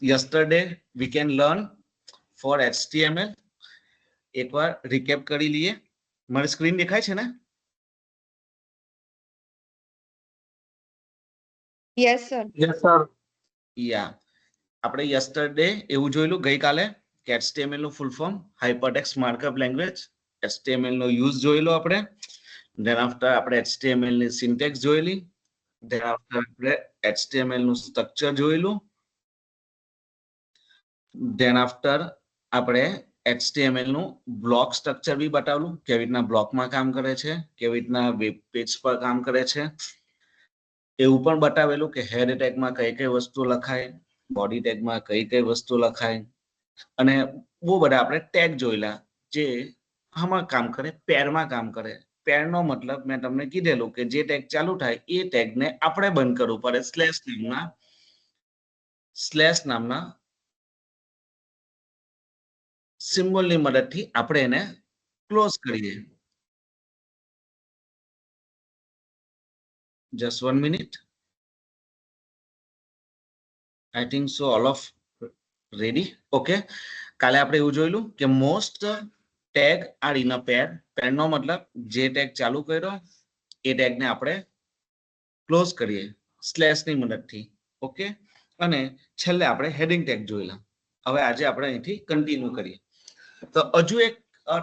yesterday we can learn for HTML. एक बार recap કરી લઈએ. મારી સ્ક્રીન દેખાય છે ને? Yes, sir. Yes, sir. યા આપણે yesterday એવું જોયેલું ગઈકાલે કે HTML નું full form hypertext markup language. HTML નો યુઝ જોયેલો આપણે. ધેન આફ્ટર આપણે HTML ની સિન્ટેક્સ જોયેલી. ધેન આફ્ટર આપણે HTML નું સ્ટ્રક્ચર જોયેલું. ધેન આફ્ટર આપણે HTML નું બ્લોક સ્ટ્રક્ચર બી બતાવેલું કેવી રીતના બ્લોકમાં કામ કરે છે, કેવી રીતના વેબ પેજ પર કામ કરે છે. એવું પણ બતાવેલું કે હેડ ટેગમાં કઈ કઈ વસ્તુ લખાય, બોડી ટેગમાં કઈ કઈ વસ્તુ લખાય અને બહુ બધા આપણે ટેગ જોયેલા જે આમાં કામ કરે, પેરમાં કામ કરે. પેરનો મતલબ મેં તમને કીધેલું કે જે ટેગ ચાલુ થાય એ ટેગને આપણે બંધ કરવું પડે સ્લેશ નામના સિમ્બોલની મદદથી આપણે એને ક્લોઝ કરીએ. Just 1 minute. I think so all of ready. Okay. કાલે આપણે એવું જોયેલું કે most tag are in a pair. પેરનો મતલબ જે ટેગ ચાલુ કર્યો એ ટેગને આપણે ક્લોઝ કરીએ સ્લેશની મદદથી. ઓકે. અને છેલ્લે આપણે હેડિંગ ટેગ જોયેલા. હવે આજે આપણે અહીંથી કન્ટિન્યુ કરીએ. તો હજુ એક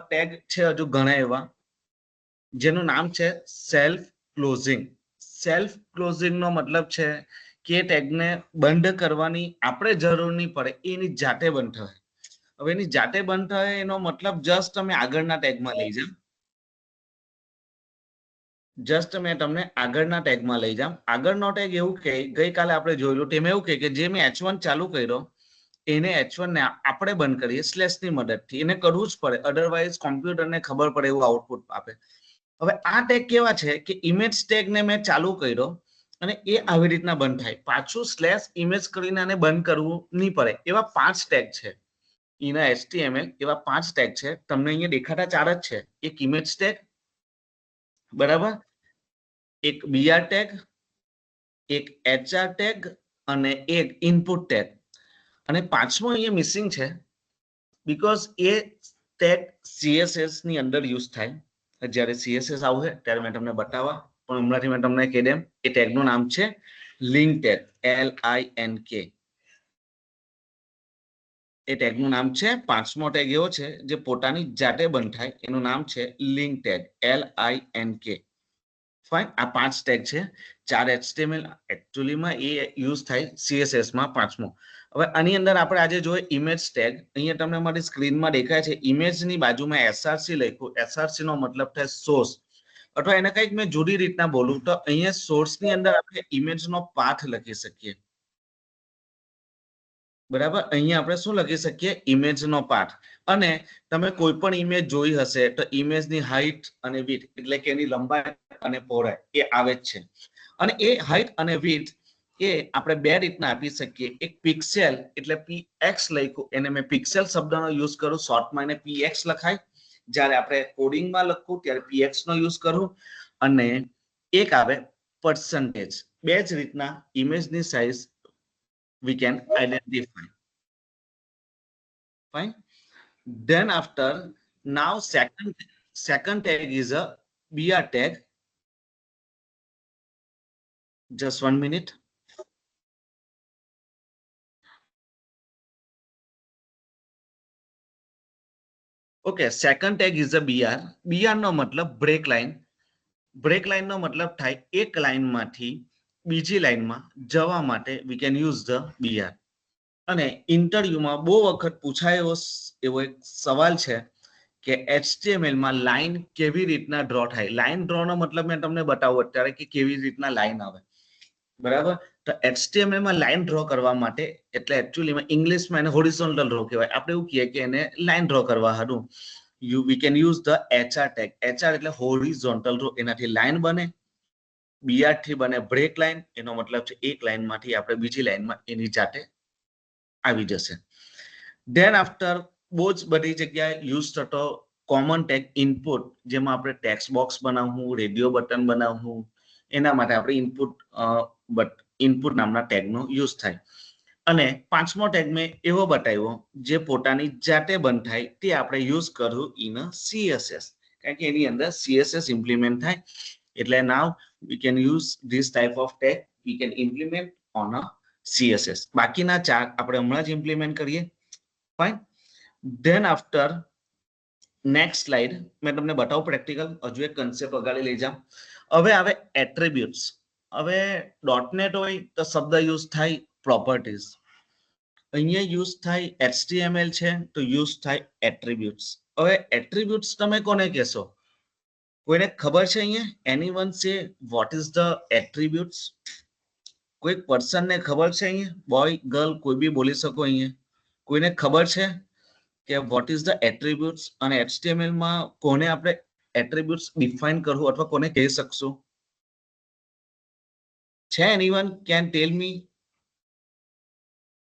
ટેગ છે, હજુ ઘણા એવા જેનું નામ છે સેલ્ફ ક્લોઝિંગ. સેલ્ફ ક્લોઝિંગ નો મતલબ છે કે ટેગને બંધ કરવાની આપણે જરૂર નહીં પડે, એની જાતે બંધ થાય. હવે એની જાતે બંધ થાય એનો મતલબ જસ્ટ તમે આગળના ટેગમાં લઈ જાઓ. જસ્ટ મેં તમને આગળના ટેગમાં લઈ જાઉં. આગળનો ટેગ એવું કે ગઈકાલે આપણે જોયેલું તેમાં એવું કે જે મેં H1 ચાલુ કર્યો એને H1 ને આપણે બંધ કરીએ સ્લેશની મદદથી. એને કરવું જ પડે, અધરવાઇઝ કોમ્પ્યુટરને ખબર પડે એવું આઉટપુટ આપે. હવે આ ટેગ કેવા છે કે ઇમેજ ટેગને મેં ચાલુ કર્યો અને એ આવી રીતના બંધ થાય. પાછું સ્લેશ ઇમેજ કરીને આને બંધ કરવું નહીં પડે. એવા 5 ટેગ છે. એના HTML એવા 5 ટેગ છે. તમને અહીંયા દેખાતા 4 જ છે. એક ઇમેજ ટેગ, બરાબર, એક BR ટેગ, એક HR ટેગ અને એક ઇનપુટ ટેગ. અને પાંચમો અહીંયા મિસિંગ છે બીકોઝ એ ટેગ CSS ની અંદર યુઝ થાય. જ્યારે CSS આવશે ત્યારે મેં તમને બતાવવા, પણ હમણાંથી મેં તમને કહી દેમ એ ટેગનું નામ છે લિંક ટેગ, LINK. એ ટેગનું નામ છે. પાંચમો ટેગ એવો છે જે પોતાની જાતે બંધ થાય, એનું નામ છે લિંક ટેગ, LINK. ફાઇન. આ 5 ટેગ છે. 4 HTML એકચ્યુઅલીમાં એ યુઝ થાય CSS માં. પાંચમો હવે આની અંદર આપણે આજે જોઈએ ઇમેજ ટેગ. અહીંયા તમને મારી સ્ક્રીનમાં દેખાય છે ઇમેજની બાજુમાં SRC લખ્યું. SRC નો મતલબ થાય સોર્સ, અથવા એને કંઈક મેં જુદી રીતના બોલું તો અહીંયા સોર્સની અંદર આપણે ઇમેજનો પાથ લખી શકીએ. બરાબર. અહીંયા આપણે શું લખી શકીએ? ઇમેજનો પાથ. અને તમે કોઈ પણ ઇમેજ જોઈ હશે તો ઇમેજની હાઈટ અને વિડ્થ એટલે કે એની લંબાઈ અને પહોળાઈ એ આવે જ છે. અને એ હાઈટ અને વિડ્થ એ આપણે બે રીતના આપી શકીએ. એક પિક્સેલ એટલે PX લખ્યું, એને મેં પિક્સેલ શબ્દનો યુઝ કરું, શોર્ટમાં એને PX લખાય. જ્યારે આપણે કોડિંગમાં લખું ત્યારે PX નો યુઝ કરું. અને એક આવે પર્સન્ટેજ. બે જ રીતના ઇમેજની size we can identify. Fine. Then after, now second tag is a BR tag. Just 1 minute. Okay, second tag is a BR. BR નો મતલબ બ્રેક લાઇન. બ્રેક લાઇન નો મતલબ થાય એક લાઇનમાંથી બીજી લાઇનમાં જવા માટે we can use the BR. અને ઇન્ટરવ્યુમાં બહુ વખત પૂછાય એવો એક સવાલ છે કે HTML માં લાઈન કેવી રીતના ડ્રો થાય. લાઈન ડ્રો નો મતલબ મેં તમને બતાવું અત્યારે કે કેવી રીતના લાઈન આવે. બરાબર. તો HTML માં લાઈન ડ્રો કરવા માટે એટલે એકચ્યુઅલીમાં ઇંગ્લિશમાં એને હોરિઝોન્ટલ ડ્રો કહેવાય. આપણે એવું કહીએ કે એને લાઈન ડ્રો કરવા હારું we can use the HR tag. HR એટલે હોરિઝોન્ટલ ડ્રો, એનાથી લાઈન બને. BR થી બને બ્રેક લાઈન. એનો મતલબ છે એક લાઈનમાંથી આપણે બીજી લાઈનમાં એની જાતે આવી જશે. ધેન આફ્ટર બહુ જ બધી જગ્યાએ યુઝ થતો કોમન ટેગ ઇનપુટ, જેમાં આપણે ટેક્સ્ટ બોક્સ બનાવવું, રેડિયો બટન બનાવવું, એના માટે આપણે ઇનપુટ નામના ટેગનો યુઝ થાય. અને પાંચમો ટેગ મેં એવો બતાવ્યો જે પોતાની જાતે બંધ થાય તે આપણે યુઝ કરવું ઇન સીએસએસ, કારણ કે એની અંદર સીએસએસ ઇમ્પ્લિમેન્ટ થાય. એટલે now we can use this type of tag we can implement on a CSS. બાકીના ચાર આપણે હમણાં જ ઇમ્પ્લિમેન્ટ કરીએ. Fine. Then after next slide મેં તમને બતાવું પ્રેક્ટિકલ, હજુ એક કન્સેપ્ટ અગાડી લઈ જાઉં. હવે આવે એટ્રીબ્યુટ્સ. હવે ડોટનેટ હોય તો શબ્દ યુઝ થાય પ્રોપર્ટીઝ, અહીંયા યુઝ થાય HTML છે તો યુઝ થાય એટ્રીબ્યુટ્સ. હવે એટ્રીબ્યુટ્સ તમે કોને કહેશો? કોઈને ખબર છે? અહીંયા એનીવન સે વોટ ઇઝ ધ એટ્રીબ્યુટ્સ? કોઈ પર્સનને ખબર છે? અહીંયા બોય ગર્લ કોઈ બી બોલી શકો. અહીંયા કોઈને ખબર છે કે વોટ ઇઝ ધ એટ્રીબ્યુટ્સ અને HTML માં કોને આપણે એટ્રીબ્યુટ્સ ડિફાઇન કરવું અથવા કોને કહી શકશું? છે anyone can tell me?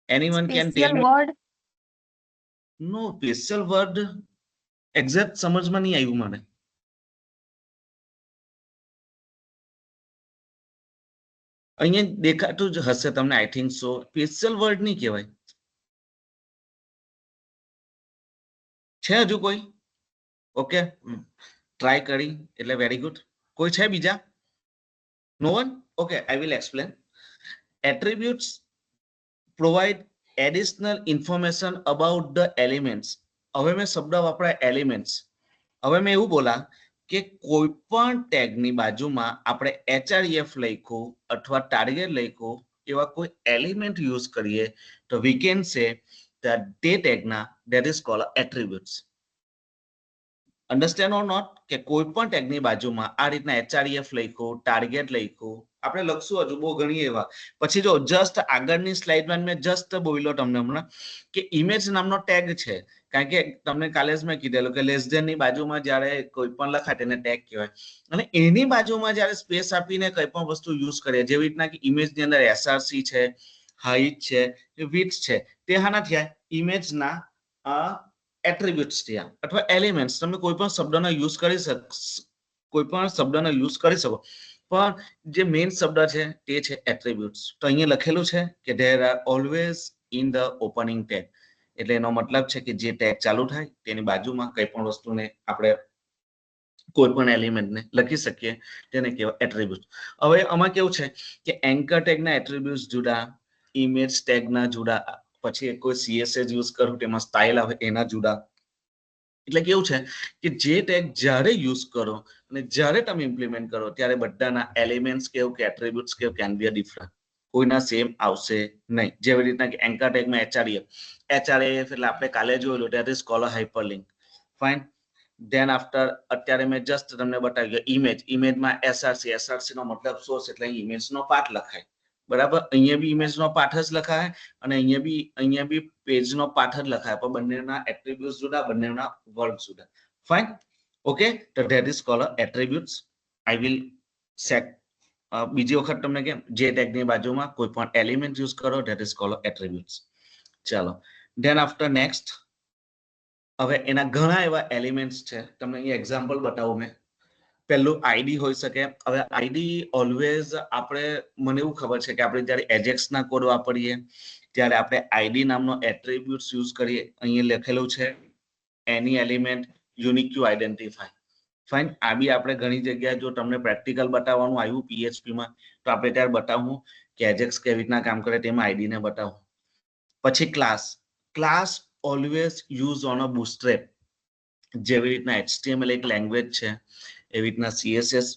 Anyone can tell me? Word નો સ્પેશિયલ વર્ડ એક્ઝેક્ટ સમજમાં નહીં આવ્યું મને. અહીંયા દેખાતું જ હશે તમને, I think so. Special word નહીં કહેવાય. છે હજુ કોઈ? ઓકે, ટ્રાય કરી એટલે વેરી ગુડ. કોઈ છે બીજા? No one? Okay, I will explain. Attributes provide additional information about the elements. હવે મેં શબ્દ વાપરાય એલિમેન્ટ્સ. હવે મેં એવું બોલા કે કોઈ પણ ટેગની બાજુમાં આપણે HREF લખ્યું અથવા ટાર્ગેટ લખ્યું એવા કોઈ એલિમેન્ટ યુઝ કરીએ તો વી કેન સે that તે ટેગના that is called attributes. Understand or not? કે કોઈ પણ ટેગની બાજુમાં આ રીતના HREF લખ્યું, ટાર્ગેટ લખ્યું, આપણે લખશું હજુ બહુ ઘણી એવા. પછી જો જસ્ટ આગળની સ્લાઇડમાં મેં જસ્ટ બોલ્યો તમને હમણાં કે ઇમેજ નામનો ટેગ છે, કારણ કે તમને કાલે જ મેં કીધેલું કે લેસ ધેન ની બાજુમાં જ્યારે કોઈ પણ લખાય તેને ટેગ કહેવાય. અને એની બાજુમાં જ્યારે સ્પેસ આપીને કઈ પણ વસ્તુ યુઝ કરીએ, જેવી રીતના કે ઇમેજની અંદર SRC છે, હાઇટ છે, વિડ્થ છે, તે હાના થયા? ઇમેજના એટ્રીબ્યુટ્સ થયા અથવા એલિમેન્ટ્સ. તમે કોઈ પણ શબ્દનો યુઝ કરી શકો, પણ જે મેઇન શબ્દ છે તે છે એટ્રીબ્યુટ્સ. તો અહીંયા લખેલું છે કે there are always in the opening tag. એટલે એનો મતલબ છે કે જે ટેગ ચાલુ થાય તેની બાજુમાં કઈ પણ વસ્તુને આપણે કોઈ પણ એલિમેન્ટને લખી શકીએ, તેને કહેવાય એટ્રીબ્યુટ. હવે આમાં કેવું છે કે એન્કર ટેગના એટ્રીબ્યુટ્સ જુદા, ઇમેજ ટેગના જુદા, પછી કોઈ CSS યુઝ કરું તેમાં સ્ટાઇલ આવે એના જુદા. એટલે કેવું છે કે જે ટેગ જ્યારે યુઝ કરો અને જ્યારે તમે ઇમ્પ્લિમેન્ટ કરો ત્યારે બધાના એલિમેન્ટ્સ કેવું કે એટ્રીબ્યુટ્સ કેવું કેન બી ડિફરન્ટ, કોઈના સેમ આવશે નહીં. જેવી રીતના કે એન્કર ટેગમાં HREF એટલે આપણે કાલે જોયેલું that is cold hyperlink. Fine. Then after અત્યારે મેં જસ્ટ તમને બતાવ્યું ઇમેજમાં SRC નો મતલબ સોર્સ, એટલે ઇમેજનો પાર્ટ લખાય. બરાબર, અહીંયા બી ઇમેજનો પાર્ટ જ લખાય અને અહીંયા બી પેજનો પાર્ટ જ લખાય, પણ બંનેના એટ્રીબ્યુટ્સ જુદા, બંનેના વર્ડ જુદા. ફાઇન. ઓકે, તો that is called attributes. I will set બીજી વખત તમને કેમ જે ટેગની બાજુમાં કોઈ પણ એલિમેન્ટ યુઝ કરો ધેટ ઇઝ કોલ્ડ એટ્રીબ્યુટ્સ. ચાલો, ધેન આફ્ટર નેક્સ્ટ. હવે એના ઘણા એવા એલિમેન્ટ્સ છે, તમને અહીંયા એક્ઝામ્પલ બતાવું મેં. પહેલું આઈડી હોઈ શકે. હવે આઈડી ઓલવેઝ આપણે, મને એવું ખબર છે કે આપણે જ્યારે એજેક્સના કોડ વાપરીએ ત્યારે આપણે આઈડી નામનો એટ્રીબ્યુટ્સ યુઝ કરીએ. અહીંયા લખેલું છે any element unique to identify. Fine. આ બી આપણે ઘણી જગ્યાએ જો તમને પ્રેક્ટિકલ બતાવવાનું આવ્યું PHPમાં તો આપણે ત્યારે બતાવું કે એજેક્સ કેવી રીતના કામ કરે, તેમાં આઈડીને બતાવું. પછી class always use on a bootstrap. જેવી રીતના HTML એક લેંગ્વેજ છે, એવી રીતના CSS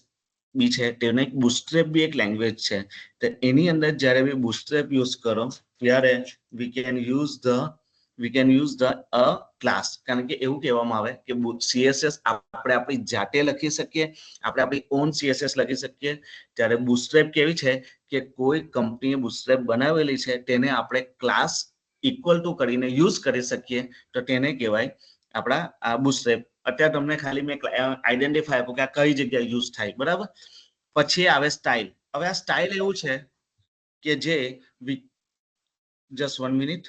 બી છે, તેને એક બુટસ્ટ્રેપ બી એક લેંગ્વેજ છે. તો એની અંદર જ્યારે બી બુટસ્ટ્રેપ યુઝ કરો ત્યારે વી can use the a class. કારણ કે એવું કહેવામાં આવે કે CSS આપણે આપણી જાતે લખી શકીએ, આપણે આપણી ઓન CSS લખી શકીએ. ત્યારે બુટસ્ટ્રેપ કેવી છે કે કોઈ કંપનીએ બુટસ્ટ્રેપ બનાવેલી છે તેને આપણે ક્લાસ ઇક્વલ ટુ કરીને યુઝ કરી શકીએ, તો તેને કહેવાય આપણા આ બુટસ્ટ્રેપ. અત્યારે તમને ખાલી મેં આઈડેન્ટિફાય આપ્યું કે આ કઈ જગ્યાએ યુઝ થાય. બરાબર. પછી આવે સ્ટાઇલ. હવે આ સ્ટાઇલ એવું છે કે જે જસ્ટ 1 મિનિટ.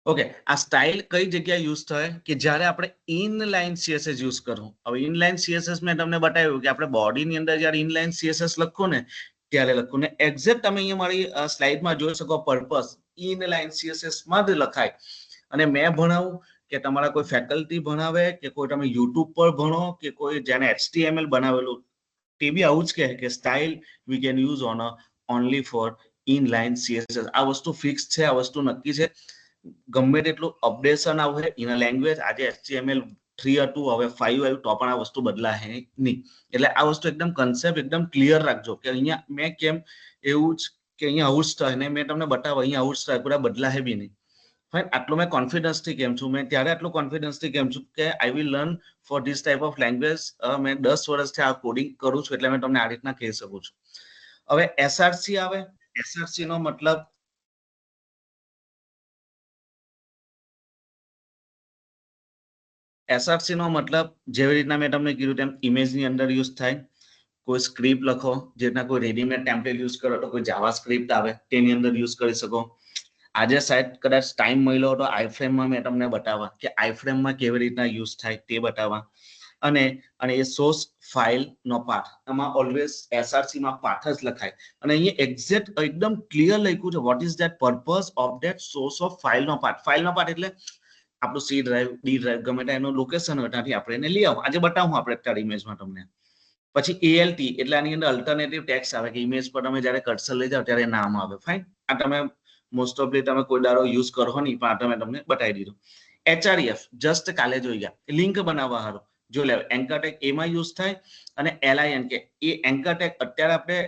ઓકે, આ સ્ટાઇલ કઈ જગ્યાએ યુઝ થાય કે જ્યારે આપણે ઇનલાઇન CSS યુઝ કરવું. હવે ઇનલાઇન CSS મેં તમને બતાવ્યું કે આપણે બોડીની અંદર જ્યારે ઇનલાઇન CSS લખો ને ત્યારે લખવું. ને એક્ઝેક્ટ તમે અહીંયા મારી સ્લાઇડમાં જોઈ શકો પર્પસ ઇનલાઇન CSS માં જ લખાય. અને મેં ભણાવું કે તમારા કોઈ ફેકલ્ટી ભણાવે કે કોઈ તમે યુટ્યુબ પર ભણો કે કોઈ જેને HTML બનાવેલું તે બી આવું જ કહે કે style we can use on only for inline CSS. આ વસ્તુ ફિક્સ છે, આ વસ્તુ નક્કી છે. ગમે તેટલું અપડેશન આવે ઇન અ લેંગ્વેજ, આજે HTML 3 હતું હવે 5 આવ્યું તો પણ આ વસ્તુ બદલાશે નહીં. એટલે આ વસ્તુ એકદમ કન્સેપ્ટ એકદમ ક્લિયર રાખજો કે અહીંયા મેં કેમ એવું જ કે અહીંયા આવું જ થાય ને મેં તમને બતાવો અહીંયા આવું જ થાય, પૂરા બદલાશે બી નહીં. ફાઇન, આટલું મેં કોન્ફિડન્સથી કેમ છું, મેં ત્યારે આટલું કોન્ફિડન્સથી કેમ છું કે I will learn for this type of language. મેં 10 વર્ષથી આ કોડિંગ કરું છું એટલે મેં તમને આ રીતના કહી શકું છું. હવે SRC આવે. SRC નો મતલબ SRC નો મતલબ જેવી રીતના મેં તમને કીધું તેમ ઇમેજની અંદર યુઝ થાય. કોઈ સ્ક્રિપ્ટ લખો, જેના કોઈ રેડીમેડ ટેમ્પલેટ યુઝ કરો તો કોઈ જાવા સ્ક્રિપ્ટ આવે તેની અંદર યુઝ કરી શકો. આજે સાહેબ કદાચ ટાઈમ મળ્યો તો આઈફ્રેમમાં મેં તમને બતાવવા કે આઈફ્રેમમાં કેવી રીતના યુઝ થાય તે બતાવવા. અને એ સોર્સ ફાઇલ નો પાથ, એમાં ઓલવેઝ SRC માં પાથ જ લખાય. અને અહીંયા એક્ઝેક્ટ એકદમ ક્લિયર લખ્યું છે what is that purpose of that source of file નો પાથ. ફાઇલ નો પાથ એટલે આપણું C ડ્રાઈવ, D ડ્રાઈવ ગમે ત્યાં એનું લોકેશન હોય ત્યાંથી આપણે એને લઈ આવો. આજે બતાવું આપણે અત્યારે ઇમેજમાં તમને. પછી ALT એટલે આની અંદર અલ્ટરનેટિવ ટેક્સ્ટ આવે કે ઇમેજ પર તમે જ્યારે કર્સર લઈ જાઓ ત્યારે નામ આવે. ફાઇન, આ તમે મોસ્ટ ઓફલી તમે કોઈ દારો યુઝ કરો નહીં પણ આ તમે તમને બતાવી દીધું. HREF જસ્ટ કાલે જોઈ ગયા, લિંક બનાવવા હારું જો લે એન્કર ટેગ એમાં યુઝ થાય. અને LINK એ એન્કર ટેગ અત્યારે આપણે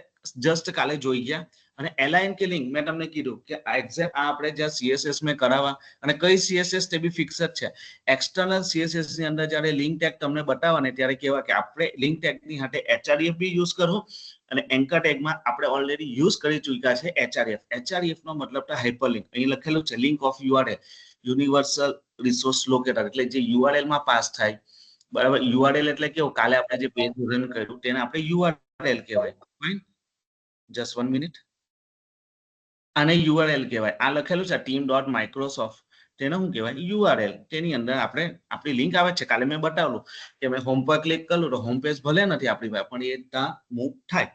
જસ્ટ કાલે જોઈ ગયા. અને LINK લિંક મેં તમને કીધું કે એક્ઝેક્ટ આ આપણે જ્યાં CSS મેં કરાવવા અને કઈ CSS તે બી ફિક્સ જ છે. એક્સટર્નલ CSS ની અંદર જ્યારે લિંક ટેગ તમને બતાવવાને ત્યારે કહેવા કે આપણે લિંક ટેગની સાથે HREF બી યુઝ કરવું. અને એન્કર ટેગમાં આપણે ઓલરેડી યુઝ કરી ચૂક્યા છે HREF. HREF નો મતલબ છે હાઇપરલિંક. અહીં લખેલું છે link of URL, universal resource locator, એટલે જે URL માં પાસ થાય. બરાબર, URL એટલે કેવું, કાલે આપણે જે પેજ રન કર્યું તેને આપણે URL કહેવાય. Fine, just 1 minute. આને URL કહેવાય. આ લખેલું છે team.microsoft, તેને શું કહેવાય URL. તેની અંદર આપણે આપણી લિંક આવે છે. કાલે મેં બતાવેલું કે મેં હોમ પર ક્લિક કરું તો હોમ પેજ ભલે નથી આપણી પાસે પણ એ ત્યાં મૂવ થાય.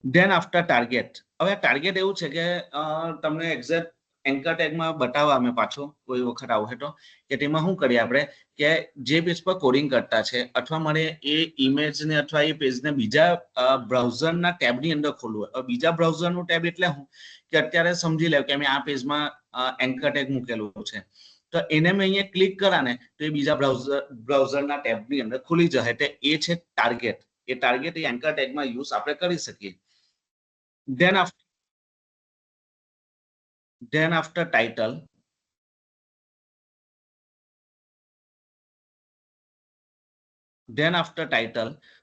Than after target. હવે ટાર્ગેટ એવું છે કે તમને એક્ઝેક્ટ એન્કર ટેગમાં બતાવવા અમે પાછો કોઈ વખત આવું તો કે તેમાં શું કરીએ આપણે કે જે પેજ પર કોડિંગ કરતા છે અથવા મને એ ઇમેજને અથવા એ પેજને બીજા બ્રાઉઝરના ટેબની અંદર ખોલવું હોય. બીજા બ્રાઉઝરનું ટેબ એટલે હું કે અત્યારે સમજી લે કે મેં આ પેજમાં એન્કર ટેગ મૂકેલું છે તો એને મેં અહીંયા ક્લિક કરાને તો એ બીજા બ્રાઉઝરના ટેબની અંદર ખુલી જશે. એટલે એ છે ટાર્ગેટ. એ ટાર્ગેટ એ એન્કર ટેગમાં યુઝ આપણે કરી શકીએ. Then after title,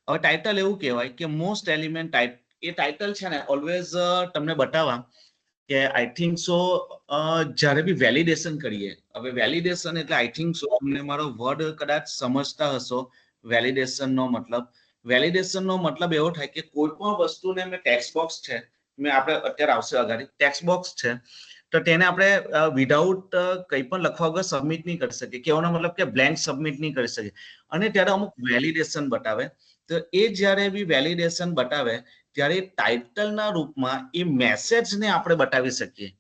હવે ટાઇટલ એવું કહેવાય કે મોસ્ટ એલિમેન્ટ ટાઇપ. એ ટાઇટલ છે ને ઓલવેઝ તમને બતાવવા કે આઈ થિંક સો જ્યારે બી વેલિડેશન કરીએ. હવે વેલિડેશન એટલે આઈ થિંક સો તમને મારો વર્ડ કદાચ સમજતા હશો. વેલિડેશનનો મતલબ એવો થાય કે કોઈ પણ વસ્તુને મેં ટેક્સ્ટ બોક્સ છે, મેં આપણે અત્યારે આવશે અગાડી ટેક્સ્ટ બોક્સ છે તો તેને આપણે વિધાઉટ કંઈ પણ લખવા વગર સબમિટ નહીં કરી શકીએ. કહેવાનો મતલબ કે બ્લેન્ક સબમિટ નહીં કરી શકીએ. અને ત્યારે અમુક વેલિડેશન બતાવે તો એ જ્યારે બી વેલિડેશન બતાવે ત્યારે ટાઇટલના રૂપમાં એ મેસેજને આપણે બતાવી શકીએ.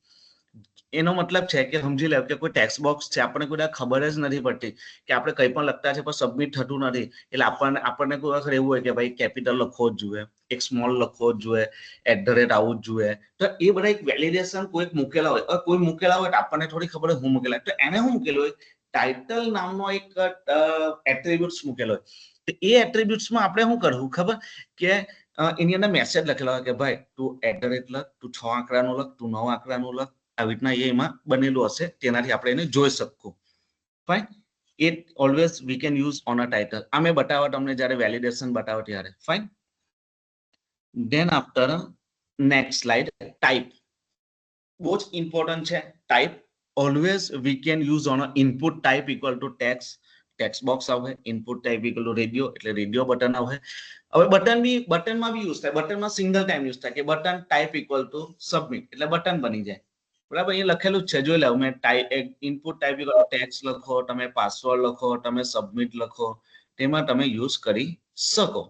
એનો મતલબ છે કે સમજી લો કે કોઈ ટેક્સ્ટ બોક્સ છે, આપણને કોઈ ખબર જ નથી પડતી કે આપણે કંઈ પણ લખતા છે પણ સબમિટ થતું નથી. એટલે આપણને કોઈ વખત એવું હોય કે ભાઈ કેપિટલ લખવો જ જોઈએ, એક સ્મોલ લખવો જ જોઈએ, @ આવું જ જોઈએ. તો એ બધા એક વેલિડેશન કોઈ મૂકેલા હોય, કોઈ મૂકેલા હોય તો આપણને થોડી ખબર હોય હું મૂકેલા, તો એને શું મૂકેલું હોય ટાઇટલ નામનો એક એટ્રીબ્યુટ્સ મૂકેલો હોય. તો એ એટ્રીબ્યુટ્સમાં આપણે શું કરવું ખબર કે એની અંદર મેસેજ લખેલો હોય કે ભાઈ તું @ લખ, તું 6 આંકડાનું લખ, તું 9 આંકડાનું લખ. આવી રીતના એમાં બનેલું હશે તેનાથી આપણે એને જોઈ શકું. Fine, it always we can use on a title. આ મેં બતાવવા તમને જ્યારે વેલિડેશન બતાવો ત્યારે. Fine, then after next slide, type. બહુ જ ઇમ્પોર્ટન્ટ છે type. Always we can use on input type equal to text box આવે, input type equal to radio એટલે રેડિયો બટન આવે. હવે બટનમાં બી યુઝ થાય. બટનમાં સિંગલ ટાઈમ યુઝ થાય કે button type equal to submit એટલે બટન બની જાય. બરાબર, અહીંયા લખેલું જ છે જોઈ લો. મેં input type equal to text લખો, તમે પાસવર્ડ લખો, તમે સબમિટ લખો, તેમાં તમે યુઝ કરી શકો.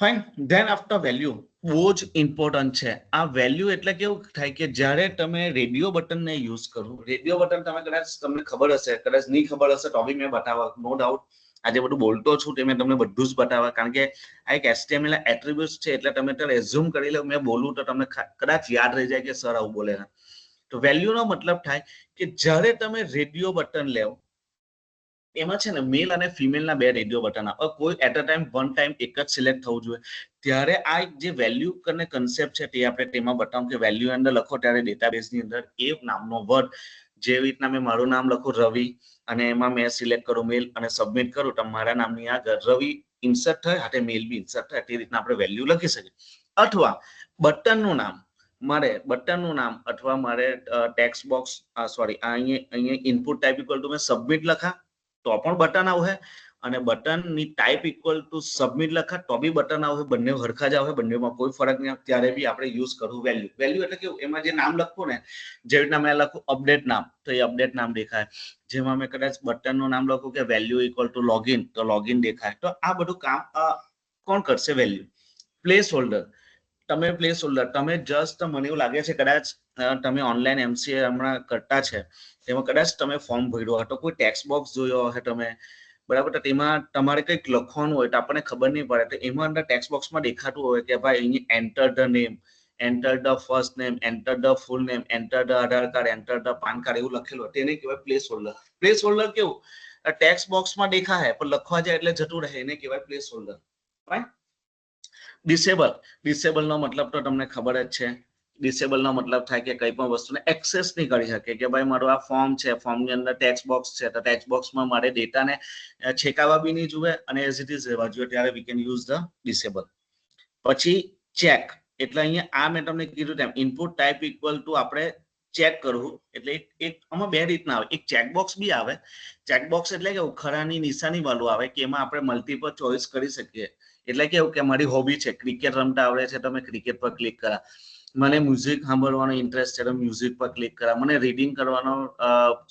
ફાઇન. ધેન આફ્ટર વેલ્યુ બહુ જ ઇમ્પોર્ટન્ટ છે. આ વેલ્યુ એટલે કેવું થાય કે જ્યારે તમે રેડિયો બટનને યુઝ કરો, રેડિયો બટન તમે કદાચ તમને ખબર હશે, કદાચ નહીં ખબર હશે તો બી મેં બતાવવા, નો ડાઉટ આજે બધું બોલતો છું તે મેં તમને બધું જ બતાવવા, કારણ કે આ એક HTML એટ્રીબ્યુટ્સ છે એટલે તમે ત્યારે એઝ્યુમ કરી લો મેં બોલું તો તમને કદાચ યાદ રહી જાય કે સર આવું બોલે. તો વેલ્યુનો મતલબ થાય કે જ્યારે તમે રેડિયો બટન લેવો, એમાં છે ને મેલ અને ફિમેલના બે રેડિયો બટન આવે, કોઈ at a time one time એક જ સિલેક્ટ થવું જોઈએ. ત્યારે આ જે વેલ્યુ અને કન્સેપ્ટ છે તે આપણે તેમાં બતાવું કે વેલ્યુ અંદર લખો ત્યારે ડેટાબેઝની અંદર એ નામનો વર્ડ, જેવી રીતના મેં મારું નામ લખું રવિ અને એમાં મેં સિલેક્ટ કરું મેલ અને સબમિટ કરું તો મારા નામની આગળ રવિ ઇન્સર્ટ થાય અને મેલ બી ઇન્સર્ટ થાય, તે રીતના આપણે વેલ્યુ લખી શકીએ. અથવા બટનનું નામ, મારે બટનનું નામ અથવા મારે ટેક્સ્ટ બોક્સ સોરી અહીંયા ઇનપુટ ટાઈપ ઇક્વલ ટુ મેં સબમિટ લખા તો પણ બટન આવે, અને બટનની ટાઈપ ઇક્વલ ટુ સબમિટ લખા તો બી બટન આવે, બંને હરખા જ આવે, બંનેમાં કોઈ ફરક નહીં આવે. ત્યારે બી આપણે યુઝ કરવું વેલ્યુ. વેલ્યુ એટલે કેવું, એમાં જે નામ લખવું ને, જેવી રીતના મેં લખું અપડેટ નામ તો એ અપડેટ નામ દેખાય, જેમાં મેં કદાચ બટનનું નામ લખું કે વેલ્યુ ઇક્વલ ટુ લોગિન તો લોગિન દેખાય. તો આ બધું કામ કોણ કરશે? વેલ્યુ. પ્લેસ હોલ્ડર, તમે પ્લેસ હોલ્ડર તમે જસ્ટ, મને એવું લાગે છે કદાચ તમે ઓનલાઈન MCA હમણાં કરતા છે તેમાં કદાચ તમે ફોર્મ ભર્યો હતો, કોઈ ટેક્સ્ટ બોક્સ જોયો હશે તમે, બરાબર, તો તેમાં તમારે કંઈક લખવાનું હોય તો આપણને ખબર નહીં પડે તો એમાં અંદર ટેક્સ્ટ બોક્સમાં દેખાતું હોય કે ભાઈ અહીંયા enter the name, enter the first name, enter the full name, enter the Aadhaar card, enter the PAN card એવું લખેલું હોય તેને કહેવાય પ્લેસ હોલ્ડર. પ્લેસ હોલ્ડર કેવું, ટેક્સ્ટ બોક્સમાં દેખાય પણ લખવા જાય એટલે જતું રહે, એને કહેવાય પ્લેસ હોલ્ડર. રાઈટ. ડિસેબલ, ડિસેબલનો મતલબ તો તમને ખબર જ છે. ડિસેબલનો મતલબ થાય કે કંઈ પણ વસ્તુને એક્સેસ નહીં કરી શકે, કે ભાઈ મારું આ ફોર્મ છે, ફોર્મની અંદર ટેક્સ્ટ બોક્સ છે તો ટેક્સ્ટ બોક્સમાં મારે ડેટાને છેકાવા બી નહીં જોઈએ અને એઝ ઇટ ઇઝ રહેવા જોઈએ, ત્યારે વી કેન યુઝ ધ ડિસેબલ. પછી ચેક, એટલે અહીંયા આ મેં તમને કીધું તેમ ઇનપુટ ટાઈપ ઇક્વલ ટુ આપણે ચેક કરવું, એટલે એક આમાં બે રીતના આવે, એક ચેકબોક્સ બી આવે. ચેકબોક્સ એટલે કે ખરાની નિશાની વાળું આવે કે એમાં આપણે મલ્ટીપલ ચોઇસ કરી શકીએ. એટલે કેવું કે મારી હોબી છે ક્રિકેટ રમતા આવડે છે તો મેં ક્રિકેટ પર ક્લિક કરા, મને મ્યુઝિક સાંભળવાનો ઇન્ટરેસ્ટ છે તો મ્યુઝિક પર ક્લિક કરા, મને રીડિંગ કરવાનો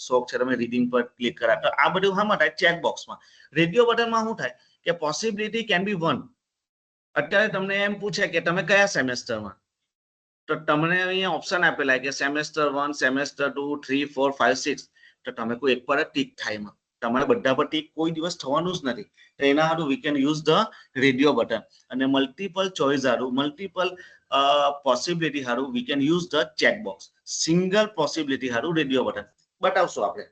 શોખ છે તો મેં રીડિંગ પર ક્લિક કરા. તો આ બધું શામાં થાય? ચેકબોક્સમાં. રેડિયો બટનમાં શું થાય કે પોસિબિલિટી કેન બી વન. અત્યારે તમને એમ પૂછે કે તમે કયા સેમેસ્ટરમાં, તો તમને અહીંયા ઓપ્શન આપેલા કે સેમેસ્ટર 1, સેમેસ્ટર 2, 3, 4, 5, 6, તો તમે કોઈ એક પર જ ટીક થાય, એમાં તમારે બધા પર ટીક કોઈ દિવસ થવાનું જ નથી. તો એના હારું વી can use the radio button. અને મલ્ટિપલ ચોઇસ હારું, મલ્ટિપલ પોસિબિલિટી હારું વી can use the checkbox. Single possibility હારું રેડિયો બટન બતાવશું આપણે.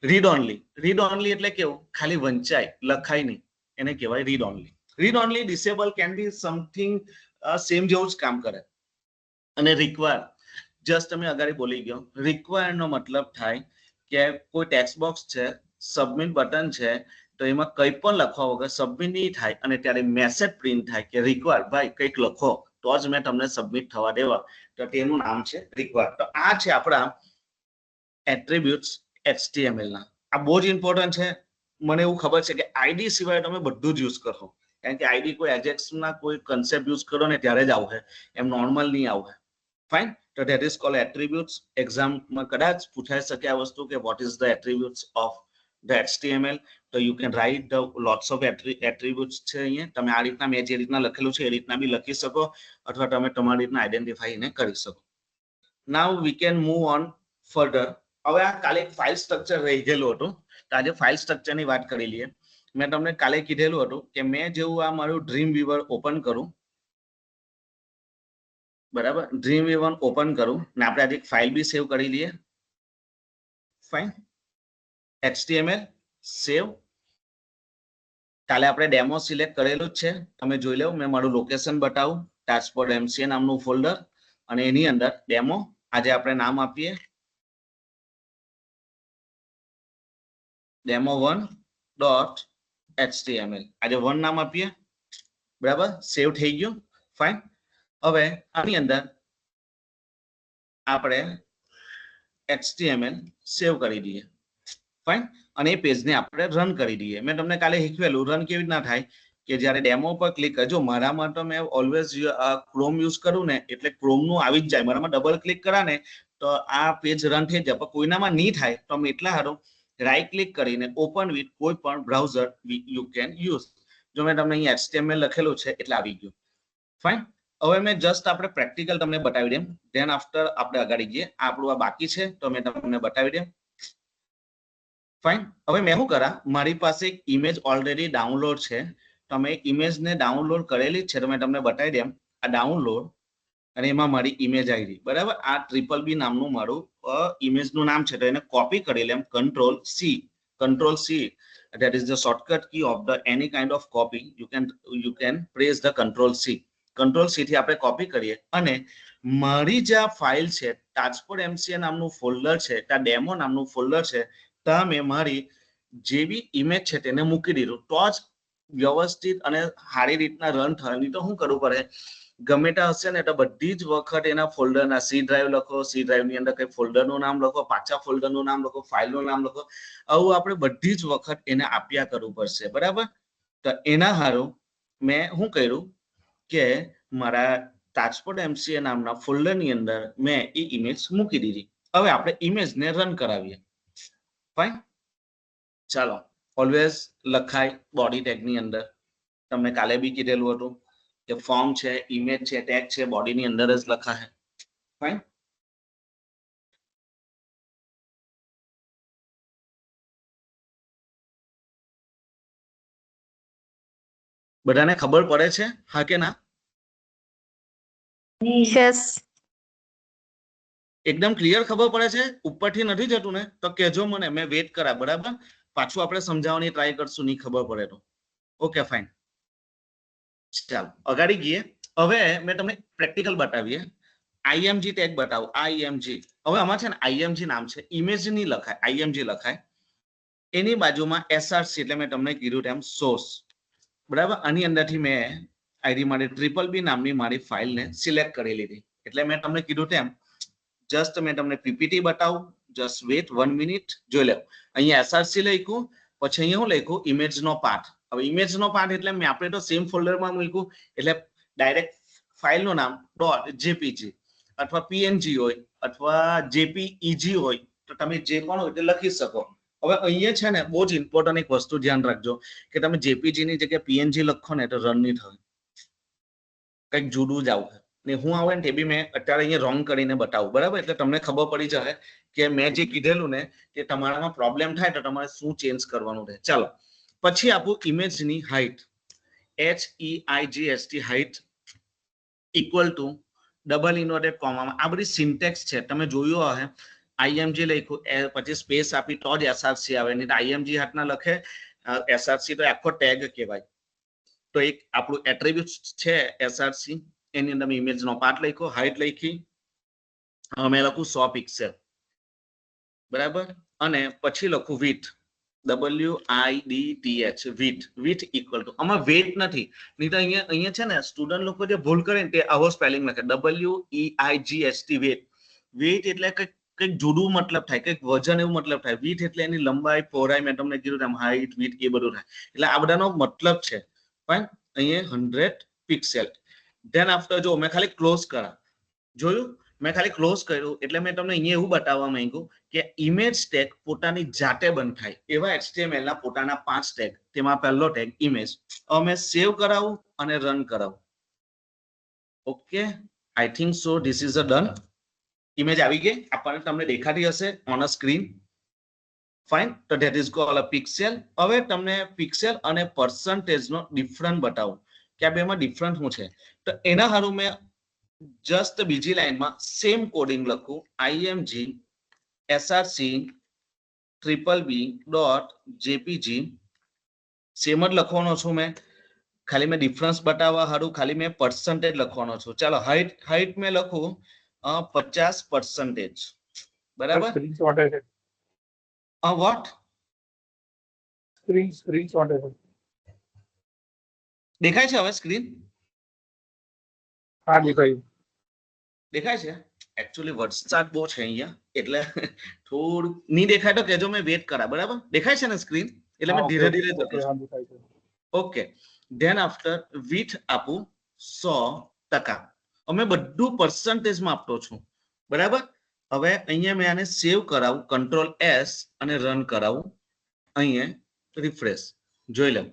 રીડ ઓનલી, રીડ ઓનલી એટલે કેવું, ખાલી વંચાય લખાય નહીં, એને કહેવાય read only. Read only disable can be something same જેવું જ કામ કરે. અને રિક્વાયર, જસ્ટ તમે અગાડી બોલી ગયો, રિક્વાયર નો મતલબ થાય કે કોઈ ટેક્સ્ટ બોક્સ છે, સબમિટ બટન છે, તો એમાં કંઈ પણ લખવા વગર સબમિટ નહીં થાય અને ત્યારે મેસેજ પ્રિન્ટ થાય કે રિક્વાયર, ભાઈ કંઈક લખો તો જ મેં તમને સબમિટ થવા દેવા, તો તેનું નામ છે રિક્વાયર. તો આ છે આપણા એટ્રીબ્યુટ્સ HTML ના. આ બહુ જ ઇમ્પોર્ટન્ટ છે. મને એવું ખબર છે કે આઈડી સિવાય તમે બધું જ યુઝ કરો, કારણ કે આઈડી કોઈ એજેક્સના કોઈ કન્સેપ્ટ યુઝ કરો ને ત્યારે જ આવશે, એમ નોર્મલ નહીં આવશે. ફાઇન. તો ધેટ ઇઝ કોલ્ડ એટ્રીબ્યુટ્સ. એક્ઝામમાં કદાચ પૂછાઈ શકે આ વસ્તુ કે what is the attributes of the HTML. તો you can write the lots of attributes છે અહીંયા. તમે આ રીતના મેં જે રીતના લખેલું છે એ રીતના બી લખી શકો અથવા તમે તમારી રીતના આઈડેન્ટિફાઈ એને કરી શકો. Now we can move on further. હવે આ કાલે એક ફાઇલ સ્ટ્રક્ચર રહી ગયેલું હતું, તો આજે ફાઇલ સ્ટ્રક્ચરની વાત કરી લઈએ. મેં તમને કાલે કીધેલું હતું કે મેં જેવું આ મારું ડ્રીમ વીવર ઓપન કરું, બરાબર, ડ્રીમ વીવર ઓપન કરું ને આપણે આજે એક ફાઇલ બી સેવ કરી લઈએ. ફાઇન. HTML સેવ. કાલે આપણે ડેમો સિલેક્ટ કરેલું જ છે, તમે જોઈ લો. મેં મારું લોકેશન બતાવું, ટાસ્કપોર્ટ MCA નામનું ફોલ્ડર, અને એની અંદર ડેમો. આજે આપણે નામ આપીએ demo1.html. આજે 1 નામ આપીએ, બરાબર, સેવ થઈ ગયું. ફાઇન. હવે આની અંદર આપણે HTML સેવ કરી દઈએ. ફાઇન. અને એ પેજને આપણે રન કરી દઈએ. મેં તમને કાલે શીખવેલું રન કેવી રીતના થાય કે જ્યારે ડેમો પર ક્લિક કરજો. મારામાં તો મેં ઓલવેઝ ક્રોમ યુઝ કરું ને એટલે ક્રોમનું આવી જ જાય. મારામાં ડબલ ક્લિક કરા ને તો આ પેજ રન થઈ જાય. પણ કોઈનામાં નહીં થાય તો અમે એટલા હારું રાઈટ ક્લિક કરીને ઓપન વિથ કોઈ પણ બ્રાઉઝર યુ કેન યુઝ. જો મેં તમને અહીં HTML લખેલું છે એટલે આવી ગયું. ફાઇન. હવે મેં જસ્ટ આપણે પ્રેક્ટિકલ તમને બતાવી દેમ, ધેન આફ્ટર આપણે અગાડી જઈએ. આપણું આ બાકી છે તો મેં તમને બતાવી દેમ. ફાઇન. હવે મેં શું કરા, મારી પાસે એક ઇમેજ ઓલરેડી ડાઉનલોડ છે. તમે ઇમેજને ડાઉનલોડ કરેલી જ છે તો મેં તમને બતાવી દેમ. આ ડાઉનલોડ અને એમાં મારી ઇમેજ આવી રહી, બરાબર. આ ટ્રિપલ બી નામનું મારું ઇમેજનું નામ છે, તો એને કોપી કરી લેમ. Control C, that is the shortcut key of the any kind of copy. You can press the control C થી આપણે કોપી કરીએ અને મારી જે આ ફાઇલ છે તાજપોર MCA નામનું ફોલ્ડર છે, ત્યાં ડેમો નામનું ફોલ્ડર છે, ત્યાં મેં મારી જે બી ઇમેજ છે તેને મૂકી દીધું, તો જ વ્યવસ્થિત અને સારી રીતના રન થાય. નહીં તો શું કરવું પડે, ગમે તે હશે ને તો બધી જ વખત એના ફોલ્ડરના C ડ્રાઈવ લખો, C ડ્રાઈવની અંદર કઈ ફોલ્ડરનું નામ લખો, પાછા ફોલ્ડરનું નામ લખો, ફાઇલનું નામ લખો, આવું આપણે બધી જ વખત એને આપ્યા કરવું પડશે, બરાબર. તો એના હારું મેં શું કર્યું કે મારા તાજપોર MCA નામના ફોલ્ડરની અંદર મેં એ ઇમેજ મૂકી દીધી. હવે આપણે ઇમેજને રન કરાવીએ. ફાઇન. ચાલો, ઓલવેઝ લખાય બોડી ટેગની અંદર. તમને કાલે બી કીધેલું હતું કે ફોર્મ છે, ઇમેજ છે, ટેગ છે, બોડીની અંદર જ લખાય. ફાઇન. બધાને ખબર પડે છે, હા કે ના? યસ. એકદમ ક્લિયર ખબર પડે છે? ઉપરથી નથી જતું ને તો કહેજો મને, મેં વેટ કરા, બરાબર. પાછું આપણે સમજાવવાની ટ્રાય કરશું, નહીં ખબર પડે તો. Okay fine. ચાલો અગાડી ગઈએ. હવે મેં તમને પ્રેક્ટિકલ બતાવીએ. IMG ટેગ બતાવું. IMG, હવે આમાં છે ને IMG નામ છે, ઇમેજ ની લખાય, IMG લખાય. એની બાજુમાં SRC એટલે મેં તમને કીધું તેમ સોર્સ, બરાબર. આની અંદરથી મેં આઈડી મારી ટ્રિપલ બી નામની મારી ફાઇલને સિલેક્ટ કરી લીધી. એટલે મેં તમને કીધું તેમ જસ્ટ મેં તમને પીપીટી બતાવું. જસ્ટ વેટ 1 મિનિટ, જોઈ લો. અહીંયા SRC લખ્યું, પછી અહીંયા હું લખ્યું ઇમેજનો પાર્ટ. હવે ઇમેજનો પાર્ટ એટલે મેં આપણે તો સેમ ફોલ્ડરમાં મૂક્યું, એટલે ડાયરેક્ટ ફાઇલનું નામ .jpg અથવા PNG હોય અથવા JPEG હોય તો તમે જે પણ હોય તે લખી શકો. હવે અહીંયા છે ને બહુ જ ઇમ્પોર્ટન્ટ એક વસ્તુ ધ્યાન રાખજો કે તમે JPG ની જગ્યાએ PNG લખો ને તો રન નહીં થાય, કંઈક જુદું જ આવશે. ને હું આવે ને તે બી મેં અત્યારે અહીંયા રોંગ કરીને બતાવું, બરાબર. એટલે તમને ખબર પડી જશે કે મેં જે કીધેલું ને તે તમારામાં પ્રોબ્લેમ થાય તો તમારે શું ચેન્જ કરવાનું રહે. ચાલો પછી આપું ઇમેજની height, HEIGHT height equal to double inverted કોમામાં. આ બધી સિન્ટેક્સ છે, તમે જોયું હશે. IMG લખ્યું પછી સ્પેસ આપી તો જ SRC આવે, નહીં IMG હાથના લખે SRC તો આખો ટેગ કહેવાય. તો એક આપણું એટ્રીબ્યુટ છે SRC, એની અંદર મેં ઇમેજનો પાર્ટ લખ્યો, હાઇટ લખી, મેં લખું 100 પિક્સેલ, બરાબર. અને પછી લખું width, WIDTH, width equal to, આમાં વેટ નથી, નહીં તો અહીંયા છે ને સ્ટુડન્ટ લોકો જે ભૂલ કરે ને તે આવો સ્પેલિંગ લખે WEIGHT, વેટ એટલે કંઈક જુદું મતલબ થાય, કંઈક વજન એવું મતલબ થાય. width એટલે એની લંબાઈ, પહોળાઈ, મેં તમને કીધું તેમ હાઇટ, width એ બધું થાય. એટલે આ બધાનો મતલબ છે. ફાઇન. અહીંયા 100 પિક્સેલ. ધેન આફ્ટર જો મેં ખાલી ક્લોઝ કરા, જોયું, મેં ખાલી ક્લોઝ કર્યું એટલે મેં તમને અહીંયા એવું બતાવવા માંગ્યું કે ઇમેજ ટેગ પોતાની જાતે બંધ થાય એવા HTML ના પોતાના 5 ટેગ. તેમાં પહેલો ટેગ ઇમેજ. હવે મેં સેવ કરાવું અને રન કરાવું. Okay, I think so this is a done. Image આવી ગઈ, આપણને તમને દેખાતી હશે ઓન અ સ્ક્રીન. ફાઇન. તો that is called a pixel. હવે તમને પિક્સેલ અને પર્સન્ટેજનો ડિફરન્ટ બતાવું કે આ બેમાં ડિફરન્ટ શું છે. તો એના હારું મેં જસ્ટ બીજી લાઈનમાં સેમ કોડિંગ લખું, IMG SRC BBB.jpg. સેમ જ લખવાનો છું મેં, ખાલી મેં ડિફરન્સ બતાવવા હારું ખાલી મેં પર્સન્ટેજ લખવાનો છું. ચાલો હાઇટ મેં લખું 50%, બરાબર. વોટ સ્ક્રીન દેખાય છે હવે સ્ક્રીન? હા દેખાય છે. એકચ્યુઅલી વરસાદ બહુ છે અહીંયા એટલે થોડું નહીં દેખાય તો કહેજો, મેં વેટ કરા, બરાબર. દેખાય છે ને સ્ક્રીન? એટલે મેં ધીરે ધીરે જતો છું. ઓકે. ધેન આફ્ટર width આપું 100%. અમે બધું પર્સન્ટેજમાં આપતો છું, બરાબર. હવે અહીંયા મેં આને સેવ કરાવું, કંટ્રોલ S અને રન કરાવું. અહીંયા રિફ્રેશ જોઈ લો.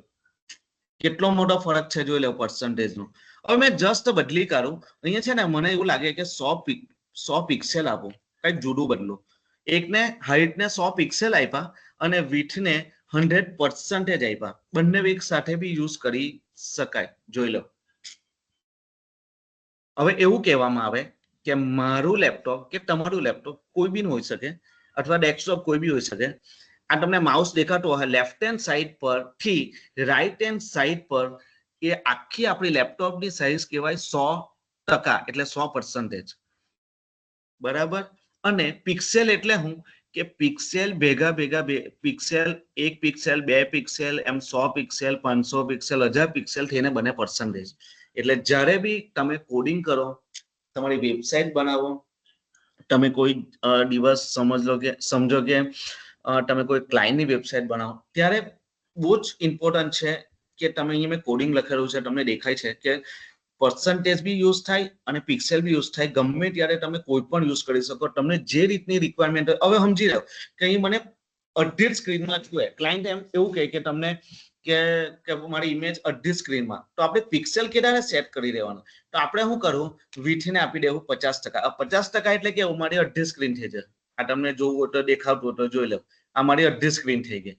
કેટલો મોટો ફરક છે જોઈ લો પર્સન્ટેજ નો. હવે મેં જસ્ટ બદલી કરું, અહીંયા છે ને મને એવું લાગે કે 100 પિક્સેલ આપો, કઈક જુદું બદલું. એકને હાઈટ ને 100 પિક્સેલ આપ્યા અને width ને 100% આપ્યા. બંને એક સાથે બી યુઝ કરી શકાય. જોઈ લો. હવે એવું કહેવામાં આવે કે મારું લેપટોપ કે તમારું લેપટોપ કોઈ બી હોઈ શકે, અથવા ડેસ્કટોપ કોઈ બી હોઈ શકે. આ તમને માઉસ દેખાતો હોય, લેફ્ટ હેન્ડ સાઈડ પર થી રાઈટ હેન્ડ સાઈડ પર એ આખી આપણી લેપટોપની સાઈઝ કહેવાય 100%, એટલે 100%. બરાબર. અને પિક્સેલ એટલે હું કે પિક્સેલ ભેગા પિક્સેલ, 1 પિક્સેલ, 2 પિક્સેલ, એમ 100 પિક્સેલ, 500 પિક્સેલ, 1000 પિક્સેલ થઈને બને પર્સન્ટેજ. એટલે જ્યારે બી તમે કોડિંગ કરો, તમારી વેબસાઇટ બનાવો, તમે કોઈ દિવસ સમજો કે તમે કોઈ ક્લાયન્ટની વેબસાઇટ બનાવો, ત્યારે બહુ જ ઇમ્પોર્ટન્ટ છે કે તમે અહીંયા મેં કોડિંગ લખેલું છે, તમને દેખાય છે કે પર્સન્ટેજ બી યુઝ થાય અને પિક્સેલ બી યુઝ થાય. ગમે ત્યારે તમે કોઈ પણ યુઝ કરી શકો, તમને જે રીતની રિક્વાયરમેન્ટ હોય. હવે સમજી લો કે અહીં મને અડધી સ્ક્રીનમાં જોઈએ, ક્લાયન્ટ એમ એવું કહે કે તમને કે મારી ઇમેજ અડધી સ્ક્રીનમાં, તો આપણે પિક્સેલ કેટલાને સેટ કરી દેવાનું. તો આપણે શું કરવું, width ને આપી દેવું 50%. 50% એટલે કે મારી અડધી સ્ક્રીન થઈ જાય. આ તમને જોવું હોય તો દેખાતું હોય તો જોઈ લો, આ મારી અડધી સ્ક્રીન થઈ ગઈ.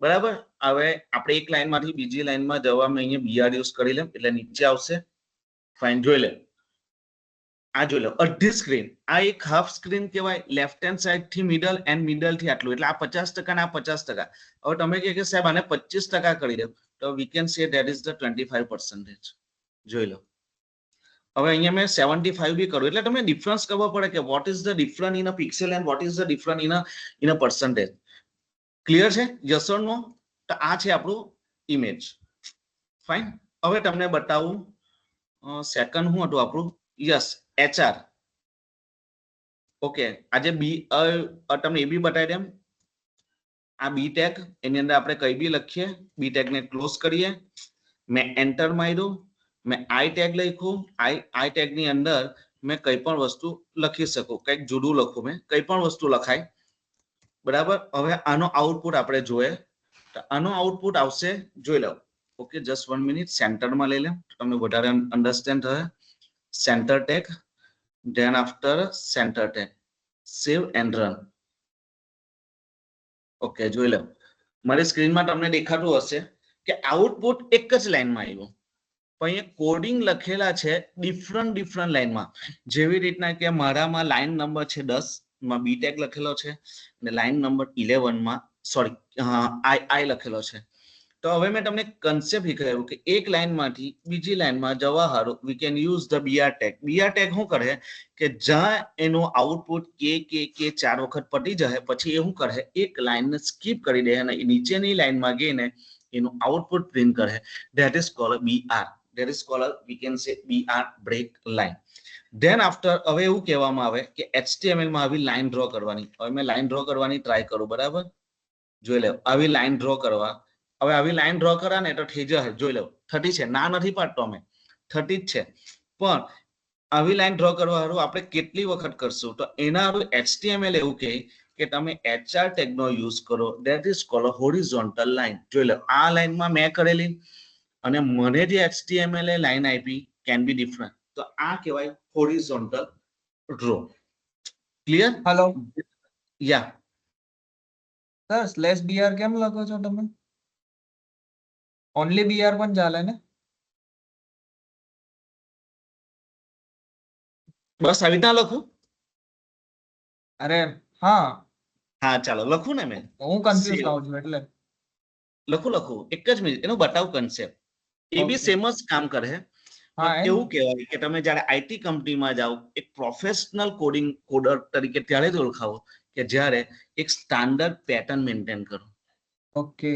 બરાબર. હવે આપણે એક લાઈનમાંથી બીજી લાઈનમાં જવા મેં અહીંયા BR યુઝ કરી લેમ, એટલે નીચે આવશે. ફાઇન, જોઈ લે. આ જોઈ લો અડધી સ્ક્રીન, આ એક હાફ સ્ક્રીન કહેવાય. લેફ્ટ હેન્ડ સાઈડ થી મિડલ એન્ડ મિડલ થી આટલું, એટલે આ 50% ને આ 50%. હવે તમે કે સાહેબ આને 25% કરી દો, તો we can say that is the 25%. જોઈ લો. હવે અહીંયા મેં 75 બી કરું, એટલે તમને ડિફરન્સ ખબર પડે કે what is the difference in a pixel and what is the difference in a percentage. Clear છે? યસ ઓર નો? તો આ છે આપણું ઇમેજ. ફાઇન. હવે તમને બતાવું સેકન્ડ શું હતું આપણું, યસ, HR. ઓકે, આજે તમને એ બી બતાવી દેમ. આ બી ટેગ, એની અંદર આપણે કઈ બી લખીએ, બી ટેગ ને ક્લોઝ કરીએ. મેં એન્ટર માર્યું, મેં આઈ ટેગ લખ્યું. આઈ ટેગ ની અંદર મેં કઈ પણ વસ્તુ લખી શકું, કંઈક જુદું લખું, મેં કઈ પણ વસ્તુ લખાય. બરાબર. હવે આનો આઉટપુટ આપણે જોઈએ, તો આનો આઉટપુટ આવશે, જોઈ લો. ઓકે, જસ્ટ 1 મિનિટ, સેન્ટરમાં લઈ લે, તમને વધારે અન્ડરસ્ટેન્ડ થાય. Centre tag, then after center tag, save and run. Okay, જોઈ લો. મારી સ્ક્રીનમાં તમને દેખાતું હશે કે આઉટપુટ એક જ લાઈનમાં આવ્યું, પણ અહીંયા કોડિંગ લખેલા છે ડિફરન્ટ લાઈનમાં. જેવી રીતના કે મારામાં લાઈન નંબર છે 10 માં બી ટેગ લખેલો છે, અને લાઈન નંબર 11 માં સોરી આઈ લખેલો છે. તો હવે મેં તમને કન્સેપ્ટ શીખવાડ્યું કે એક લાઈનમાંથી બીજી લાઈનમાં જવા હારું વી can use the BR tag. BR tag શું કરે કે જ્યાં એનો આઉટપુટ કે 4 વખત પટી જાય, પછી એ શું કરે, એક લાઈનને સ્કીપ કરી દે અને નીચેની લાઈનમાં ગઈને એનું આઉટપુટ પ્રિન્ટ કરે. That is called BR. That is called we can say BR break line. Then after હવે એવું કહેવામાં આવે કે HTML માં આવી લાઈન ડ્રો કરવાની. હવે મેં લાઈન ડ્રો કરવાની ટ્રાય કરું. બરાબર. જોઈ લો, આવી લાઈન ડ્રો કરવા. હવે આવી લાઈન ડ્રો કરા ને તો થઈ જશે. જોઈ લો 30 છે, ના નથી પાડતો, અમે 30 જ છે. પણ આવી લાઈન ડ્રો કરવા હારું આપણે કેટલી વખત કરશું, તો એના હારું HTML એવું કહે કે તમે HR ટેગ નો યુઝ કરો. That is cold horizontal line. જોઈ લો, આ લાઈનમાં મેં કરેલી અને મને જે HTML એ લાઈન આપી કેન બી ડિફરન્ટ, તો આ કહેવાય હોરિઝોન્ટલ ડ્રો. ક્લિયર? હેલો યા સર, સ્લેશ BR કેમ લખો છો તમે? ઓનલી BR પણ ચાલે ને? બસ આવી રીતના લખું. અરે હા, હા ચાલો લખું ને મેં. હું કન્ફ્યુઝ થાઉં છું એટલે. લખું એક જ મિનિટ, એનું બતાવ કન્સેપ્ટ. એ બી સેમ જ કામ કરે. હા, પણ એવું કહેવાય કે તમે જ્યારે આઈટી કંપનીમાં જાઓ, એક પ્રોફેશનલ કોડર તરીકે ત્યારે જ ઓળખાવો કે જ્યારે એક સ્ટાન્ડર્ડ પેટર્ન મેન્ટેન કરો. ઓકે.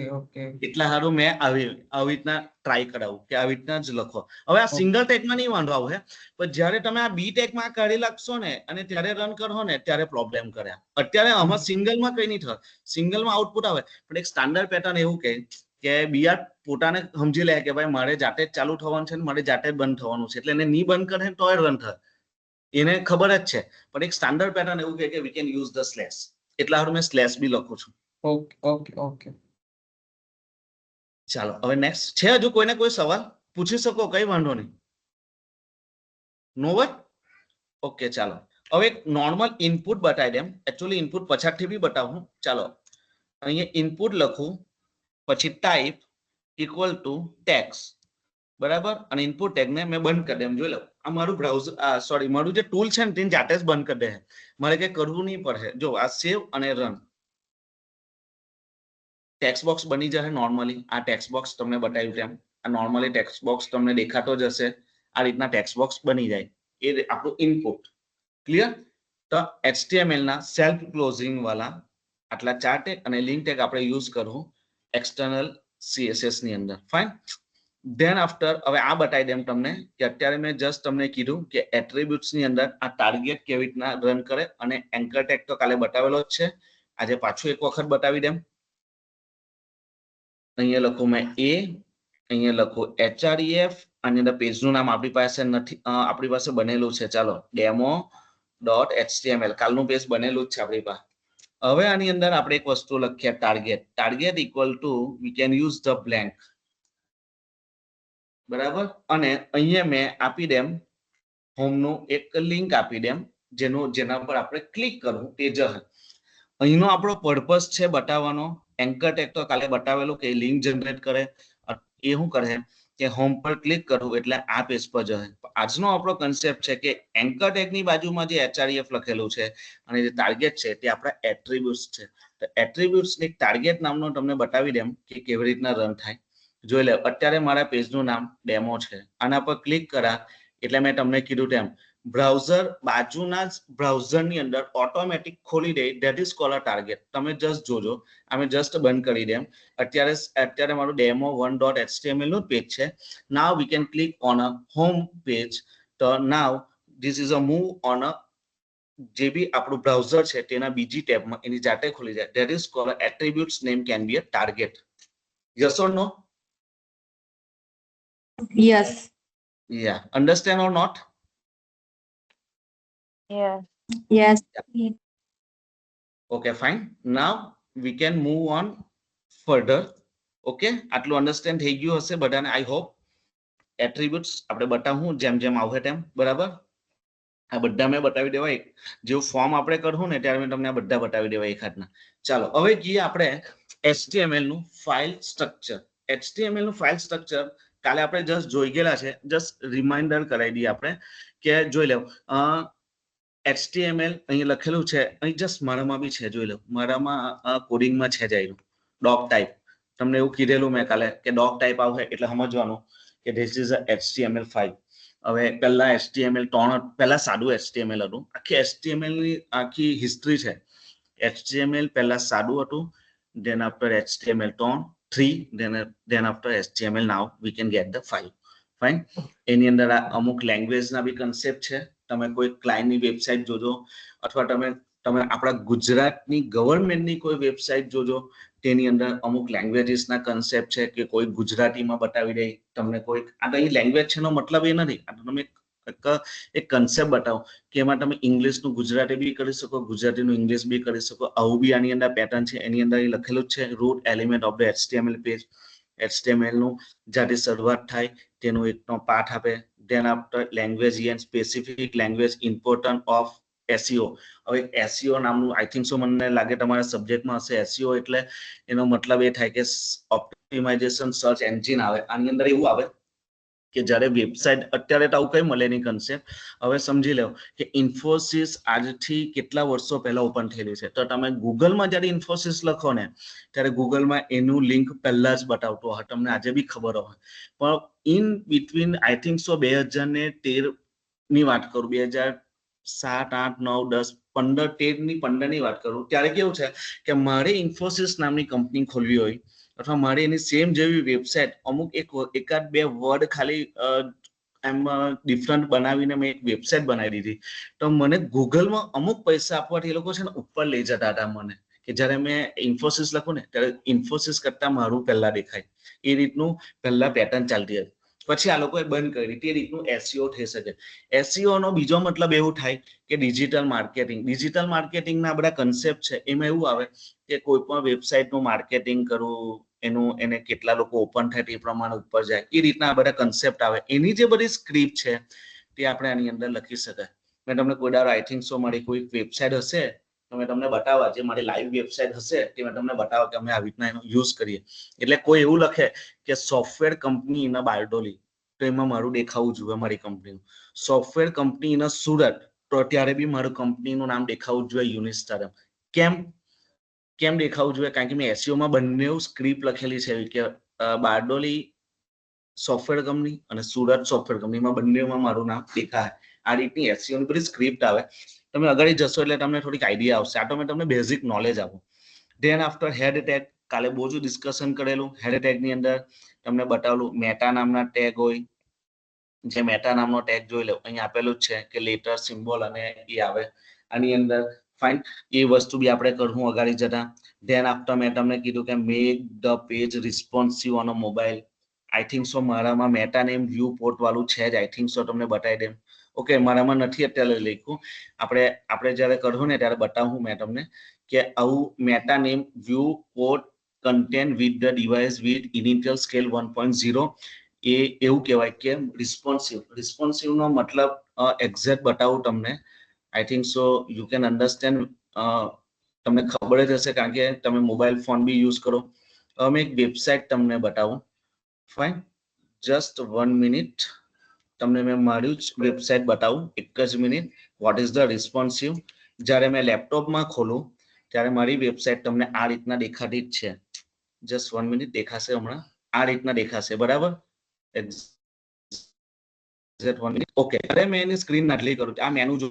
એટલા સારું મેં આવી રીતના ટ્રાય કરાવું કે આવી રીતના જ લખો. હવે આ સિંગલ ટેગમાં નહીં વાંધો આવે, પણ જ્યારે તમે આ બી ટેગમાં કરી લખશો ને અને ત્યારે રન કરો ને ત્યારે પ્રોબ્લેમ કરે. અત્યારે આમાં સિંગલમાં કઈ નહીં થાય, સિંગલમાં આઉટપુટ આવે, પણ એક સ્ટાન્ડર્ડ પેટર્ન એવું કે બીઆર પોતાને સમજી લે કે ભાઈ મારે જાતે જ ચાલુ થવાનું છે, મારે જાતે જ બંધ થવાનું છે, એટલે એને નહીં બંધ કરે તો રન થાય, એને ખબર જ છે. પણ એક સ્ટાન્ડર્ડ પેટર્ન એવું કે વી કેન યુઝ ધ સ્લેશ. એટલા હારું મેં સ્લેશ બી લખું છું. ઓકે. ચાલો હવે નેક્સ્ટ છે હજુ કોઈને કોઈ સવાલ પૂછી શકો, કઈ વાંધો નહીં. નો હોય? ઓકે ચાલો હવે એક નોર્મલ ઇનપુટ બતાવી દેમ. એકચ્યુઅલી ઇનપુટ પછાડથી બી બતાવું. ચાલો અહીંયા ઇનપુટ લખું, પછી ટાઈપ ઇક્વલ ટુ ટેક્સ, બરાબર, અને ઇનપુટ ટેગને મેં બંધ કરી દે. જોઈ લો આ મારું બ્રાઉઝર, સોરી મારું જે ટૂલ છે ને તેને જાતે જ બંધ કરી દે. મારે કઈ કરવું નહીં પડે. જો આ સેવ અને રન, ટેક્સ્ટ બોક્સ બની જશે નોર્મલી. આ ટેક્સ્ટ બોક્સ તમને બતાવ્યું તેમ આ નોર્મલી ટેક્સ્ટ બોક્સ તમને દેખાતો જ હશે. આ રીતના ટેક્સ્ટ બોક્સ બની જાય. એ આપણું ઇનપુટ. ક્લિયર? તો HTML ના સેલ્ફ ક્લોઝિંગ વાળા આટલા 4 ટેગ અને લિંક ટેગ આપણે યુઝ કરવું એક્સટર્નલ CSS ની અંદર. ફાઇન. ધેન આફ્ટર હવે આ બતાવી દેમ તમને કે અત્યારે મેં જસ્ટ તમને કીધું કે એટ્રીબ્યુટ્સ ની અંદર આ ટાર્ગેટ કેવી રીતના રન કરે, અને એન્કર ટેગ તો કાલે બતાવેલો જ છે, આજે પાછું એક વખત બતાવી દેમ. અહીંયા લખું મેં A, અહીંયા લખું HREF, આની અંદર પેજનું નામ આપણી પાસે નથી, આપણી પાસે બનેલું છે. ચાલો demo.html, કાલનું પેજ બનેલું જ છે આપણી પાસે. હવે આની અંદર આપણે એક વસ્તુ લખીએ, target. Target equal to V can use the blank, બરાબર. અને અહીંયા મેં આપી દેમ હોમનું એક લિંક આપી દેમ, જેના પર આપણે ક્લિક કરવું તે જ. અહીંનો આપણો પર્પસ છે બતાવવાનો. એન્કર ટેગ તો કાલે બતાવેલું કે લિંક જનરેટ કરે. એ શું કરે કે હોમ પર ક્લિક કરવું એટલે આ પેજ પર જશે. આજનો આપણો કન્સેપ્ટ છે કે એન્કર ટેગ ની બાજુમાં જે HREF લખેલું છે અને જે ટાર્ગેટ છે તે આપણા એટ્રીબ્યુટ્સ છે. તો એટ્રીબ્યુટ્સ ની ટાર્ગેટ નામનો તમને બતાવી દેમ કે કેવી રીતના રન થાય. જોઈ લે અત્યારે મારા પેજનું નામ ડેમો છે. આના પર ક્લિક કરા એટલે મેં તમને કીધું તેમ બ્રાઉઝર બાજુના જ બ્રાઉઝરની અંદર ઓટોમેટિક ખોલી દે. That is called a target. તમે જસ્ટ જોજો, અમે જસ્ટ બંધ કરી દેમ. અત્યારે મારું demo1.html નું પેજ છે. Now we can click on a home page. તો now this is a move on a, જે બી આપણું બ્રાઉઝર છે તેના બીજી ટેબમાં એની જાતે ખુલી જાય. That is called attributes name can be a target. Yes or no? Yes. Yeah. Understand or not? Yes. Yes. Okay, fine. Now we can move on further. Okay, આટલું અન્ડરસ્ટેન્ડ થઈ ગયું હશે બધાને, આઈ હોપ. એટ્રીબ્યુટ્સ આપણે બતાવું જેમ જેમ આવે તેમ, બરાબર. આ બધા મેં બતાવી દેવા. જેવું ફોર્મ આપણે કરવું ને ત્યારે મેં તમને આ બધા બતાવી દેવા એક હાથના. ચાલો હવે જઈએ આપણે HTML નું ફાઇલ સ્ટ્રક્ચર. HTML નું ફાઇલ સ્ટ્રક્ચર કાલે આપણે જસ્ટ જોઈ ગયેલા છે. જસ્ટ રિમાઇન્ડર કરાવી દઈએ આપણે કે જોઈ લો. HTML અહીં લખેલું છે, અહીં જસ્ટ મારામાં બી છે, જોઈ લો. મારામાં કોડિંગમાં છે જ આવ્યું ડોક ટાઈપ. તમને એવું કીધેલું મેં કાલે કે ડોક ટાઈપ આવે એટલે સમજવાનું કે ધીસ ઇઝ અ HTML5. હવે પહેલા HTML 3, પહેલા સાદું HTML હતું. આખી HTML ની આખી હિસ્ટ્રી છે. HTML પહેલા સાદું હતું, then after HTML3, then after HTML. now we can get the file. Fine. એની અંદર અમુક લેંગ્વેજના બી કન્સેપ્ટ છે. તમે કોઈ ક્લાયન્ટની વેબસાઇટ જોજો અથવા તમે આપણા ગુજરાતની ગવર્મેન્ટની કોઈ વેબસાઇટ જોજો, તેની અંદર અમુક લેંગ્વેજીસના કન્સેપ્ટ છે કે કોઈ ગુજરાતીમાં બતાવી દે તમને. કોઈ આ તો અહીં લેંગ્વેજ છે એનો મતલબ એ નથી. આ તમે એક કન્સેપ્ટ બતાવો કે એમાં તમે ઇંગ્લિશનું ગુજરાતી બી કરી શકો, ગુજરાતીનું ઇંગ્લિશ બી કરી શકો. આવું બી આની અંદર પેટર્ન છે. એની અંદર લખેલું જ છે root element of the HTML page. HTML નું જ્યાંથી શરૂઆત થાય તેનું એકનો પાઠ આપે. Then after language and specific language important of SEO. હવે SEO નામનું આઈ થિંક સો મને લાગે તમારા સબ્જેક્ટમાં હશે. SEO એટલે એનો મતલબ એ થાય કે ઓપ્ટિમાઇઝેશન સર્ચ એન્જિન આવે. આની અંદર એવું આવે કે જ્યારે વેબસાઇટ, અત્યારે તો આવું કઈ મળે નહીં કન્સેપ્ટ. હવે સમજી લો કે ઇન્ફોસિસ આજથી કેટલા વર્ષો પહેલા ઓપન થયેલી છે. તો તમે ગૂગલમાં જ્યારે ઇન્ફોસિસ લખો ને ત્યારે ગૂગલમાં એનું લિંક પહેલા જ બતાવતો હોય, તમને આજે બી ખબર હોય. પણ ઇન બિટવીન આઈ થિંક સો 2013 ની વાત કરું, 2007, 8, 9, 10, 15, 13 ની વાત કરું, ત્યારે કેવું છે કે મારે ઇન્ફોસિસ નામની કંપની ખોલવી હોય અથવા મારે એની સેમ જેવી વેબસાઇટ અમુક એકાદ બે વર્ડ ખાલી એમ ડિફરન્ટ બનાવીને મેં એક વેબસાઇટ બનાવી દીધી. તો મને ગૂગલમાં અમુક પૈસા આપવાથી એ લોકો છે ને ઉપર લઈ જતા હતા મને, કે જ્યારે મેં ઇન્ફોસિસ લખું ને ત્યારે ઇન્ફોસિસ કરતા મારું પહેલા દેખાય. એ રીતનું પહેલા પેટર્ન ચાલતી હતી. પછી આ લોકોએ બંધ કરી. તે રીતનું SEO થઈ શકે. SEO નો બીજો મતલબ એવું થાય કે ડિજિટલ માર્કેટિંગ. ડિજિટલ માર્કેટિંગના બધા કન્સેપ્ટ છે. એમાં એવું આવે કે કોઈ પણ વેબસાઇટનું માર્કેટિંગ કરવું, એને કેટલા લોકો ઓપન થાય તે પ્રમાણે ઉપર જાય, એ રીતના આ બધા કન્સેપ્ટ આવે. એની જે બધી સ્ક્રિપ્ટ છે તે આપણે આની અંદર લખી શકાય. મેં તમને કોઈ દાડો આઈ થિંક સો મારી કોઈ વેબસાઇટ હશે તો મેં તમને બતાવવા, જે મારી લાઈવ વેબસાઇટ હશે તે મેં તમને બતાવવા કે અમે આવી રીતના એનો યુઝ કરીએ. એટલે કોઈ એવું લખે કે સોફ્ટવેર કંપની ઇન બારડોલી, તો એમાં મારું દેખાવું જોઈએ મારી કંપનીનું. સોફ્ટવેર કંપની ઇન સુરત, તો ત્યારે બી મારું કંપનીનું નામ દેખાવું જોઈએ યુનિસ્ટાર. કેમ દેખાવું જોઈએ? કારણ કે મેં એસઈઓમાં બંને સ્ક્રિપ્ટ લખેલી છે કે બારડોલી સોફ્ટવેર કંપની અને સુરત સોફ્ટવેર કંપનીમાં બંનેમાં મારું નામ દેખાય. આ રીતની એસઈઓની બધી સ્ક્રિપ્ટ આવે. તમે આગળ જશો એટલે તમને થોડીક આઈડિયા આવશે. આ તો મેં તમને બેઝિક નોલેજ આપું. ધેન આફ્ટર હેડ ટેગ, કાલે બહુ જ ડિસ્કશન કરેલું. હેડ ટેગ ની અંદર તમને બતાવેલું મેટા નામના ટેગ હોય. જે મેટા નામનો ટેગ જોઈ લો, અહીં આપેલું જ છે કે લેટર, સિમ્બોલ અને એ આવે આની અંદર. ફાઇન, એ વસ્તુ બી આપણે કરવું અગાડી જતા. ધેન આફ્ટર મેં તમને કીધું કે make the page responsive on a mobile. I think સો મારામાં મેટા નેમ વ્યૂ પોર્ટ વાળું છે જ. આઈ થિંક સો તમને બતાવી દેમ. ઓકે, મારામાં નથી અત્યારે લખ્યું. આપણે જ્યારે કરવું ને ત્યારે બતાવું મેં તમને કે આવું meta name view port content with the device with initial scale 1.0 એ એવું કહેવાય કે રિસ્પોન્સિવ નો મતલબ એક્ઝેક્ટ બતાવું તમને. I think so you can understand. તમને ખબર જ હશે કારણ કે તમે મોબાઈલ ફોન બી યુઝ કરો. અમે એક વેબસાઇટ તમને બતાવું. Fine, just 1 minute. તમને મેં મારી જ વેબસાઇટ બતાવું, એક જ minute. Vote is the responsive. જ્યારે મેં લેપટોપમાં ખોલું ત્યારે મારી વેબસાઇટ તમને આ રીતના દેખાતી જ છે. જસ્ટ 1 મિનિટ, દેખાશે હમણાં. આ રીતના દેખાશે, બરાબર? ઓકે, હવે મેં એની સ્ક્રીન નાટલી કરું. આ મેનુ જો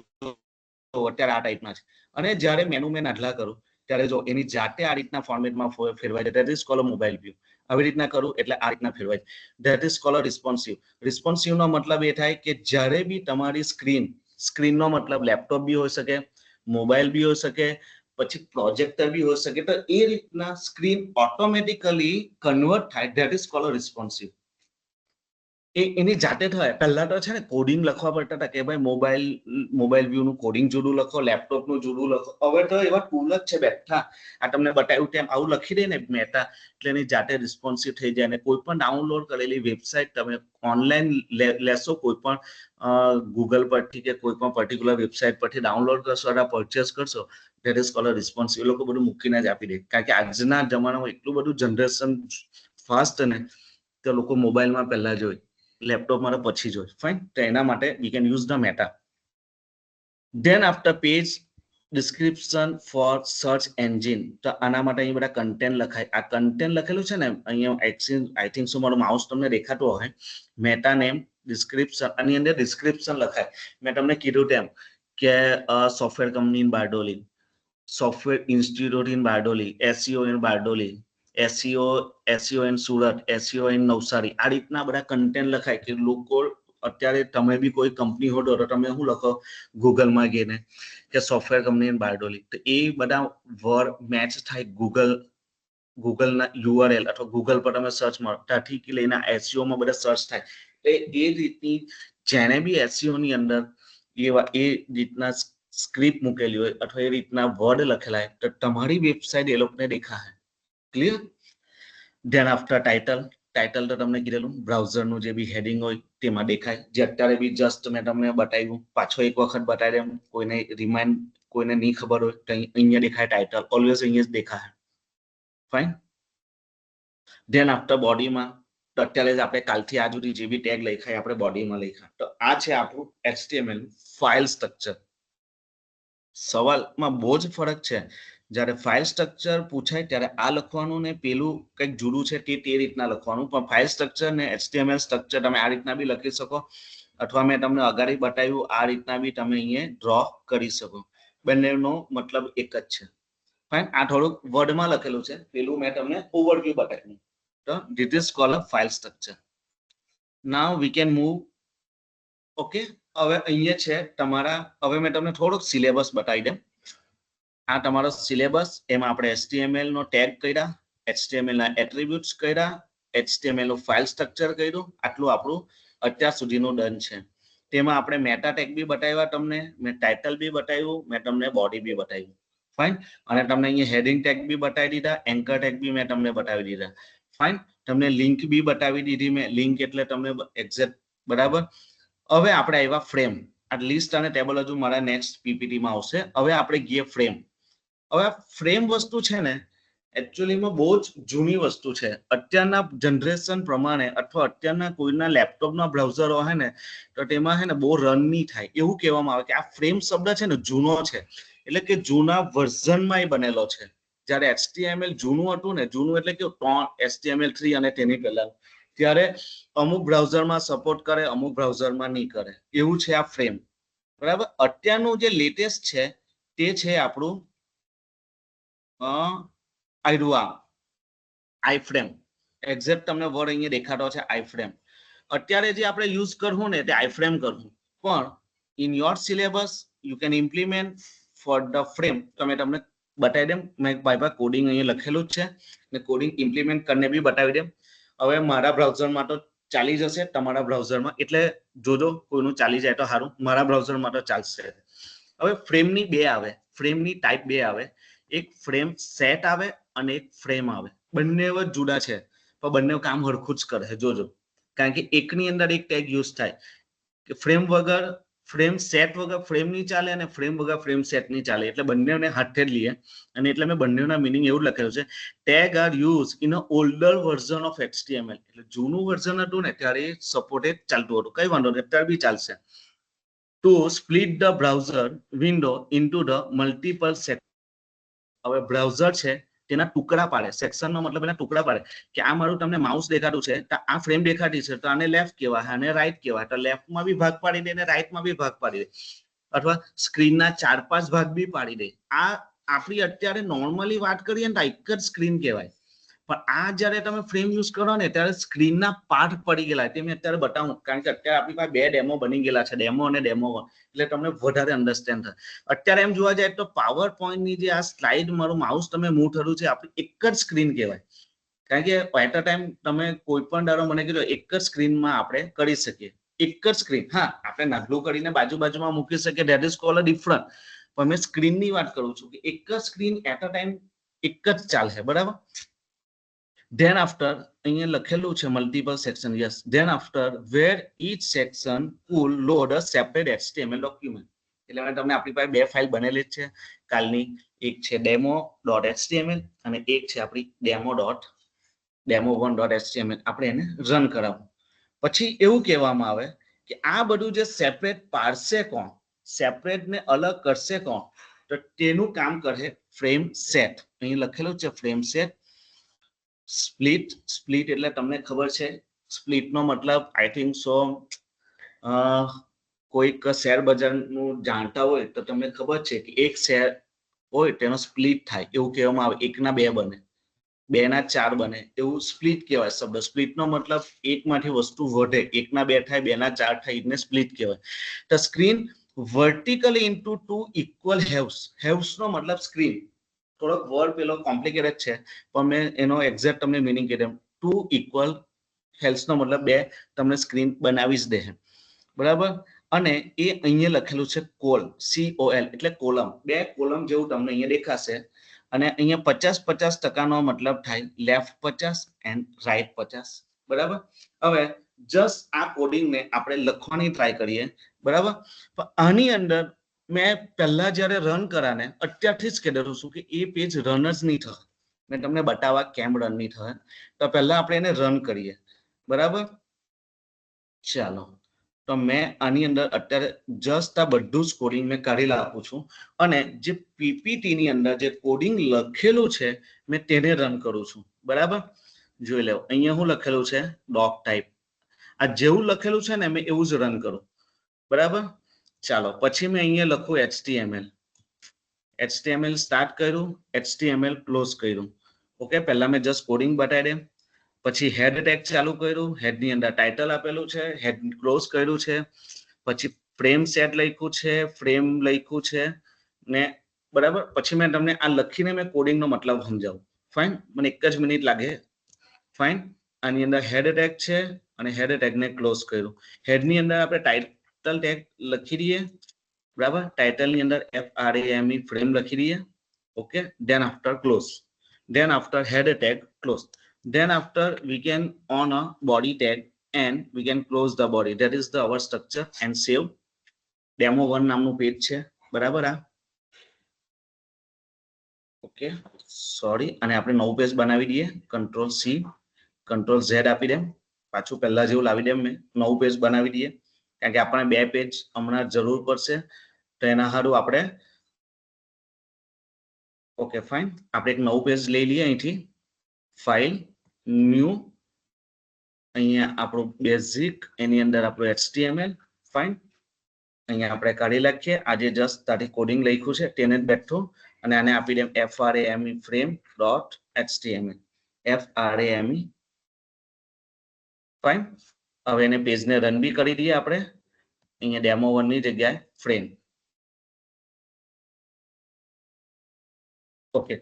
અત્યારે આ ટાઈપના છે. અને જ્યારે મેનુ મેં નાટલા કરું ત્યારે જો એની જાતે આ રીતના ફોર્મેટમાં ફેરવાય છે. That is called mobile view. આવી રીતના કરું એટલે આ રીતના ફેરવાય. That is called responsive. રિસ્પોન્સિવનો મતલબ એ થાય કે જ્યારે બી તમારી સ્ક્રીનનો મતલબ લેપટોપ બી હોઈ શકે, મોબાઈલ બી હોઈ શકે, પછી પ્રોજેક્ટર બી હોઈ શકે, તો એ રીતના સ્ક્રીન ઓટોમેટિકલી કન્વર્ટ થાય. That is called responsive. એની જાતે થાય. પહેલા તો છે ને કોડિંગ લખવા પડતા હતા કે ભાઈ મોબાઈલ વ્યૂ નું કોડિંગ જુદું લખો, લેપટોપ નું જુદું લખો. હવે તો એવા ટૂલ જ છે બેઠા. આ તમને બતાવ્યું તેમ આવું લખી દે ને મેટા, એટલે એની જાતે રિસ્પોન્સિવ થઈ જાય. અને કોઈ પણ ડાઉનલોડ કરેલી વેબસાઇટ તમે ઓનલાઈન લેશો, કોઈ પણ ગૂગલ પરથી કે કોઈ પણ પર્ટિક્યુલર વેબસાઇટ પરથી ડાઉનલોડ કરશો અને પરચેસ કરશો, ધેટ ઇઝ કોલ્ડ રિસ્પોન્સિવ. એ લોકો બધું મૂકીને જ આપી દે. કારણ કે આજના જમાનામાં એટલું બધું જનરેશન ફાસ્ટ ને તો લોકો મોબાઈલમાં પહેલા જોઈ, લેપટોપમાં તો પછી જોઈ. ફાઇન, તો એના માટે we can use the meta. Then after page description for search engine. તો આના માટે અહીં બધા કન્ટેન્ટ લખાય. આ કન્ટેન્ટ લખેલું છે ને અહીંયા આઈ થિંક સો મારું માઉસ તમને દેખાતું હોય. મેટા નેમ ડિસ્ક્રિપ્શન, આની અંદર ડિસ્ક્રિપ્શન લખાય. મેં તમને કીધું તેમ કે software company in Bardoli, software institute in Bardoli, SEO in Bardoli, SEO in Surat, SEO in Navsari. આ રીતના બધા કન્ટેન્ટ લખાય કે લોકો અત્યારે તમે બી કોઈ કંપની હો તો તમે શું લખો ગૂગલમાં ગઈને કે સોફ્ટવેર કંપની ઇન બારડોલી, તો એ બધા વર્ડ મેચ થાય ગૂગલના યુઆરએલ અથવા ગૂગલ પર તમે સર્ચ મારો ત્યાંથી લઈને એસઈઓમાં બધા સર્ચ થાય. એ રીતની જેને બી એસઈઓ ની અંદર એ રીતના સ્ક્રિપ્ટ મૂકેલી હોય અથવા એ રીતના વર્ડ લખેલા હોય તો તમારી વેબસાઇટ એ લોકોને દેખાય. ક્લિયર? ધેન આફ્ટર ટાઇટલ તો તમને કીધેલું બ્રાઉઝરનું જે બી હેડિંગ હોય તેમાં દેખાય. જે અત્યારે બી જસ્ટ મેં તમને બતાવ્યું, પાછો એક વખત બતાવી દેમ. કોઈને નહીં ખબર હોય તો અહીંયા દેખાય ટાઇટલ. ઓલવેઝ અહીંયા જ દેખાય. ફાઇન. ધેન આફ્ટર બોડીમાં તો અત્યારે જ આપણે કાલથી આજ સુધી જે બી ટેગ લખાય આપણે બોડીમાં લખ્યા. તો આ છે આપણું HTML ફાઇલ સ્ટ્રક્ચર. સવાલમાં બહુ જ ફરક છે. જ્યારે ફાઇલ સ્ટ્રક્ચર પૂછાય ત્યારે આ લખવાનું ને પેલું કંઈક જુદું છે તે રીતના લખવાનું. પણ ફાઇલ સ્ટ્રક્ચર ને HTML સ્ટ્રક્ચર તમે આ રીતના બી લખી શકો અથવા મેં તમને અગાડી બતાવ્યું આ રીતના બી તમે અહીંયા ડ્રો કરી શકો. બંનેનો મતલબ એક જ છે. ફાઇન. આ થોડુંક વર્ડમાં લખેલું છે, પેલું મેં તમને ઓવરવ્યુ બતાવ્યું. તો this is called file structure. Now we can move. Okay, હવે અહીંયા છે તમારા, હવે મેં તમને થોડોક સિલેબસ બતાવી દઉં. આ તમારો સિલેબસ. એમાં આપણે HTML નો ટેગ કર્યા, HTML ના એટ્રીબ્યુટ્સ કર્યા, HTML નું ફાઇલ સ્ટ્રક્ચર કર્યું. આટલું આપણું અત્યાર સુધીનું ડન છે. તેમાં આપણે મેટા ટેગ બી બતાવ્યા તમને, મેં ટાઇટલ બી બતાવ્યું, મેં તમને બોડી બી બતાવ્યું. ફાઇન. અને તમને અહીંયા હેડિંગ ટેગ બી બતાવી દીધા, એન્કર ટેગ બી મેં તમને બતાવી દીધા. ફાઇન, તમને લિંક બી બતાવી દીધી મેં, લિંક એટલે તમને એક્ઝેક્ટ બરાબર. હવે આપણે આવ્યા ફ્રેમ. આ લિસ્ટ અને ટેબલ હજુ મારા નેક્સ્ટ પીપીટીમાં આવશે. હવે આપણે ગઈએ ફ્રેમ. હવે ફ્રેમ વસ્તુ છે ને એકચ્યુઅલીમાં બહુ જ જૂની વસ્તુ છે. અત્યારના જનરેશન પ્રમાણે અથવા અત્યારના કોઈના લેપટોપના બ્રાઉઝરો હોય ને તો તેમાં છે ને બહુ રન નહીં થાય. એવું કહેવામાં આવે કે આ ફ્રેમ શબ્દ છે ને જૂનો છે, એટલે કે જૂના વર્ઝનમાં એ બનેલો છે. જ્યારે HTML જૂનું હતું ને, જૂનું એટલે કે HTML3 અને તેની પહેલા, ત્યારે અમુક બ્રાઉઝરમાં સપોર્ટ કરે, અમુક બ્રાઉઝરમાં નહીં કરે. એવું છે આ ફ્રેમ. બરાબર. અત્યારનું જે લેટેસ્ટ છે તે છે આપણું આઈફ્રેમ. એક્ઝેક્ટ તમને વર્ડ અહીંયા દેખાતો છે આઈફ્રેમ. અત્યારે જે આપણે યુઝ કરવું ને તે આઈફ્રેમ કરવું, પણ in your syllabus you can implement for the frame. તમે તમને બતાવી દેમ, મેં ભાઈ કોડિંગ અહીંયા લખેલું જ છે ને કોડિંગ ઇમ્પ્લિમેન્ટ કરીને બી બતાવી દેમ. હવે મારા બ્રાઉઝરમાં તો ચાલી જશે, તમારા બ્રાઉઝરમાં, એટલે જોજો કોઈનું ચાલી જાય તો સારું, મારા બ્રાઉઝરમાં તો ચાલશે. હવે ફ્રેમની બે આવે, ફ્રેમની ટાઈપ બે આવે. એક ફ્રેમ સેટ આવે અને એક ફ્રેમ આવે. બંને જુદા છે પણ બંને કામ હરખું જ કરે, જોજો. કારણ કે એકની અંદર એક ટેગ યુઝ થાય કે ફ્રેમ વગર ફ્રેમ સેટ વગર ફ્રેમ નહીં ચાલે અને ફ્રેમ વગર ફ્રેમ સેટ નહીં ચાલે. એટલે બંનેને હાથે જ લઈએ અને એટલે મેં બંનેના મિનિંગ એવું લખેલું છે. Tag are use in a older version of HTML. એટલે જૂનું વર્ઝન હતું ને ત્યારે સપોર્ટેડ ચાલતું હતું, કઈ વાંધો નહીં, અત્યારે બી ચાલશે. To split the browser window into the multiple section. હવે બ્રાઉઝર છે તેના ટુકડા પાડે, સેક્શનનો મતલબ એના ટુકડા પાડે કે આ મારું તમને માઉસ દેખાતું છે તો આ ફ્રેમ દેખાતી છે તો આને લેફ્ટ કહેવાય, આને રાઈટ કહેવાય, તો લેફ્ટમાં બી ભાગ પાડી દે અને રાઈટમાં બી ભાગ પાડી દે, અથવા સ્ક્રીનના 4-5 ભાગ બી પાડી દે. આ આપણી અત્યારે નોર્મલી વાત કરીએ ને તો એક જ સ્ક્રીન કહેવાય, પણ આ જ્યારે તમે ફ્રેમ યુઝ કરો ને ત્યારે સ્ક્રીનના પાર્ટ પડી ગયેલા, તે મેં અત્યારે બતાવું, કારણ કે અત્યારે આપણી પાસે 2 ડેમો બની ગયેલા છે, ડેમો અને ડેમો 1, એટલે તમને વધારે અન્ડરસ્ટેન્ડ થાય. અત્યારે એમ જોવા જાય તો પાવર પોઈન્ટની જે આ સ્લાઇડ મારું માઉસ તમે મૂવ થયું છે આપણી એક જ સ્ક્રીન કહેવાય, કારણ કે એટ અ ટાઈમ તમે કોઈ પણ ડારો મને કીધું એક જ સ્ક્રીનમાં આપણે કરી શકીએ, એક જ સ્ક્રીન. હા, આપણે નાગલું કરીને બાજુમાં મૂકી શકીએ, that is called a different, પણ મેં સ્ક્રીનની વાત કરું છું કે એક જ સ્ક્રીન એટ અ ટાઈમ એક જ ચાલશે, બરાબર. Then after અહીંયા લખેલું છે multiple section. Yes, then after where each section could load a separate HTML document. એટલે મેં તમને આપણી પાસે 2 ફાઇલ બનેલી જ છે કાલની, એક છે demo.html અને એક છે આપણી demo1.html. આપણે એને રન કરાવું પછી એવું કહેવામાં આવે કે આ બધું જે સેપરેટ પાડશે કોણ, સેપરેટ ને અલગ કરશે કોણ, તો તેનું કામ કરે ફ્રેમ સેટ. અહીં લખેલું છે ફ્રેમ સેટ. સ્પ્લિટ, સ્પ્લિટ એટલે તમને ખબર છે સ્પ્લિટનો મતલબ આઈ થિંક સો કોઈક શેર બજારનું જાણતા હોય તો તમને ખબર છે કે એક શેર હોય તેનો સ્પ્લિટ થાય, એવું કહેવામાં આવે. 1 ના 2 બને, 2 ના 4 બને, એવું સ્પ્લિટ કહેવાય શબ્દ. સ્પ્લિટનો મતલબ એકમાંથી વસ્તુ વધે, 1 ના 2 થાય, 2 ના 4 થાય, એને સ્પ્લિટ કહેવાય. તો સ્ક્રીન વર્ટિકલી ઇન્ટુ 2 ઇક્વલ હેવ્સ. હેવ્સનો મતલબ સ્ક્રીન, થોડોક વર્ડ પેલો કોમ્પ્લિકેટેડ છે પણ મેં એનો એક્ઝેક્ટ તમને મિનિંગ કીધું. 2 ઇક્વલ હેલ્સનો મતલબ 2 તમને સ્ક્રીન બનાવી જ દે, બરાબર. અને એ અહીંયા લખેલું છે કોલ, COL એટલે કોલમ, 2 કોલમ જેવું તમને અહીંયા દેખાશે. અને અહીંયા 50-50% મતલબ થાય લેફ્ટ 50 એન્ડ રાઈટ 50, બરાબર. હવે જસ્ટ આ કોડિંગને આપણે લખવાની ટ્રાય કરીએ, બરાબર. પણ આની અંદર મેં પહેલા જ્યારે રન કરાને અત્યારથી જ કહી દઉં છું કે એ પેજ રન જ નહીં થાય. મેં તમને બતાવવા કેમ રન નહીં થાય, તો પહેલા આપણે એને રન કરીએ, બરાબર. ચાલો, તો મેં આની અંદર અત્યારે જસ્ટ આ બધું જ કોડિંગ મેં કાઢી આપું છું અને જે પીપીટીની અંદર જે કોડિંગ લખેલું છે મેં તેને રન કરું છું, બરાબર. જોઈ લો અહીંયા હું લખેલું છે ડોક ટાઈપ, આ જેવું લખેલું છે ને મેં એવું જ રન કરું, બરાબર. ચાલો, પછી મેં અહીંયા લખું HTML સ્ટાર્ટ કર્યું, HTML ક્લોઝ કર્યું. ઓકે, પહેલા મેં જસ્ટ કોડિંગ બતાવી દે. પછી હેડ ટેગ ચાલુ કર્યું, હેડની અંદર ટાઇટલ આપેલું છે, હેડ ક્લોઝ કર્યું છે. પછી ફ્રેમ સેટ લખ્યું છે, ફ્રેમ લખ્યું છે ને, બરાબર. પછી મેં તમને આ લખીને મેં કોડિંગનો મતલબ સમજાવું. ફાઇન, મને એક જ મિનિટ લાગે. ફાઇન, આની અંદર હેડ ટેગ છે અને હેડ ટેગને ક્લોઝ કર્યું. હેડની અંદર આપણે ટાઇટલ ટેગ લખી દઈએ, બરાબર. ટાઇટલની અંદર FRAME ફ્રેમ લખી દઈએ. Okay, then after close, then after head tag close. Then after we can on a body tag and we can close the body. That is the our structure and save. Demo1 નામનું page છે, બરાબર? આ okay, sorry. અને આપણે નવું page બનાવી દઈએ. Control C control Z આપી દેમ, પાછું પહેલા જેવું લાવી દેમ. મેં નવું પેજ બનાવી દઈએ, કારણ કે આપણે બે પેજ હમણાં જરૂર પડશે, તો એના સારું આપણે ઓકે ફાઇન. આપણે એક નવું પેજ લઈ લઈએ. અહીંથી ફાઇલ, ન્યૂ, અહીંયા આપણું બેઝિક, એની અંદર આપણું HTML. ફાઇન. અહીંયા આપણે કાઢી નાખીએ. આજે જસ્ટ તારી કોડિંગ લખ્યું છે તેને જ બેઠું, અને આને આપી દેમ frame frame.html. frame. ફાઇન. હવે એને પેજને રન બી કરી દઈએ આપણે. અહીંયા ડેમો1 ની જગ્યાએ ફ્રેમ. Okay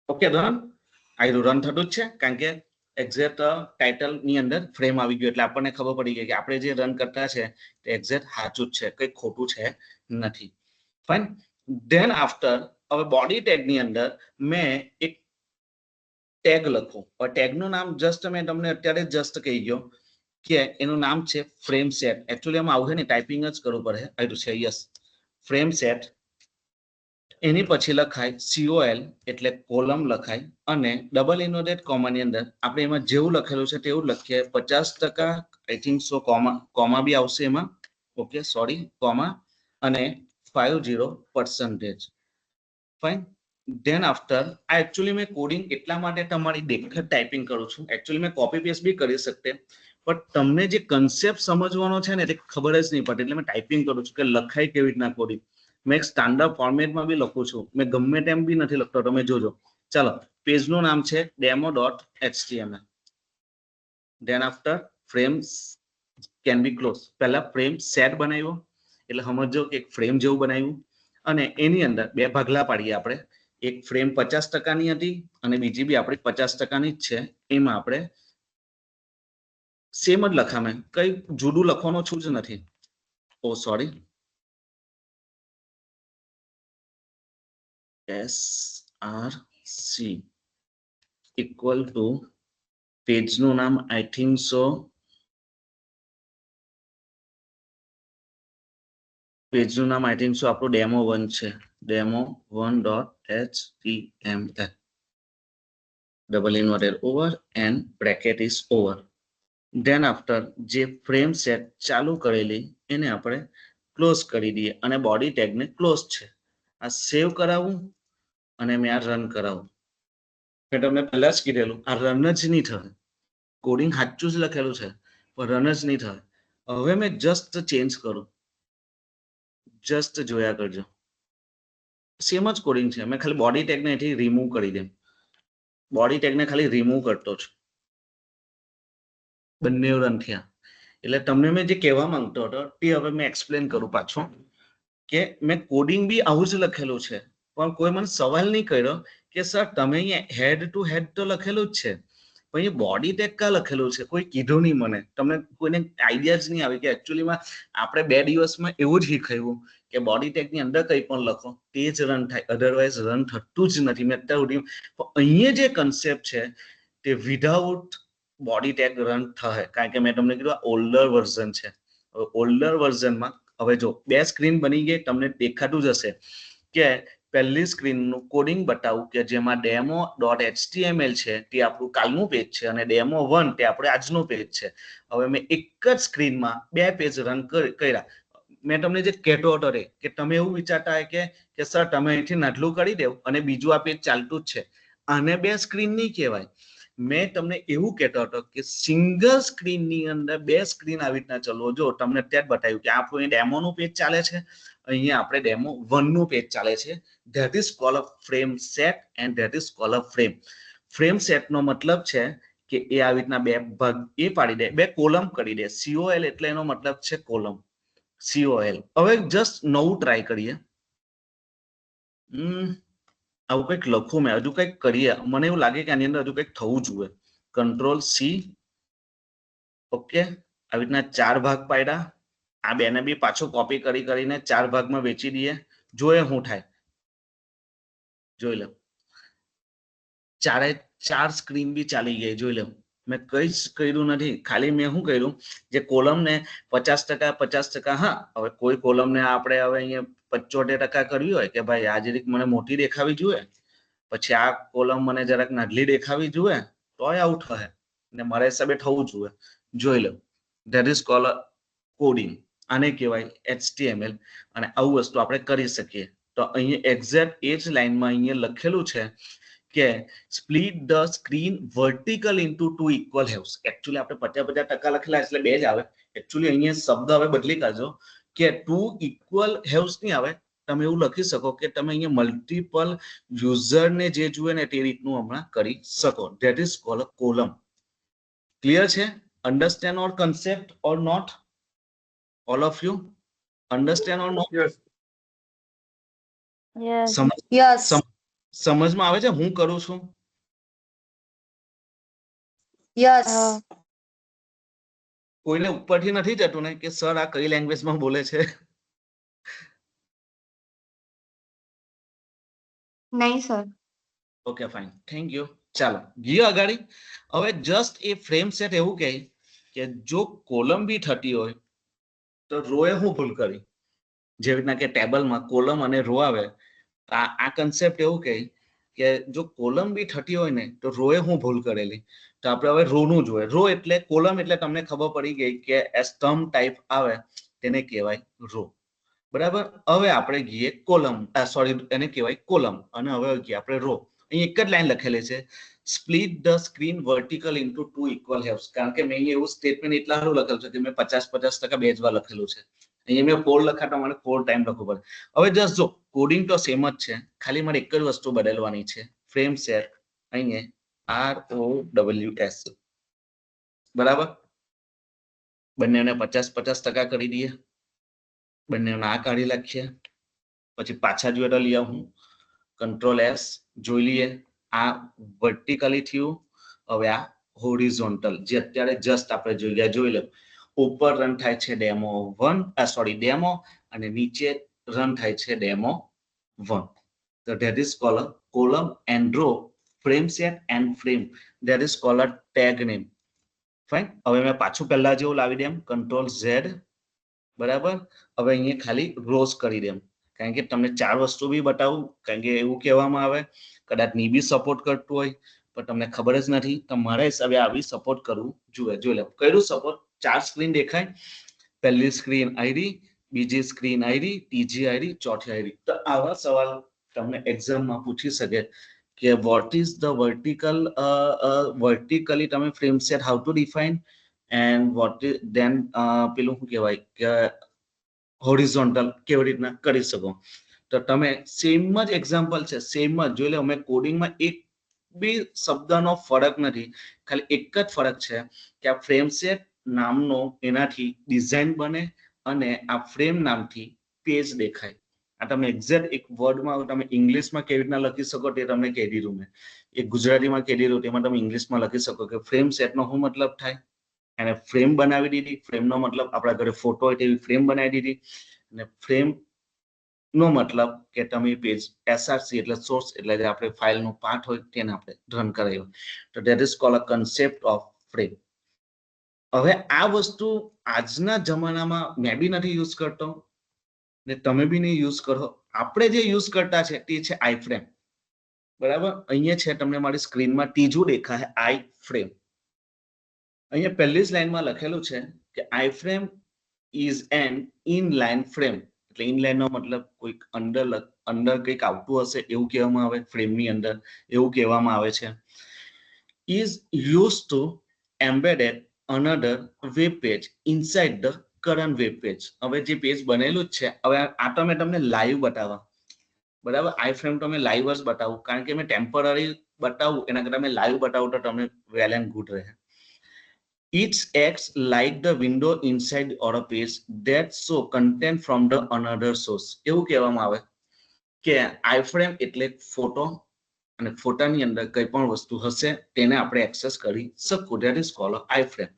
okay run. આ રન થતું જ છે, કારણ કે એક્ઝેક્ટ ટાઇટલ ની અંદર ફ્રેમ આવી ગયું, એટલે આપણને ખબર પડી ગઈ કે આપણે જે રન કરતા છે તે એક્ઝેક્ટ સાચું જ છે, કંઈ ખોટું છે નથી. ફાઇન. ધેન આફ્ટર હવે બોડી ટેગ ની અંદર મેં એક ટેગ લખું. હવે ટેગનું નામ જસ્ટ મેં તમને અત્યારે જસ્ટ કહી ગયો કે એનું નામ છે ફ્રેમ સેટ. એકચ્યુઅલી આમાં આવું છે ને, ટાઈપિંગ જ કરવું પડે. આવ્યું છે, યસ, ફ્રેમ સેટ. એની પછી લખાય COL એટલે કોલમ લખાય, અને ડબલ ઇન્વર્ટેડ કોમાની અંદર આપણે એમાં જેવું લખેલું છે તેવું લખીએ. 50% આઈ થિંક સો, કોમા બી આવશે એમાં. ઓકે સોરી, કોમા, અને 50%. ફાઇન. ધેન આફ્ટર આ એકચ્યુઅલી મેં કોડિંગ એટલા માટે તમારી દેખત ટાઈપિંગ કરું છું. એકચ્યુઅલી મેં કોપી પેસ્ટ બી કરી શકતે, પણ તમને જે કન્સેપ્ટ સમજવાનો છે ને તે ખબર જ નહીં પડે, એટલે મેં ટાઈપિંગ કરું છું કે લખાય કેવી રીતના કોડિંગ. મેં એક સ્ટાન્ડર્ડ ફોર્મેટમાં બી લખું છું. મેં ગમે તેમ બી નથી લખતો, તમે જોજો. ચાલો, પેજનું નામ છે demo.html. Then after frames can be close. પહેલા ફ્રેમ સેટ બનાવ્યો, એટલે સમજો કે એક ફ્રેમ જેવું બનાવ્યું, અને એની અંદર બે ભાગલા પાડીએ આપણે. એક ફ્રેમ 50%ની હતી અને બીજી બી આપણી 50%ની જ છે. એમાં આપણે સેમ જ લખામે, કઈ જુદું લખવાનું છું જ નથી. ઓ સોરી, SRC ઇક્વલ ટુ પેજનું નામ આઈ થિંક સો, પેજનું નામ આઈ થિંક સો આપણું demo1 છે. demo1.html. Double inverted over and bracket is over. Than after જે ફ્રેમ સેટ ચાલુ કરેલી એને આપણે ક્લોઝ કરી દઈએ, અને બોડી ટેગને ક્લોઝ છે. આ સેવ કરાવું અને મેં આ રન કરાવું. મેં તમને પહેલા જ કીધેલું, આ રન જ નહીં થાય. કોડિંગ સાચું જ લખેલું છે, પણ રન જ નહીં થાય. હવે મેં જસ્ટ ચેન્જ કરું, જસ્ટ જોયા કરજો. સેમ જ કોડિંગ છે. મેં ખાલી બોડી ટેગને અહીંથી રિમૂવ કરી દે. બોડી ટેગને ખાલી રિમૂવ કરતો છું. બંને રન થયા. એટલે તમને મેં જે કહેવા માંગતો હતો તે હવે મેં એક્સપ્લેન કરું પાછું, કે મેં કોડિંગ બી આવું જ લખેલું છે, પણ કોઈ મને સવાલ નહીં કર્યો કે સર તમે અહીંયા હેડ ટુ હેડ તો લખેલું જ છે, પણ અહીંયા બોડી ટેગ કા લખેલું છે? કોઈ કીધું નહીં મને. તમને કોઈને આઈડિયા જ નહીં આવી કે એકચ્યુઅલીમાં આપણે 2 દિવસમાં એવું જ શીખાયું કે બોડી ટેગની અંદર કંઈ પણ લખો તે જ રન થાય, અધરવાઇઝ રન થતું જ નથી. મેં અત્યાર સુધી અહીંયા જે કન્સેપ્ટ છે તે વિધાઉટ બોડી ટેગ રન થાય, કારણ કે મેં તમને કીધું ઓલ્ડર વર્ઝન છે. ઓલ્ડર વર્ઝનમાં હવે જો બે સ્ક્રીન બની ગઈ, તમને દેખાતું જ હશે કે પહેલી સ્ક્રીનનું કોડિંગ બતાવું કે જેમાં demo.html છે તે આપણું કાલનું પેજ છે, અને demo1 તે આપણે આજનું પેજ છે. હવે મેં એક જ સ્ક્રીનમાં બે પેજ રન કર્યા. મેં તમને જે કહેતો હતો કે તમે એવું વિચારતા હોય કે સર તમે અહીંથી નાટલું કરી દેવ અને બીજું આ પેજ ચાલતું જ છે. આને બે સ્ક્રીન નહીં કહેવાય. મેં તમને એવું કહેતો હતો કે સિંગલ સ્ક્રીનની અંદર બે સ્ક્રીન આવી રીતના ચલો. જો તમને અત્યારે બતાવ્યું કે આપણું ડેમોનું પેજ ચાલે છે, અહીંયા આપણે demo1 નું પેજ ચાલે છે. That is call a frame set and that is call a frame. Frame સેટનો મતલબ છે કે એ આવી રીતના બે ભાગ એ પાડી દે, બે કોલમ કરી દે. COL એટલે એનો મતલબ છે કોલમ. COL. હવે જસ્ટ નવું ટ્રાય કરીએ. આવું કંઈક લખું મેં, હજુ કંઈક કરીએ. મને એવું લાગે કે આની અંદર હજુ કંઈક થવું જોઈએ. Control C. ઓકે, આવી રીતના 4 ભાગ પાડ્યા. આ બેને બી પાછું કોપી કરીને 4 ભાગમાં વેચી દઈએ. જોઈએ શું થાય, જોઈ લો. 4 સ્ક્રીન બી ચાલી ગઈ જોઈ લો મેં કઈ જ કર્યું નથી ખાલી મેં શું કર્યું જે કોલમ ને 50% હા હવે કોઈ કોલમ ને આપણે હવે અહીંયા 75% કરવી હોય કે ભાઈ આ જરીક મને મોટી દેખાવી જોઈએ પછી આ કોલમ મને જરાક નાટલી દેખાવી જોઈએ તોય આવું થાય ને મારા હિસાબે થવું જોઈએ જોઈ લો ધેટ ઇઝ કોલ કોડિંગ આને કહેવાય HTML અને આવું વસ્તુ આપણે કરી શકીએ તો અહીંયા એક્ઝેક્ટ એ જ લાઈનમાં અહીંયા લખેલું છે કે split the screen vertical into two equal halves actually આપણે 50% લખેલા એટલે બે જ આવે એકચ્યુઅલી અહીંયા શબ્દ હવે બદલી કાઢજો કે ટુ ઇક્વલ હેવ્સ નહીં આવે તમે એવું લખી શકો કે તમે અહીંયા મલ્ટિપલ યુઝરને જે જુએ ને તે રીતનું હમણાં કરી શકો that is call a column clear છે understand or concept or not all of you understand or not Yes. Yes. સમજમાં આવે છે હું કરું છું Yes. કોઈને ઉપરથી નથી જતું ને કે સર આ કઈ લેંગ્વેજમાં બોલે છે નહીં sir. Okay fine thank you ચાલો ગયો અગાડી હવે જસ્ટ એ ફ્રેમ સેટ એવું કહે કે જો કોલમ બી થતી હોય તો રોએ હું ભૂલ કરી જેવી રીતના કે ટેબલમાં કોલમ અને રો આવે આ કન્સેપ્ટ એવું કહે કે જો કોલમ બી થતી હોય ને તો રોએ હું ભૂલ કરેલી તો આપણે હવે રોનું જોઈએ રો એટલે કોલમ એટલે તમને ખબર પડી ગઈ કે સ્તંભ ટાઈપ આવે તેને કહેવાય રો બરાબર હવે આપણે ગઈએ કોલમ સોરી એને કહેવાય કોલમ અને હવે ગઈએ આપણે રો અહીં એક જ લાઈન લખેલી છે split the screen vertical into two equal halves કારણ કે મેં અહીંયા એવું સ્ટેટમેન્ટ એટલા સારું લખેલું છે કે મેં 50% બેજવા લખેલું છે અહીંયા મેં 4 લખાતા મને 4 ટાઈમ લખવું પડે હવે જસ્ટ જો કોડિંગ તો સેમ જ છે ખાલી મારે એક જ વસ્તુ બદલવાની છે ફ્રેમ સેટ અહીંયા ROWS બરાબર બંનેને 50% કરી દઈએ બંનેને આ કાઢી નાખીએ પછી પાછા જોઈએ તો લઈ આવું કંટ્રોલ S જોઈ લઈએ આ વર્ટિકલી થયું હવે આ હોરિઝોન્ટલ જે અત્યારે જસ્ટ આપણે જોઈ ગયા જોઈ લો ઉપર રન થાય છે ડેમો 1 સોરી ડેમો અને નીચે રન થાય છે ડેમો 1 તો that is call a column and row frame set and frame that is call a tag name fine હવે મેં પાછું પહેલા જેવું લાવી દેમ કંટ્રોલ Z બરાબર હવે અહીંયા ખાલી રોઝ કરી દેમ કારણ કે તમને 4 વસ્તુ બી બતાવું કારણ કે એવું કહેવામાં આવે કદાચ ની બી સપોર્ટ કરતું હોય પણ તમને ખબર જ નથી તો મારા હિસાબે આવી સપોર્ટ કરવું જોઈએ જોઈ લો કર્યું સપોર્ટ 4 સ્ક્રીન દેખાય પહેલી સ્ક્રીન આઈડી બીજી સ્ક્રીન આઈડી ત્રીજી આઈડી ચોથી આઈડી તો આવા સવાલ તમને એક્ઝામમાં પૂછી શકે કે વોટ ઇઝ ધ વર્ટિકલી તમે frame set how to define and what is then પેલું શું કહેવાય કે હોરિઝોન્ટલ કેવી રીતના કરી શકો તો તમે સેમ જ એક્ઝામ્પલ છે સેમ જ જોઈ લો અમે કોડિંગમાં એક બી શબ્દનો ફરક નથી ખાલી એક જ ફરક છે કે આ ફ્રેમ સેટ નામનો એનાથી ડિઝાઇન બને અને આ ફ્રેમ નામથી પેજ દેખાય આ તમને એક્ઝેક્ટ એક વર્ડમાં તમે ઇંગ્લિશમાં કેવી રીતના લખી શકો તે તમને કહી દીધું મેં એક ગુજરાતીમાં કહી દીધું તેમાં તમે ઇંગ્લિશમાં લખી શકો કે ફ્રેમ સેટનો શું મતલબ થાય એને ફ્રેમ બનાવી દીધી ફ્રેમનો મતલબ આપણા ઘરે ફોટો હોય તેવી ફ્રેમ બનાવી દીધી અને ફ્રેમ નો મતલબ કે તમે પેજ SRC એટલે સોર્સ એટલે જે આપણે ફાઇલનો પાર્ટ હોય તેને આપણે રન કરાવ્યો તો that is call a concept of frame હવે આ વસ્તુ આજના જમાનામાં મેં બી નથી યુઝ કરતો ને તમે બી નહીં યુઝ કરો આપણે જે યુઝ કરતા છે તે છે આઈ ફ્રેમ બરાબર અહીંયા છે તમને મારી સ્ક્રીનમાં ત્રીજું દેખાય આઈ ફ્રેમ અહીંયા પહેલી જ લાઈનમાં લખેલું છે કે I frame is an inline frame એટલે ઇનલાઇન નો મતલબ કોઈક અંદર કંઈક આવતું હશે એવું કહેવામાં આવે ફ્રેમની અંદર એવું કહેવામાં આવે છે is use to embedded another web page inside the current web page હવે જે પેજ બનેલું જ છે હવે આ તો મેં તમને લાઈવ બતાવવા બરાબર આઈ ફ્રેમ તો મેં લાઈવ જ બતાવું કારણ કે મેં ટેમ્પરરી બતાવું એના કરતા મેં લાઈવ બતાવું તો તમને વેલ એન્ડ ગુડ રહે It acts like the window inside or a page that show content from the another source. એવું કહેવામાં આવે કે આઈફ્રેમ એટલે ફોટો અને ફોટાની અંદર કઈ પણ વસ્તુ હશે તેને આપણે એક્સેસ કરી શકું ધેટ ઇઝ કોલ્ડ આઈફ્રેમ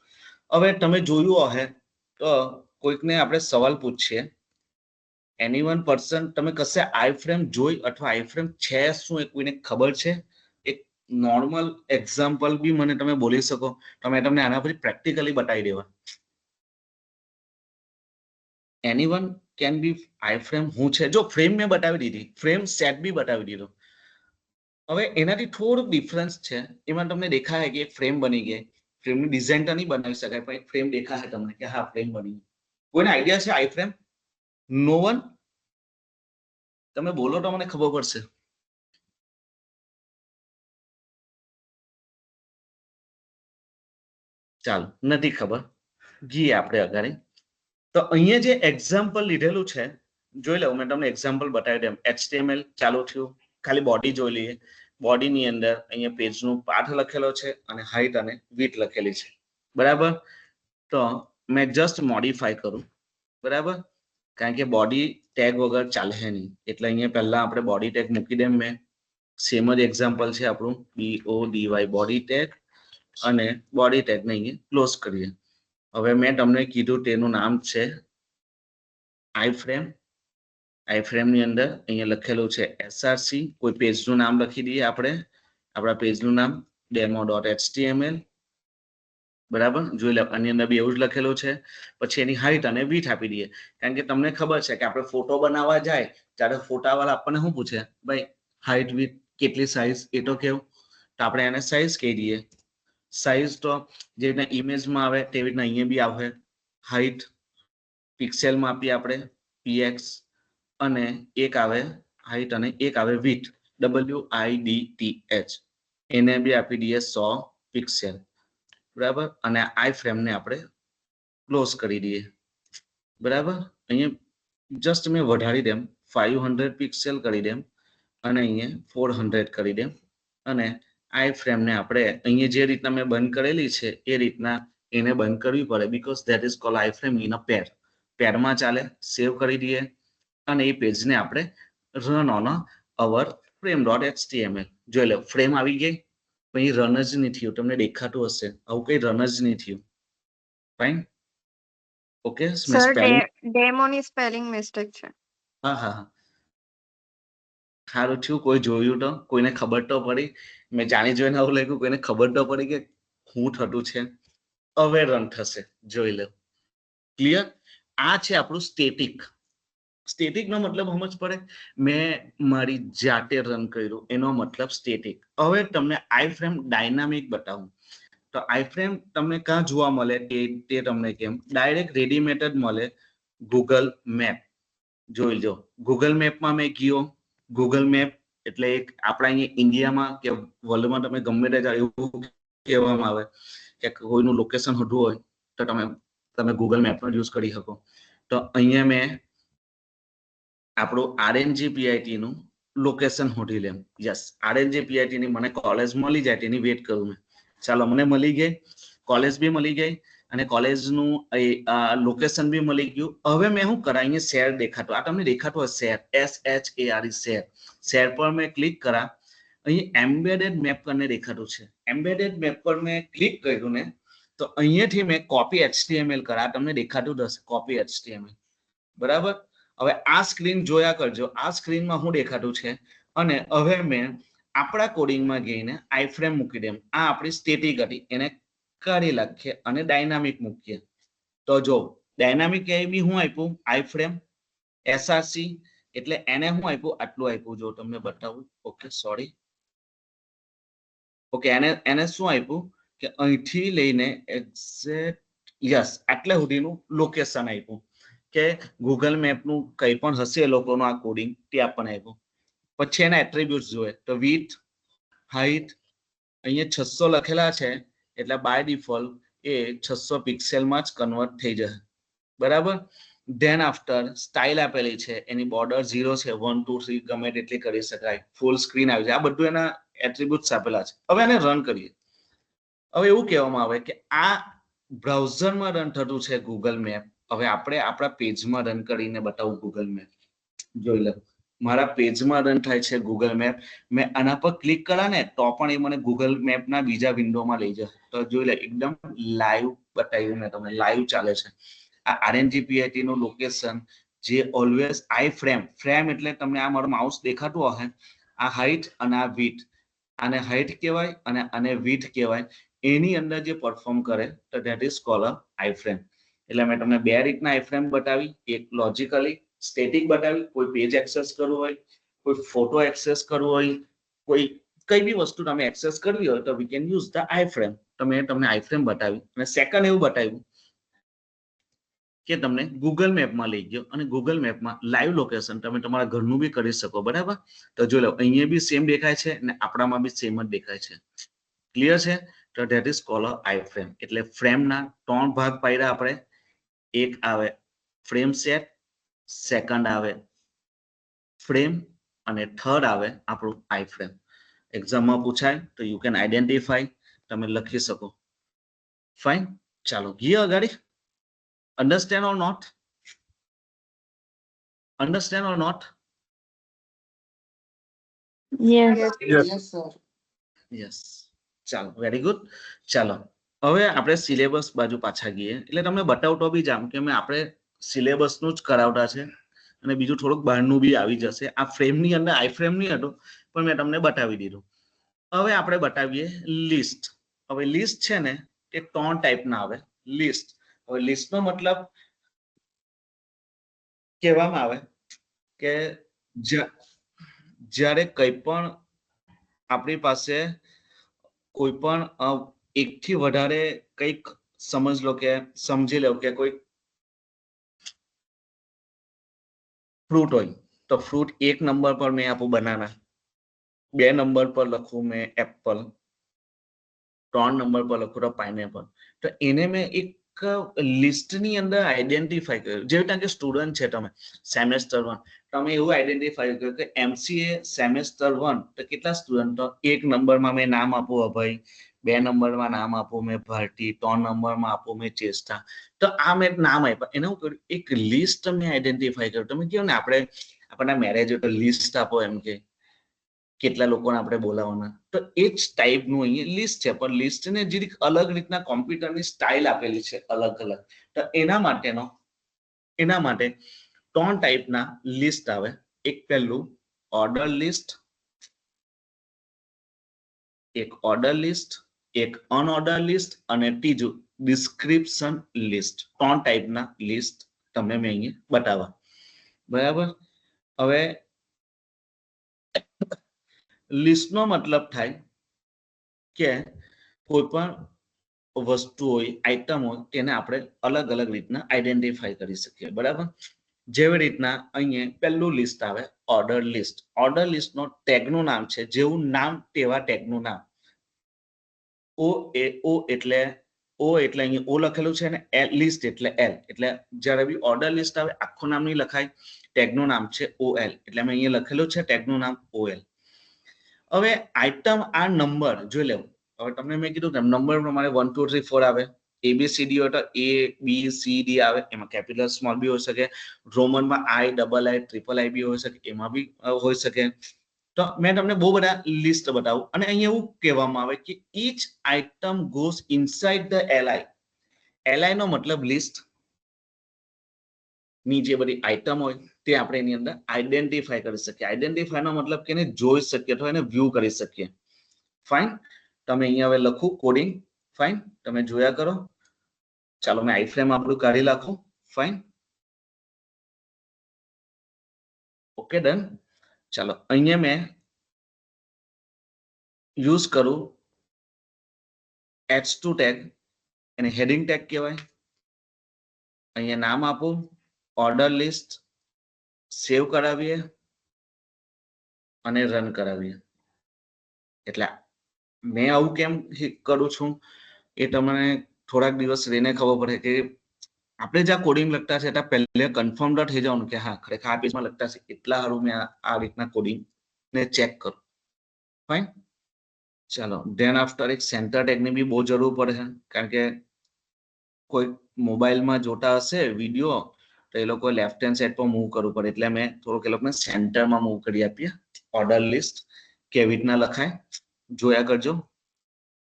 હવે તમે જોયું હશે તો કોઈકને આપણે સવાલ પૂછીએ એનીવન પર્સન તમે કશે આઈફ્રેમ જોઈ અથવા આઈફ્રેમ છે શું એ કોઈને ખબર છે એક નોર્મલ એક્ઝામ્પલ બી મને તમે બોલી શકો તો મેં તમને આના પર પ્રેક્ટિકલી બતાવી દેવા. Anyone can be I frame હું છે. જો ફ્રેમ મેં બતાવી દીધી, ફ્રેમ સેટ બી બતાવી દીધો. હવે એનાથી થોડુંક ડિફરન્સ છે. એમાં તમને દેખાય કે એક ફ્રેમ બની ગઈ. ફ્રેમની ડિઝાઇન તો નહીં બનાવી શકાય પણ એક ફ્રેમ દેખાશે તમને કે હા ફ્રેમ બની ગઈ. કોઈને આઈડિયા છે આઈ ફ્રેમ? નો વન? તમે બોલો તો મને ખબર પડશે. ચાલો, નથી ખબર, ગીએ આપણે અગાડી. તો અહીંયા જે એક્ઝામ્પલ લીધેલું છે જોઈ લો, મેં તમને એક્ઝામ્પલ બતાવી દેમ. HTML ચાલુ થયું, ખાલી બોડી જોઈ લઈએ. બોડીની અંદર અહીંયા પેજનું પાથ લખેલો છે અને હાઈટ અને વિડ્થ લખેલી છે. બરાબર? તો મેં જસ્ટ મોડિફાઈ કરું. બરાબર? કારણ કે બોડી ટેગ વગર ચાલે નહીં, એટલે અહીંયા પહેલા આપણે બોડી ટેગ મૂકી દેમ. મેં સેમ જ એક્ઝામ્પલ છે આપણું, BODY બોડી ટેગ, અને બોડી ટેગને અહીંયા ક્લોઝ કરીએ. હવે મેં તમને કીધું તેનું નામ છે આઈ ફ્રેમ. આઈ ફ્રેમ ની અંદર અહીંયા લખેલું છે SRC. કોઈ પેજનું નામ લખી દઈએ આપણે, આપણા પેજનું નામ demo.html. બરાબર? જોઈ લો, આની અંદર બી એવું જ લખેલું છે. પછી એની હાઈટ અને વિડ્થ આપી દઈએ. કારણ કે તમને ખબર છે કે આપણે ફોટો બનાવવા જાય ત્યારે ફોટા વાળા આપણને શું પૂછે, ભાઈ હાઈટ વિડ્થ કેટલી સાઈઝ, એ તો કેવું. તો આપણે એને સાઈઝ કહી દઈએ. સાઈઝ તો જે રીતના ઇમેજમાં આવે તેવી રીતના અહીંયા બી આવે. હાઈટ પિક્સેલમાં આપીએ આપણે px, અને એક આવે હાઈટ અને એક આવે વિડ્થ width. એને બી આપી દઈએ 100 પિક્સેલ. બરાબર? અને આઈ ફ્રેમને આપણે ક્લોઝ કરી દઈએ. બરાબર? અહીંયા જસ્ટ મેં વધારી દેમ, 500 પિક્સેલ કરી દેમ, અને અહીંયા 400 કરી દેમ. અને આઈ ફ્રેમને આપણે અહીંયા જે રીતના મેં બંધ કરેલી છે એ રીતના એને બંધ કરવી પડે, because that is called I frame in a pair. પેરમાં ચાલે. સેવ કરી દઈએ અને એ પેજને આપણે રન ઓન અવર frame.html. જોઈ લો, ફ્રેમ આવી ગઈ, પણ એ રન જ નહીં થયું. તમને દેખાતું હશે આવું કઈ રન જ નહીં થયું. Fine, okay. સર ડેમોની સ્પેલિંગ મિસ્ટેક છે. હા હા હા, સારું થયું કોઈ જોયું તો, કોઈને ખબર તો પડી. મેં જાણી જોઈને આવું લખ્યું, કોઈને ખબર તો પડી કે શું થતું છે. હવે રન થશે, જોઈ લો. ક્લિયર? આ છે આપણું સ્ટેટિક. સ્ટેટિક નો મતલબ સમજ પડે. મેં મારી જાતે રન કર્યું એનો મતલબ સ્ટેટિક. હવે તમને આઈ ફ્રેમ ડાયનામિક બતાવું. તો આઈ ફ્રેમ તમને ક્યાં જોવા મળે તે તમને કેમ, ડાયરેક્ટ રેડીમેડ જ મળે ગૂગલ મેપ. જોઈ લો, ગૂગલ મેપમાં મેં ગયો. ગૂગલ મેપ એટલે એક આપણા અહીંયા ઇન્ડિયામાં કે વર્લ્ડમાં તમે ગમે તે જાઓ એવું કહેવામાં આવે કે કોઈનું લોકેશન શોધવું હોય તો તમે ગૂગલ મેપનો યુઝ કરી શકો. તો અહીંયા મેં આપણું RNGPIT નું લોકેશન શોધી લેમ. યસ, RNGPIT ની મને કોલેજ મળી જાય તેની વેટ કરું મેં. ચાલો, મને મળી ગઈ, કોલેજ બી મળી ગઈ અને કોલેજનું લોકેશન બી મળી ગયું. હવે મેં શું કરા, અહીંયા શેર દેખાતું, આ તમને દેખાતું હશે SHARE, શેર. શેર પર મેં ક્લિક કરા. અહીં એમ્બેડેડ મેપ કરીને દેખાતું છે. એમ્બેડેડ મેપ પર મેં ક્લિક કર્યું ને, તો અહીંયાથી મેં કોપી HTML કરા. તમને દેખાતું હશે કોપી HTML. બરાબર? હવે આ સ્ક્રીન જોયા કરજો. આ સ્ક્રીનમાં શું દેખાતું છે, અને હવે મેં આપણા કોડિંગમાં જઈને આઈ ફ્રેમ મૂકી દેમ. આ આપણી સ્ટેટિક હતી, એને કાઢી નાખીએ અને ડાયનામિક મૂકીએ. તો જો ડાયનામિક એ બી શું આપ્યું, આઈ ફ્રેમ SRC, એટલે એને શું આપ્યું, આટલું આપ્યું. જો તમને બતાવું, ઓકે સોરી, ઓકે, એને શું આપ્યું કે અહીંથી લઈને એક્ઝેક્ટ યસ આટલે સુધીનું લોકેશન આપ્યું, કે ગૂગલ મેપનું કંઈ પણ હશે એ લોકોનું આ કોડિંગ તે આપણને આપ્યું. પછી એના એટ્રીબ્યુટ્સ જોઈએ તો વિડ્થ, હાઈટ, અહીંયા 600 લખેલા છે એટલે બાય ડિફોલ્ટ એ 600 પિક્સેલમાં જ કન્વર્ટ થઈ જશે. બરાબર? ધેન આફ્ટર સ્ટાઇલ આપેલી છે, એની બોર્ડર 0 છે, 1 2 3 ગમે તેટલી કરી શકાય, ફૂલ સ્ક્રીન આવી જાય. આ બધું એના એટ્રીબ્યુટ્સ આપેલા છે. હવે એને રન કરીએ. હવે એવું કહેવામાં આવે કે આ બ્રાઉઝરમાં રન થતું છે ગૂગલ મેપ. હવે આપણે આપણા પેજમાં રન કરીને બતાવું ગૂગલ મેપ. જોઈ લો, મારા પેજમાં રન થાય છે ગૂગલ મેપ. મેં આના પર ક્લિક કરા ને તો પણ એ મને ગૂગલ મેપના બીજા વિન્ડોમાં લઈ જશે. તો જોઈ લો, એકદમ લાઈવ બતાવ્યું મેં તમને, લાઈવ ચાલે છે. આ RNGPIT નું લોકેશન જે ઓલવેઝ આઈ ફ્રેમ, ફ્રેમ એટલે તમને આ મારું માઉસ દેખાતું હશે, આ હાઈટ અને આ વિડ્થ આને હાઇટ કહેવાય અને આને width કહેવાય. એની અંદર જે પરફોર્મ કરે તો that is call a I frame. એટલે મેં તમને બે રીતના આઈ ફ્રેમ બતાવી, એક લોજિકલી સ્ટેટિક બતાવી, કોઈ પેજ એક્સેસ કરવું હોય, કોઈ ફોટો એક્સેસ કરવું હોય, કોઈ કઈ બી વસ્તુ તમે એક્સેસ કરવી હોય તો we can use the I frame. તો મેં તમને આઈ ફ્રેમ બતાવી અને સેકન્ડ એવું બતાવ્યું કે તમને ગૂગલ મેપમાં લઈ ગયો અને ગૂગલ મેપમાં લાઈવ લોકેશન તમે તમારા ઘરનું બી કરી શકો. બરાબર, તો જો લો અહીંયા બી સેમ દેખાય છે અને આપણામાં બી સેમ જ દેખાય છે. ક્લિયર છે? તો that is call a I frame. એટલે ફ્રેમના 3 ભાગ પાડ્યા આપણે. એક આવે ફ્રેમ સેટ, સેકન્ડ આવે ફ્રેમ અને થર્ડ આવે આપણું આઈ ફ્રેમ. એક્ઝામમાં પૂછાય તો યુ કેન આઈડેન્ટિફાઈ, તમે લખી શકો. ફાઇન, ચાલો ગીએ અગાડી. Understand or not? Understand or not? Yes. Yes, sir. Yes. ચાલો, વેરી ગુડ. ચાલો હવે આપણે સિલેબસ બાજુ પાછા ગઈએ. એટલે તમને બતાવતો બી જામ કે મેં આપણે સિલેબસનું જ કરાવતા છે અને બીજું થોડુંક બહારનું બી આવી જશે. આ ફ્રેમની અંદર આઈ ફ્રેમ નહીં હતું પણ મેં તમને બતાવી દીધું. હવે આપણે બતાવીએ લિસ્ટ. હવે લિસ્ટ છે ને એ 3 ટાઈપના આવે. લિસ્ટ, હવે લિસ્ટનો મતલબ કહેવામાં આવે કે જ્યારે કંઈ પણ આપણી પાસે કોઈ પણ એકથી વધારે કંઈક સમજ લો કે સમજી લો કે કોઈ ફ્રૂટ હોય તો ફ્રૂટ 1 નંબર પર મેં આપું બનાના, 2 નંબર પર લખું મેં એપલ, 3 નંબર પર લખું તો પાઇનેપલ. તો એને મેં એક લિસ્ટની અંદર આઈડેન્ટિફાઈ કર્યું. જેવી રીતે કે સ્ટુડન્ટ છે તમે સેમેસ્ટર 1, તમે એવું આઈડેન્ટિફાઈ કર્યું કે એમસીએ સેમેસ્ટર 1 તો કેટલા સ્ટુડન્ટ? તો 1 નંબરમાં મેં નામ આપું અભય, 2 નંબરમાં નામ આપું મેં ભારતી, 3 નંબરમાં આપું મેં ચેષ્ટા. તો આ મેં નામ આપ્યા. એને હું કર્યું એક લિસ્ટ મેં આઈડેન્ટિફાઈ કર્યું. તમે કહો ને આપણે આપણા મેરેજ હોય તો લિસ્ટ આપો, એમ કે કેટલા લોકોને આપણે બોલાવવાના, તો એ જ ટાઈપનું અહીંયા લિસ્ટ છે. પણ લિસ્ટને જે અલગ રીતના કોમ્પ્યુટરની સ્ટાઇલ આપેલી છે અલગ અલગ. તો એના માટે 3 ટાઈપના લિસ્ટ આવે. એક પહેલું ઓર્ડર લિસ્ટ, એક ઓર્ડર લિસ્ટ, એક અનઓર્ડર લિસ્ટ અને ત્રીજું ડિસ્ક્રિપ્શન લિસ્ટ. 3 ટાઈપના લિસ્ટ તમને મેં અહીંયા બતાવવા. બરાબર, હવે લિસ્ટનો મતલબ થાય કે કોઈ પણ વસ્તુ હોય, આઈટમ હોય, તેને આપણે અલગ અલગ રીતના આઈડેન્ટિફાઈ કરી શકીએ. બરાબર, જેવી રીતના અહીંયા પહેલું લિસ્ટ આવે ઓર્ડર લિસ્ટ. ઓર્ડર લિસ્ટનો ટેગનું નામ છે, જેવું નામ તેવા ટેગનું નામ. ઓ એટલે અહીંયા ઓ લખેલું છે ને એલ લિસ્ટ એટલે એલ. એટલે જ્યારે બી ઓર્ડર લિસ્ટ આવે આખું નામ નહીં લખાય, ટેગનું નામ છે OL. એટલે મેં અહીંયા લખેલું છે ટેગનું નામ OL. હવે આઈટમ આ નંબર જોઈ લેવું. હવે તમને મેં કીધું કે નંબર પ્રમાણે 1 2 3 4 આવે. ABCD હોય તો ABCD આવે. એમાં કેપિટલ સ્મોલ બી હોઈ શકે, રોમનમાં II બી હોઈ શકે, એમાં બી હોઈ શકે. તો મેં તમને બહુ બધા લિસ્ટ બતાવું અને અહીંયા એવું કહેવામાં આવે કે each item goes inside the LI. LI નો મતલબ લિસ્ટ. ની જે બધી આઇટમ હોય તે આપણે એની અંદર આઈડેન્ટિફાઈ કરી શકીએ. આઈડેન્ટિફાઈ નો મતલબ કે એને જોઈ શકીએ અથવા એને વ્યૂ કરી શકીએ. ફાઇન, તમે અહીંયા હવે લખું કોડિંગ. ફાઇન, તમે જોયા કરો. ચાલો મેં આઈ ફ્રેમ આપણું કાઢી નાખું. Fine, okay, done. ચાલો અહીંયા મેં યુઝ કરું H2 ટેગ, એને હેડિંગ ટેગ કહેવાય. અહીંયા નામ આપું ઓર્ડર લિસ્ટ, સેવ કરાવીએ અને રન કરાવીએ. એટલે મેં આવું કેમ કરું છું એ તમને થોડાક દિવસ રહીને ખબર પડે કે આપણે જ્યાં કોડિંગ લખતા છે ત્યાં પહેલે કન્ફર્મ થઈ જવાનું કે હા ખરેખર આ પેજમાં લખતા છે એટલા સારું મેં આ રીતના કોડિંગ ને ચેક કરું. ફાઇન, ચાલો ધેન આફ્ટર એક સેન્ટર ટેગની બી બહુ જરૂર પડે છે. કારણ કે કોઈ મોબાઈલમાં જોતા હશે વિડીયો તો એ લોકો લેફ્ટ હેન્ડ સાઈડ પર મૂવ કરવું પડે. એટલે મેં થોડુંક એ લોકોને સેન્ટરમાં મૂવ કરી આપીએ. ઓર્ડર લિસ્ટ કેવી રીતના લખાય જોયા કરજો.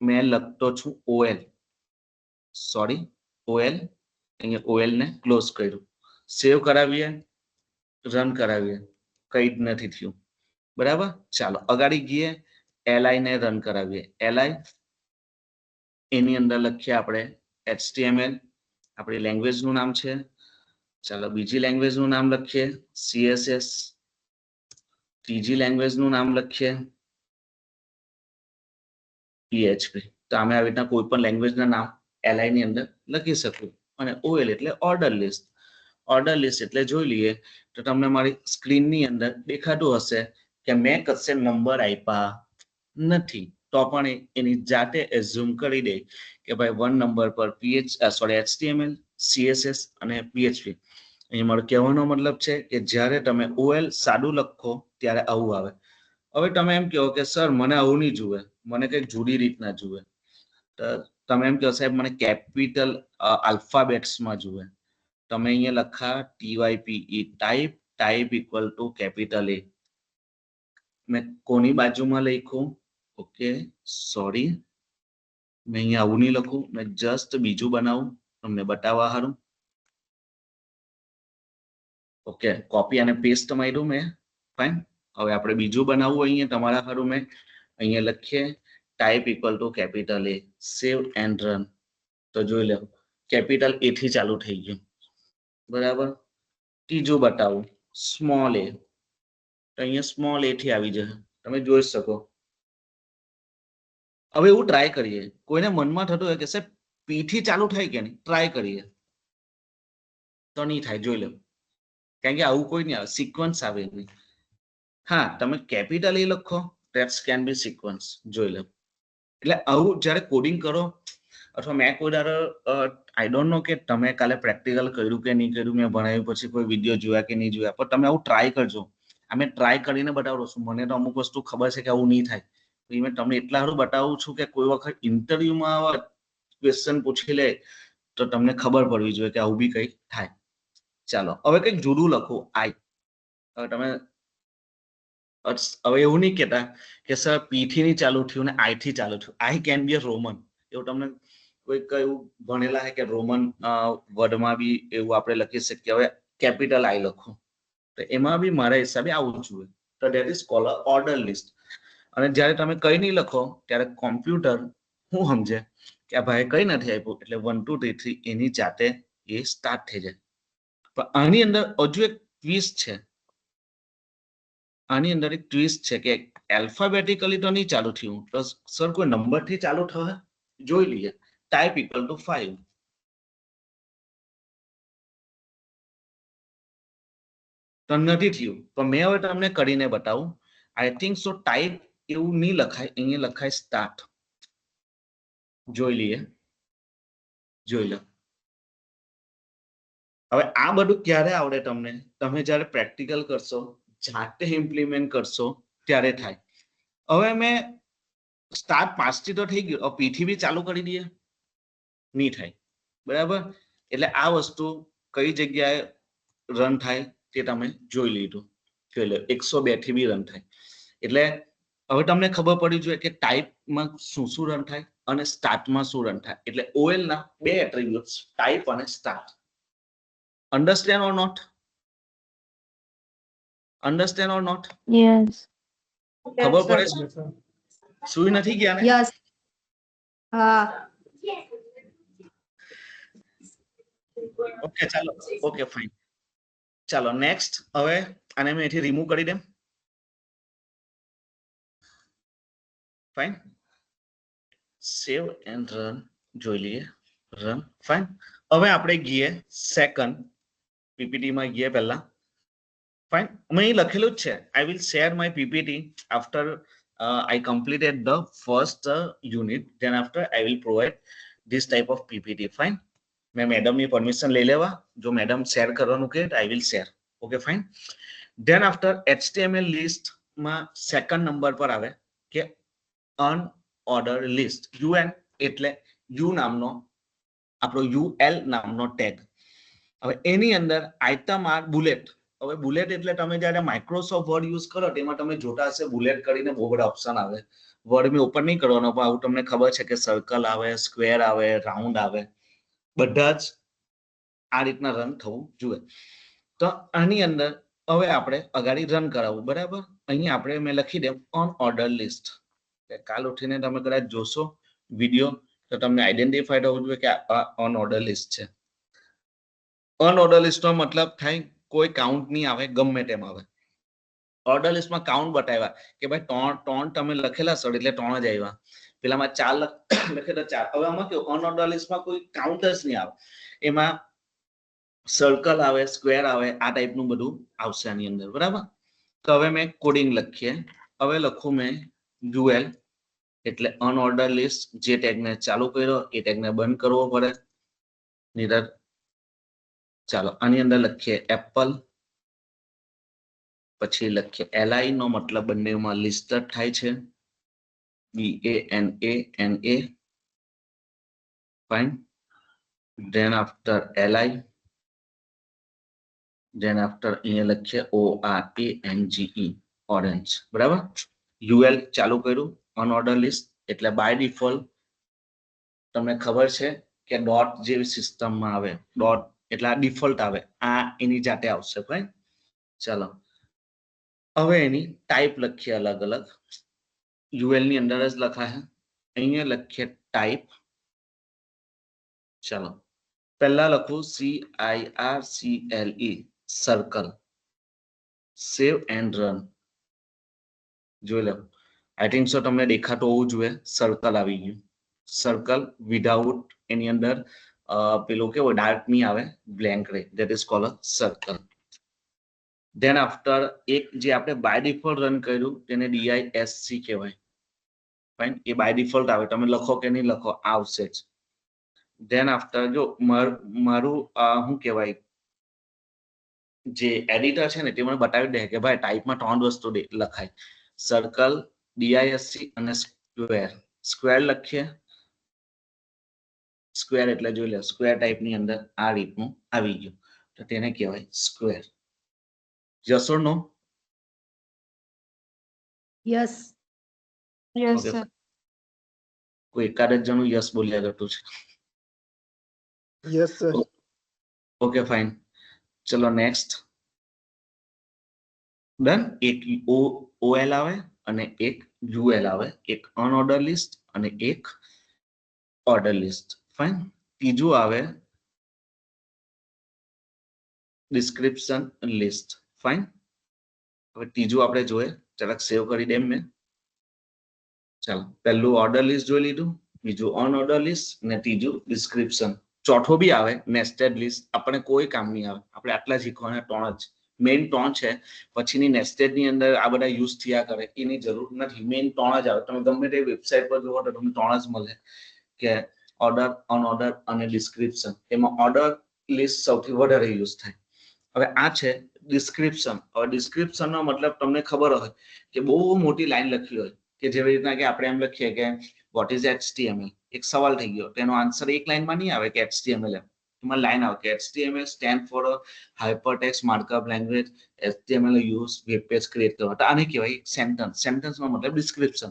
મેં લખતો છું OL, સોરી OL. અહીંયા OL ને ક્લોઝ કર્યું, સેવ કરાવીએ, રન કરાવીએ, કઈ જ નથી થયું. બરાબર, ચાલો અગાડી ગઈએ. li ને રન કરાવીએ. li એની અંદર લખીએ આપણે HTML, આપણી લેંગ્વેજ નું નામ છે. ચાલો બીજી લેંગ્વેજ નું નામ લખીએ CSS, ત્રીજી લેંગ્વેજ નું નામ લખીએ PHP. તો અમે આવી રીતના કોઈ પણ લેંગ્વેજ ના નામ li ની અંદર લખી શકું. અને OL એટલે ઓર્ડર લિસ્ટ. ઓર્ડર લિસ્ટ એટલે જોઈ લઈએ તો તમને મારી સ્ક્રીન ની અંદર દેખાતું હશે કે મેં કશે નંબર આપ્યા નથી, તો પણ એની જાતે એઝ્યુમ કરી દે કે ભાઈ 1 નંબર પર HTML, CSS અને PHP. અહીં મારો કહેવાનો મતલબ છે કે જ્યારે તમે OL સાદું લખો ત્યારે આવું આવે. હવે તમે એમ કહો કે સર મને આવું નહીં જુએ, મને કંઈક જુદી રીતના જુએ, તો તમે એમ કહો સાહેબ મને કેપિટલ આલ્ફાબેટ્સમાં જુએ. તમે અહીંયા લખા TYPE, type equal two capital A. મેં કોની બાજુમાં લખ્યું? ઓકે સોરી, મેં અહીંયા આવું નહીં લખું, મેં જસ્ટ બીજું બનાવું તમને બતાવવા સારું. ઓકે કોપી અને પેસ્ટ માર્યું મેં, ફાઇન. હવે આપણે બીજું બનાવવું અહીંયા તમારા સારું. મેં અહીંયા લખીએ type equal two capital A, save and run. તો જોઈ લો કેપિટલ A થી ચાલુ થઈ ગયું, બરાબર. ત્રીજું બતાવું સ્મોલ a, તો અહીંયા સ્મોલ a થી આવી જશે, તમે જોઈ શકો. હવે એવું ટ્રાય કરીએ, કોઈને મનમાં થતું હોય કે સાહેબ P થી ચાલુ થાય કે નહીં, ટ્રાય કરીએ તો નહીં થાય. જોઈ લો, કારણ કે આવું કોઈ નહીં આવે, સિક્વન્સ આવે નહીં. હા તમે કેપિટલ A લખો, ધેટ્સ કેન બી સિક્વન્સ. જોઈ લો, એટલે આવું જ્યારે કોડિંગ કરો અથવા મેં કોઈ દર આઈ ડોન્ટ નો કે તમે કાલે પ્રેક્ટિકલ કર્યું કે નહીં કર્યું, મેં ભણાવ્યું પછી કોઈ વિડીયો જોયા કે નહીં જોયા, પણ તમે આવું ટ્રાય કરજો. અમે ટ્રાય કરીને બતાવું છું. મને તો અમુક વસ્તુ ખબર છે કે આવું નહીં થાય, મેં તમને એટલા સારું બતાવું છું કે કોઈ વખત ઇન્ટરવ્યુમાં ક્વેશ્ચન પૂછી લે તો તમને ખબર પડવી જોઈએ કે આવું બી કંઈક થાય. ચાલો હવે કંઈક જુદું લખું આઈ. હવે તમે હવે એવું નહીં કહેતા કે સર P થી નહીં ચાલુ થયું ને I થી ચાલુ થયું. I can be a Roman. એવું તમને કોઈક એવું ભણેલા છે કે રોમન વર્ડમાં બી એવું આપણે લખી શકીએ. હવે કેપિટલ I લખું તો એમાં બી મારા હિસાબે આવું જોઈએ. તો that is called a order list. અને જ્યારે તમે કંઈ નહીં લખો ત્યારે કોમ્પ્યુટર શું સમજે કે આ ભાઈ કંઈ નથી આપ્યું એટલે 1 2 3 3 એની જાતે એ સ્ટાર્ટ થઈ જાય. પણ આની અંદર હજુ એક ટ્વિસ્ટ છે. આની અંદર એક ટ્વિસ્ટ છે કે આલ્ફાબેટિકલી તો નહીં ચાલુ થયું, તો સર કોઈ નંબર થી ચાલુ થશે? જોઈ લઈએ. Type equal two 5. તો નથી થયું, પણ મેં હવે તમને કરીને બતાવું. આઈ થિંક સો ટાઈપ એવું નહીં લખાય, અહીંયા લખાય સ્ટાર્ટ. જોઈ લઈએ, જોઈ લો. હવે આ બધું ક્યારે આવડે તમને? તમે જ્યારે પ્રેક્ટિકલ કરશો, જાતે ઇમ્પ્લિમેન્ટ કરશો ત્યારે થાય. હવે મેં સ્ટાર્ટ 5 થી તો થઈ ગયું, P થી બી ચાલુ કરી દઈએ, નહીં થાય, બરાબર. એટલે આ વસ્તુ કઈ જગ્યાએ રન થાય તે તમે જોઈ લીધું. જોઈ લો 102 થી બી રન થાય. એટલે હવે તમને ખબર પડી જોઈએ કે ટાઈપમાં શું શું રન થાય અને સ્ટાર્ટમાં શું રન થાય. એટલે OL ના બે એટ્રીબ્યુટ્સ ટાઈપ અને start. Understand or not? Understand or not? Yes. ખબર પડે છે? સુઈ નથી ગયા ને? Yes. ઓકે ચાલો, ઓકે ફાઇન. ચાલો નેક્સ્ટ. હવે આને મેં અહીંથી રિમૂવ કરી દઉં. ફાઇન. Save and run. જોઈ લઈએ, રન. ફાઇન. હવે આપણે ગઈએ સેકન્ડ પીપીટી માં ગઈએ પહેલા. ફાઇન. મેં અહીં લખેલું જ છે I will share my PPT after I completed the first unit, then after I will provide this type of PPT. Fine. मैं मैडम ની પરમિશન લઈ લેવા, જો મેડમ શેર કરવાનું કહે તો I will share. Okay fine. Then after HTML list માં second number પર આવે કે unordered list. UN એટલે U નામનો આપણો UL નામનો ટેગ. હવે એની અંદર આઇટમ આર બુલેટ. હવે બુલેટ એટલે તમે જ્યારે માઇક્રોસોફ્ટ વર્ડ યુઝ કરો તેમાં તમે જોતા હશે બુલેટ કરીને બહુ બધા ઓપ્શન આવે. વર્ડ મેં ઓપન નહીં કરવાનો, પણ આવું તમને ખબર છે કે સર્કલ આવે, સ્ક્વેર આવે, રાઉન્ડ આવે, બધા જ આ રીતના રન થવું જોઈએ. તો આની અંદર હવે આપણે અગાડી રન કરાવવું, બરાબર. અહીંયા આપણે મેં લખી દઉં ઓન ઓર્ડર લિસ્ટ. કાલ ઉઠીને તમે કદાચ જોશો વિડીયો તો તમને આઈડેન્ટિફાઈડ હોવું જોઈએ કે આ અનઓર્ડર લિસ્ટ છે. અનઓર્ડર લિસ્ટનો મતલબ થાય કોઈ કાઉન્ટ નહીં આવે, ગમે તેમ આવે. ઓર્ડર લિસ્ટમાં કાઉન્ટ બતાવ્યા કે ભાઈ ત્રણ તમે લખેલા સર એટલે 3 જ આવ્યા, પેલામાં 4 લખે તો 4. હવે આમાં કેવું, અનઓર્ડર લિસ્ટમાં કોઈ કાઉન્ટ જ નહીં આવે, એમાં સર્કલ આવે, સ્ક્વેર આવે, આ ટાઈપનું બધું આવશે આની અંદર, બરાબર. તો હવે મેં કોડિંગ લખીએ. હવે લખું મેં UL એટલે અનઓર્ડર લિસ્ટ. જે ટેગને ચાલુ કર્યો એ ટેગને બંધ કરવો પડે. નીરજ ચાલો આની અંદર લખીએ એપલ, પછી લખીએ LI નો મતલબ બંનેમાં લિસ્ટેડ થાય છે, BANA fine. then after LI, then after અહીંયા લખીએ ORANGE orange, બરાબર. UL ચાલુ કર્યું અનઓર્ડર લિસ્ટ એટલે બાય ડિફોલ્ટ તમને ખબર છે કે ડોટ જેવી સિસ્ટમમાં આવે, ડોટ એટલે આ ડિફોલ્ટ આવે, આ એની જાતે આવશે. ફાઇન. ચાલો હવે એની ટાઈપ લખીએ અલગ અલગ. UL ની અંદર જ લખાય, અહીંયા લખીએ ટાઈપ. ચાલો પહેલા લખું CIRCLE circle. Save and run. જોઈ લો, આઈ થિંક સો તમને દેખાતો હોવું જોઈએ, સર્કલ આવી ગયું. સર્કલ વિધાઉટ એની અંદર પેલું કેવું ડાર્ક નહીં આવે, બ્લેન્ક રહે, that is called a circle. Than after એક જે આપણે બાય ડિફોલ્ટ રન કર્યું તેને DISC કહેવાય. ફાઇન, એ બાય ડિફોલ્ટ આવે, તમે લખો કે નહીં લખો આવશે જ. ધેન આફ્ટર જો મારું શું કહેવાય, જે એડિટર છે ને તે મને બતાવી દે કે ભાઈ ટાઈપમાં 3 વસ્તુ લખાય, સર્કલ, DISC અને સ્ક્વેર. સ્ક્વેર લખીએ, સ્ક્વેર એટલે જોઈ લે સ્ક્વેર ટાઈપની અંદર આ રીતનું આવી ગયું, તો તેને કહેવાય square. Yes or no? Yes. Yes, Okay, sir. કોઈ એકાદ જ જણું યસ બોલ્યા કરતું છે. Yes, sir. Okay fine. ચલો નેક્સ્ટ. ડન. એક OL આવે અને એક UL આવે, એક અનઓર્ડર લિસ્ટ અને એક ઓર્ડર લિસ્ટ. ફાઇન. ત્રીજું આવે ડિસ્ક્રિપ્શન લિસ્ટ. ફાઇન. હવે ત્રીજું આપણે જોઈએ, જરાક સેવ કરી દે મેં. ચાલો પહેલું ઓર્ડર લિસ્ટ જોઈ લીધું, બીજું અનઓર્ડર લિસ્ટ અને ત્રીજું ડિસ્ક્રિપ્શન. ચોથો બી આવે નેસ્ટેડ લિસ્ટ, આપણે કોઈ કામ નહીં આવે, આપણે આટલા શીખવાના 3 જ મેઇન 3 છે. પછીની નેસ્ટેડ ની અંદર આ બધા યુઝ થયા કરે, એની જરૂર નથી, મેઇન 3 જ આવે. તમે ગમે તે વેબસાઇટ પર જુઓ તો તમને 3 જ મળે કે ઓર્ડર, અનઓર્ડર અને ડિસ્ક્રિપ્શન. એમાં ઓર્ડર લિસ્ટ સૌથી વધારે યુઝ થાય. હવે આ છે ડિસ્ક્રિપ્શન. હવે ડિસ્ક્રિપ્શનનો મતલબ તમને ખબર હોય કે બહુ મોટી લાઈન લખી હોય, કે જેવી રીતના કે આપણે એમ લખીએ કે વોટ ઇઝ HTML, એક સવાલ થઈ ગયો, તેનો આન્સર એક લાઈનમાં નહીં આવે કે HTML, એમાં લાઈન આવે કે HTML stand four hypertext markup language, HTML use web page create કરવા. તો આને કહેવાય સેન્ટેન્સ. સેન્ટેન્સનો મતલબ ડિસ્ક્રિપ્શન.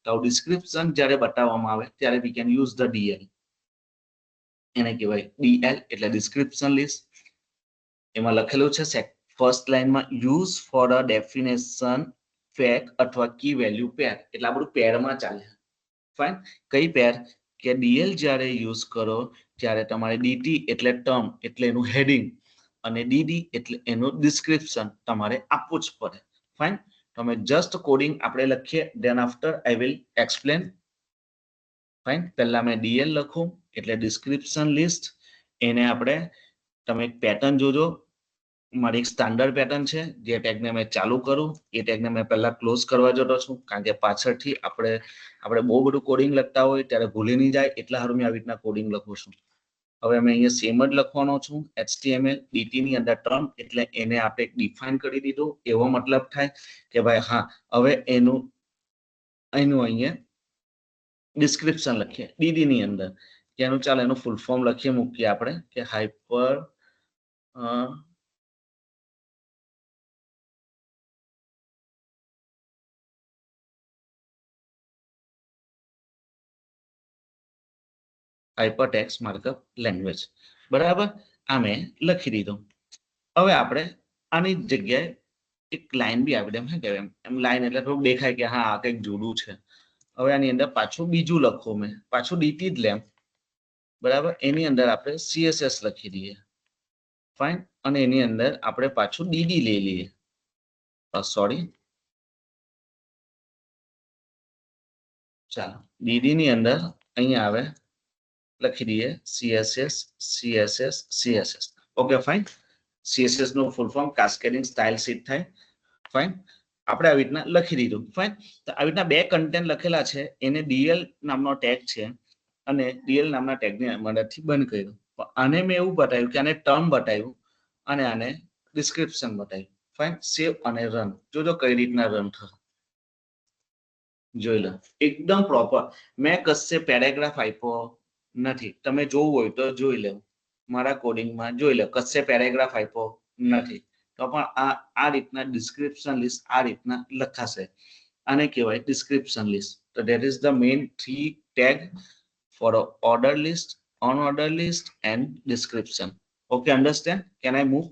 તો ડિસ્ક્રિપ્શન જ્યારે બતાવવામાં આવે ત્યારે વી કેન યુઝ ધ DL. એને કહેવાય DL એટલે ડિસ્ક્રિપ્શન લિસ્ટ. એમાં લખેલું છે ફર્સ્ટ લાઈનમાં use for a definition fake અથવા કી વેલ્યુ પેર, એટલે આ બધું પેરમાં ચાલે. ફાઇન. કઈ પેર? કે DL જ્યારે યુઝ કરો ત્યારે તમારે DT એટલે ટર્મ એટલે એનું હેડિંગ અને DD એટલે એનું ડિસ્ક્રિપ્શન તમારે આપવું જ પડે. ફાઇન. તમે જસ્ટ કોડિંગ આપણે લખીએ, than after I will explain. Fine. પહેલા મેં DL લખું એટલે ડિસ્ક્રિપ્શન લિસ્ટ. એને આપણે તમે એક પેટર્ન જોજો, મારી એક સ્ટાન્ડર્ડ પેટર્ન છે. જે ટેગને મેં ચાલુ કરું એ ટેગને મેં પહેલા ક્લોઝ કરવા જતો છું, કારણ કે પાછળથી આપણે બહુ બધું કોડિંગ લખતા હોય ત્યારે ભૂલી નહીં જાય, એટલા સારું મેં આવી રીતના કોડિંગ લખું છું. હવે મેં અહીંયા સેમ જ લખવાનો છું, HTML DT ની અંદર ટર્મ એટલે એને આપણે ડિફાઇન કરી દીધું. એવો મતલબ થાય કે ભાઈ હા હવે એનું અહીંયા ડિસ્ક્રિપ્શન લખીએ DD ની અંદર, કે એનું ચાલો એનું ફૂલ ફોર્મ લખીએ મૂકીએ આપણે કે હાઇપર હાઇપરટેક્સ્ટ માર્કઅપ લેંગ્વેજ. બરાબર, આ મેં લખી દીધું. હવે આપણે આની જગ્યાએ એક લાઈન બી આપી દે, એમ લાઈન એટલે થોડું દેખાય કે હા આ કંઈક જુદું છે. હવે આની અંદર પાછું બીજું લખો મેં પાછું ડીટી જ લેમ બરાબર એની અંદર આપણે સીએસએસ લખી દઈએ ફાઇન અને એની અંદર આપણે પાછું ડીડી લઈ લઈએ સોરી ચાલો ડીડી ની અંદર અહીંયા આવે લખી દઈએ CSS CSS CSS okay fine CSS નું full form cascading style sheet થાય ફાઇન આપણે આવી રીતના લખી દીધું ફાઇન તો આવી રીતના બે કન્ટેન્ટ લખેલા છે એને ડીએલ નામનો ટેગ છે અને ડીએલ નામના ટેગની મદદથી બંધ કર્યું આને મેં એવું બતાવ્યું કે આને ટર્મ બતાવ્યું અને આને ડિસ્ક્રિપ્શન બતાવ્યું ફાઇન સેવ અને રન જોજો કઈ રીતના રન થશે જોઈ લો એકદમ પ્રોપર મેં કશે પેરેગ્રાફ આપ્યો નથી તમે જોવું હોય તો જોઈ લો મારા કોડિંગમાં જોઈ લો કશે પેરેગ્રાફ આપ્યો નથી તો પણ આ રીતના ડિસ્ક્રિપ્શન લિસ્ટ આ રીતના લખાશે આને કહેવાય ડિસ્ક્રિપ્શન લિસ્ટ તો that is the main 3 tag for order list unorder list and description okay understand can I move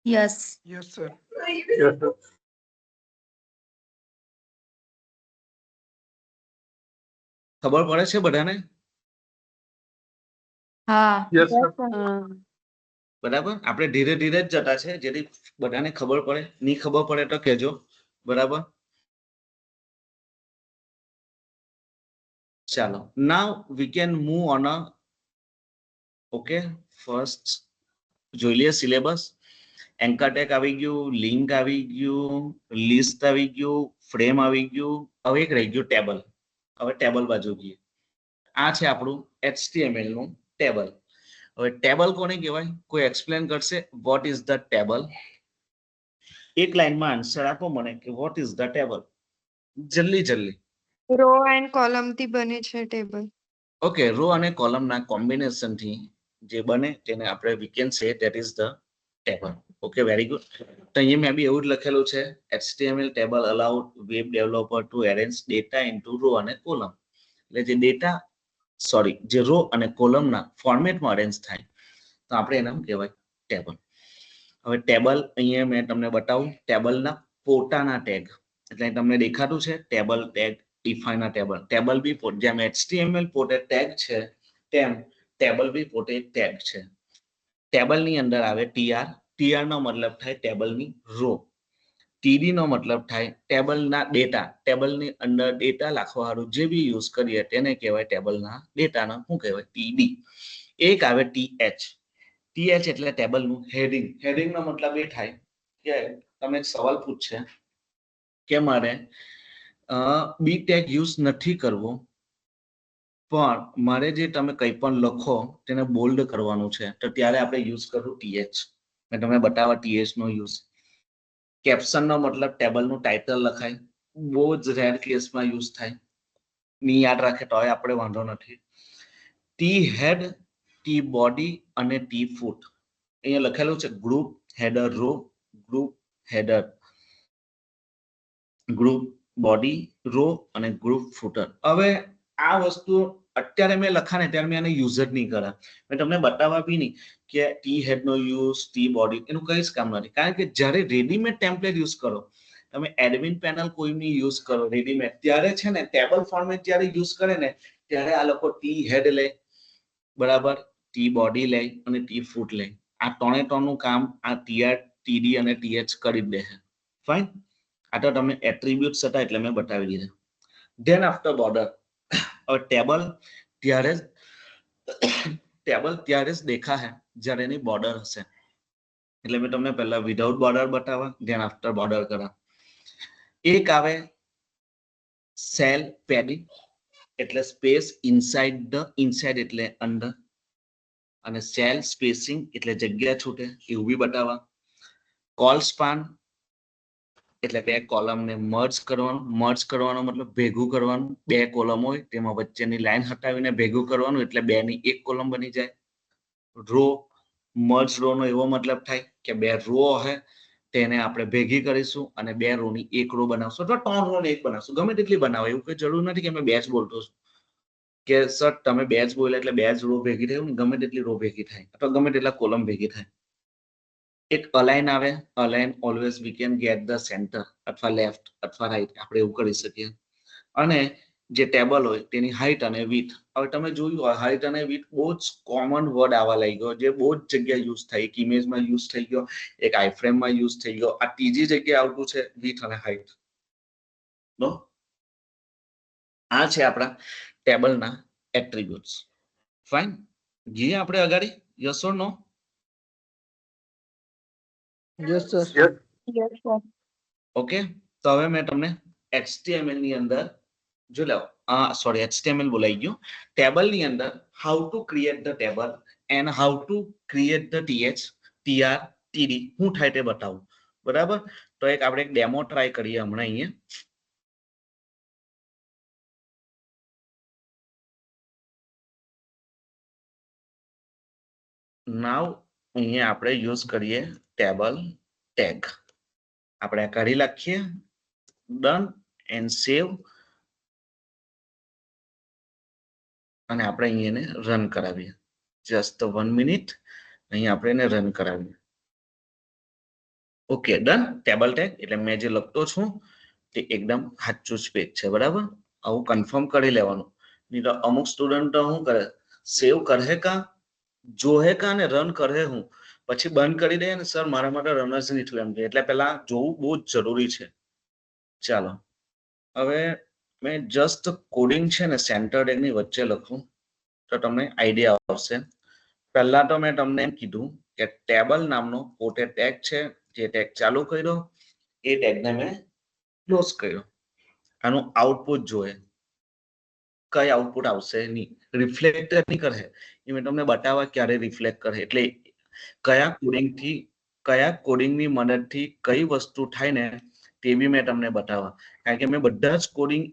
Yes. Yes, sir. Yes, sir. ખબર પડે છે બધાને હા. Yes, sir. બરાબર આપણે ધીરે ધીરે જ જતા છે જેથી બધાને ખબર પડે નહીં ખબર પડે તો કહેજો બરાબર ચાલો now we can move on a okay first જોઈ લઈએ સિલેબસ એન્કર ટેગ આવી ગયું લિંક આવી ગયું લિસ્ટ આવી ગયું ફ્રેમ આવી ગયું હવે એક રહી ગયું ટેબલ હવે ટેબલ બાજુ જઈએ આ છે આપણું HTML નું ટેબલ હવે ટેબલ કોને કહેવાય કોઈ એક્સપ્લેન કરશે વોટ ઇઝ ધ ટેબલ એક લાઈનમાં આન્સર આપો મને કે વોટ ઇઝ ધ ટેબલ જલ્દી જલ્દી રો એન્ડ કોલમ થી બને છે ટેબલ. ઓકે રો અને કોલમના કોમ્બિનેશન થી જે બને તેને આપણે we can say that is the table okay very good તો અહીંયા મેં બી એવું જ લખેલું છે HTML table allowed web developer to arrange data into row અને કોલમ એટલે જે ડેટા સોરી જે રો અને કોલમના ફોર્મેટમાં અરેન્જ થાય તો આપણે એના કહેવાય ટેબલ હવે ટેબલ અહીંયા મેં તમને બતાવું ટેબલના પોતાના ટેગ એટલે તમને દેખાતું છે table tag define table table બી જેમ HTML પોતે ટેગ છે તેમ ટેબલ બી પોતે ટેગ છે ટેબલની અંદર આવે TR નો મતલબ થાય ટેબલની રો TD નો મતલબ થાય ટેબલના ડેટા ટેબલની અંદર ડેટા લખવા વાળું જે બી યુઝ કરીએ તેને કહેવાય ટેબલના ડેટાનો શું કહેવાય TD એક આવે TH એટલે ટેબલનું હેડિંગ નો મતલબ એ થાય કે તમે સવાલ પૂછશે કે મારે બી ટેગ યુઝ નથી કરવો પણ મારે જે તમે કંઈ પણ લખો તેને બોલ્ડ કરવાનું છે તો ત્યારે આપણે યુઝ કરવું TH મેં તમને બતાવવા TH નો યુઝ કેપ્શન નો મતલબ ટેબલનું ટાઇટલ લખાય બહુ જ રેર કેસમાં યુઝ થાય ની યાદ રાખે તો આપણે વાંધો નથી ટી હેડ ટી બોડી અને ટી ફૂટ અહીંયા લખેલું છે group header row group header group body row અને ગ્રુપ ફૂટર હવે આ વસ્તુ અત્યારે મેં લખાને ત્યારે મેં આને યુઝ જ નહીં કર્યા મેં તમને બતાવવા બી નહીં કે ટી હેડ નો યુઝ ટી બોડી એનું કઈ જ કામ નથી કારણ કે જ્યારે રેડીમેડ ટેમ્પલેટ યુઝ કરો તમે એડમિન પેનલ કોઈની યુઝ કરો રેડીમેડ ત્યારે છે ને ટેબલ ફોર્મેટ જ્યારે યુઝ કરે ને ત્યારે આ લોકો ટી હેડ લે બરાબર ટી બોડી લે અને ટી ફૂટ લે આ ત્રણેનું કામ આ TR TD અને TH કરી જ દે છે ફાઇન આ તો તમને એટ્રીબ્યુટ્સ હતા એટલે મેં બતાવી દીધા ધેન આફ્ટર બોર્ડર હવે ટેબલ ત્યારે જ દેખા હે જ્યારે એની બોર્ડર હશે એટલે મેં તમને પહેલા વિધાઉટ બોર્ડર બતાવવા ધેન આફ્ટર બોર્ડર કરા એક આવે સેલ પેડિંગ એટલે સ્પેસ ઇનસાઇડ એટલે અંદર અને સેલ સ્પેસિંગ એટલે જગ્યા છૂટે એવું બી બતાવવા કોલ સ્પાન એટલે બે કોલમને મર્જ કરવાનો મતલબ ભેગું કરવાનું બે કોલમ હોય તેમાં વચ્ચેની લાઈન હટાવીને ભેગું કરવાનું એટલે બે ની એક કોલમ બની જાય રો મર્જ રો નો એવો મતલબ થાય કે બે રો હે તેને આપણે ભેગી કરીશું અને બે રો ની એક રો બનાવશું અથવા ત્રણ રો ની એક બનાવશું ગમે તેટલી બનાવો એવું કઈ જરૂર નથી કે મેં બે જ બોલતો છું કે સર તમે બે જ બોલ્યા એટલે બે જ રો ભેગી થાય ગમે તેટલી રો ભેગી થાય અથવા ગમે તેટલા કોલમ ભેગી થાય એક અલાઇન આવે align always we can get the centre અથવા લેફ્ટ અથવા રાઈટ આપણે એવું કરી શકીએ. અને જે ટેબલ હોય તેની હાઈટ અને વિથ, હવે તમે જોયું હોય હાઈટ અને વિથ બહુ જ કોમન વર્ડ આવા લઈ ગયો, જે બહુ જ જગ્યાએ યુઝ થાય, એક ઇમેજમાં યુઝ થઈ ગયો, એક આઈફ્રેમમાં યુઝ થઈ ગયો. આ ત્રીજી જગ્યાએ આવતું છે વિથ અને હાઈટ. નો આ છે આપણા ટેબલના એટ્રીબ્યુટ્સ. ફાઇન, જઈએ આપણે અગાડી. Yes or no? Yes, sir. Yes, sir. Okay, તો હવે મેં તમને HTML ની અંદર જો લો, સોરી HTML બોલાઈ ગયું. ટેબલ ની અંદર how to create the table and how to create the TR TD હું થાય તે બતાવું. બરાબર, તો એક આપણે એક ડેમો ટ્રાય કરીએ હમણાં અહીંયા. નાવ અહીંયા આપણે યુઝ કરીએ ટેબલ ટેગ. આપણે કાઢી નાખીએ, ડન એન્ડ સેવ, અને આપણે અહીંયા એને રન કરાવીએ. જસ્ટ 1 મિનિટ, અહીંયા આપણે એને રન કરાવીએ. Okay done. ટેબલ ટેગ એટલે મેં જે લખતો છું તે એકદમ સાચું જ પેજ છે. બરાબર, આવું કન્ફર્મ કરી લેવાનું. નહીં તો અમુક સ્ટુડન્ટ શું કરે, સેવ કરે કા, જોહે કા ને રન કરે હું, પછી બંધ કરી દે ને સર મારા માટે રન જ નહીં થયું એમ કે. એટલે પહેલા જોવું બહુ જ જરૂરી છે. ચાલો, હવે મેં જસ્ટ કોડિંગ છે ને સેન્ટર ટેગની વચ્ચે લખું તો તમને આઈડિયા આવશે. પહેલા તો મેં તમને એમ કીધું કે ટેબલ નામનો પોતે ટેગ છે, જે ટેગ ચાલુ કર્યો એ ટેગને મેં ક્લોઝ કર્યો. આનું આઉટપુટ જોઈએ, કઈ આઉટપુટ આવશે નહીં, રિફ્લેક્ટ નહીં કરે એ મેં તમને બતાવવા ક્યારે રિફ્લેક્ટ કરે, એટલે કયા કોડિંગની મદદથી કઈ વસ્તુ થાય ને તે બી મેં તમને બતાવવા. કારણ કે મેં બધા જ કોડિંગ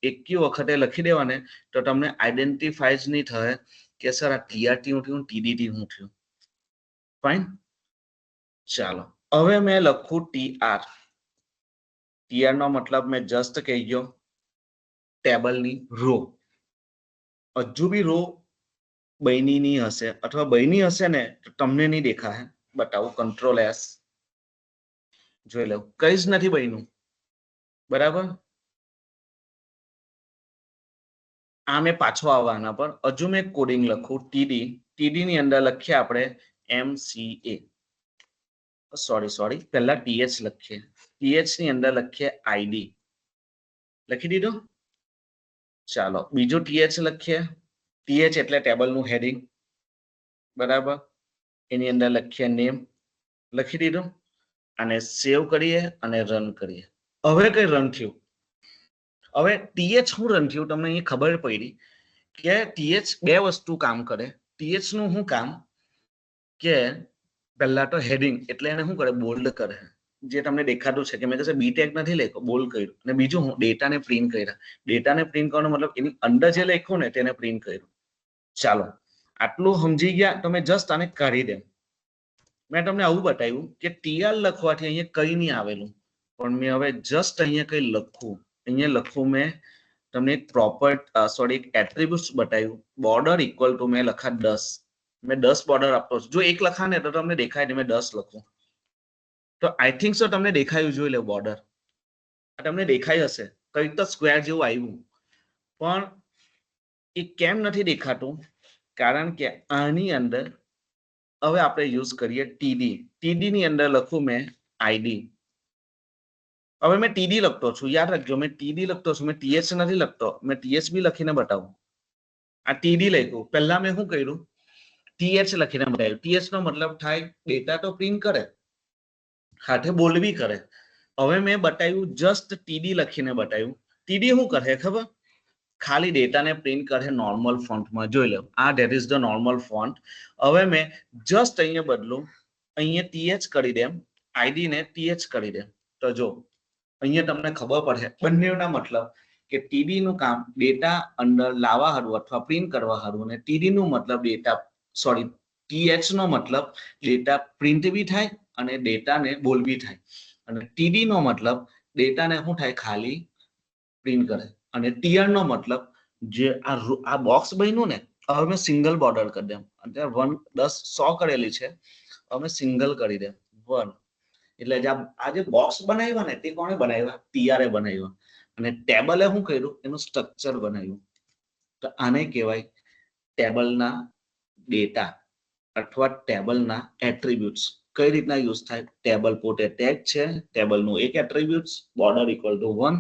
એકી વખતે લખી દેવા ને તો તમને આઈડેન્ટિફાઈ જ નહીં થાય કે સર આ TRT હું થયું, TDT હું થયું. ફાઇન, ચાલો હવે મેં લખું TR. TR નો મતલબ મેં જસ્ટ કહી ગયો ટેબલની રો. હજુ બી રો બની નહીં હશે, અથવા બની હશે ને તો તમને નહીં દેખાય. બતાવું, કંટ્રોલ S જોઈ લઉં, કઈ જ નથી બન્યું. બરાબર, આ મેં પાછો આવવાના પર હજુ મેં કોડિંગ લખું TD ની અંદર લખીએ આપણે MCA. સોરી પહેલા TH લખીએ. TH ની અંદર લખીએ ID. લખી દીધું. ચાલો બીજું TH લખીએ. TH એટલે ટેબલનું હેડિંગ. બરાબર, એની અંદર લખીએ નેમ. લખી દીધું અને સેવ કરીએ અને રન કરીએ. હવે કઈ રન થયું, હવે TH શું રન થયું તમને અહીં ખબર પડી કે TH બે વસ્તુ કામ કરે. TH નું શું કામ કે પહેલા તો હેડિંગ એટલે એને શું કરે, બોલ્ડ કરે, જે તમને દેખાતું છે કે મેં કહેશે બી ટેગ નથી લખ્યો, બોલ્ડ કર્યું. અને બીજું હું ડેટાને પ્રિન્ટ કર્યા. ડેટાને પ્રિન્ટ કરવાનો મતલબ એની અંદર જે લખ્યું ને તેને પ્રિન્ટ કર્યું. ચાલો આટલું સમજી ગયા તમે, જસ્ટ આને કાઢી દે. મેં તમને આવું બતાવ્યું કે TR લખવાથી અહીંયા કઈ નહીં આવેલું, પણ મેં હવે જસ્ટ અહીંયા કઈ લખું, અહીંયા લખું મેં તમને એક એક એટ્રીબ્યુટ્સ બતાવ્યું. બોર્ડર ઇક્વલ ટુ મેં લખા 10. મેં 10 બોર્ડર આપતો છું. જો એક લખા ને તો તમને દેખાય મેં 10 લખું તો આઈ થિંક સો તમને દેખાયું, જોઈ લે બોર્ડર તમને દેખાય હશે, કઈ તો સ્ક્વેર જેવું આવ્યું. પણ એ કેમ નથી દેખાતું, કારણ કે આની અંદર હવે આપણે યુઝ કરીએ TD ની અંદર લખું મેં ID. હવે મેં TD લખતો છું, યાદ રાખજો મેં TD લખતો છું, મેં TH નથી લખતો. મેં TH બી લખીને બતાવું. આ TD લખ્યું, પહેલા મેં શું કર્યું, TH લખીને બતાવ્યું. TH નો મતલબ થાય ડેટા તો પ્રિન્ટ કરે, હાથે બોલવી કરે. હવે મેં બતાવ્યું જસ્ટ TD લખીને બતાવ્યું. TD શું કરે ખબર, ખાલી ડેટાને પ્રિન્ટ કરે નોર્મલ ફોન્ટમાં. જોઈ લો, આ that is the normal font. હવે મેં જસ્ટ અહીંયા બદલું, અહીંયા TH કરી દેમ, ID ને TH કરી દેમ. તો જો અહીંયા તમને ખબર પડે બંનેના મતલબ કે TD નું કામ ડેટા અંદર લાવવા હારું અથવા પ્રિન્ટ કરવા હારું, અને TD નું મતલબ TH નો મતલબ ડેટા પ્રિન્ટ બી થાય અને ડેટાને બોલવી થાય. અને TD નો મતલબ ડેટાને શું થાય, ખાલી પ્રિન્ટ કરે. અને TR નો મતલબ જે આ બોક્સ બન્યું ને, હવે મેં સિંગલ બોર્ડર કરી દેમ. અત્યારે 1 10 100 કરેલી છે, હવે સિંગલ કરી દેમ 1. એટલે આ જે બોક્સ બનાવ્યા ને તે કોણે બનાવ્યા? ટીઆરએ બનાવ્યા. અને ટેબલે શું કર્યું? એનું સ્ટ્રક્ચર બનાવ્યું. તો આને કહેવાય ટેબલના ડેટા અથવા ટેબલના એટ્રીબ્યુટ્સ. કઈ રીતના યુઝ થાય? ટેબલ પોતે ટેગ છે, ટેબલનું એક attributes border equal to 1.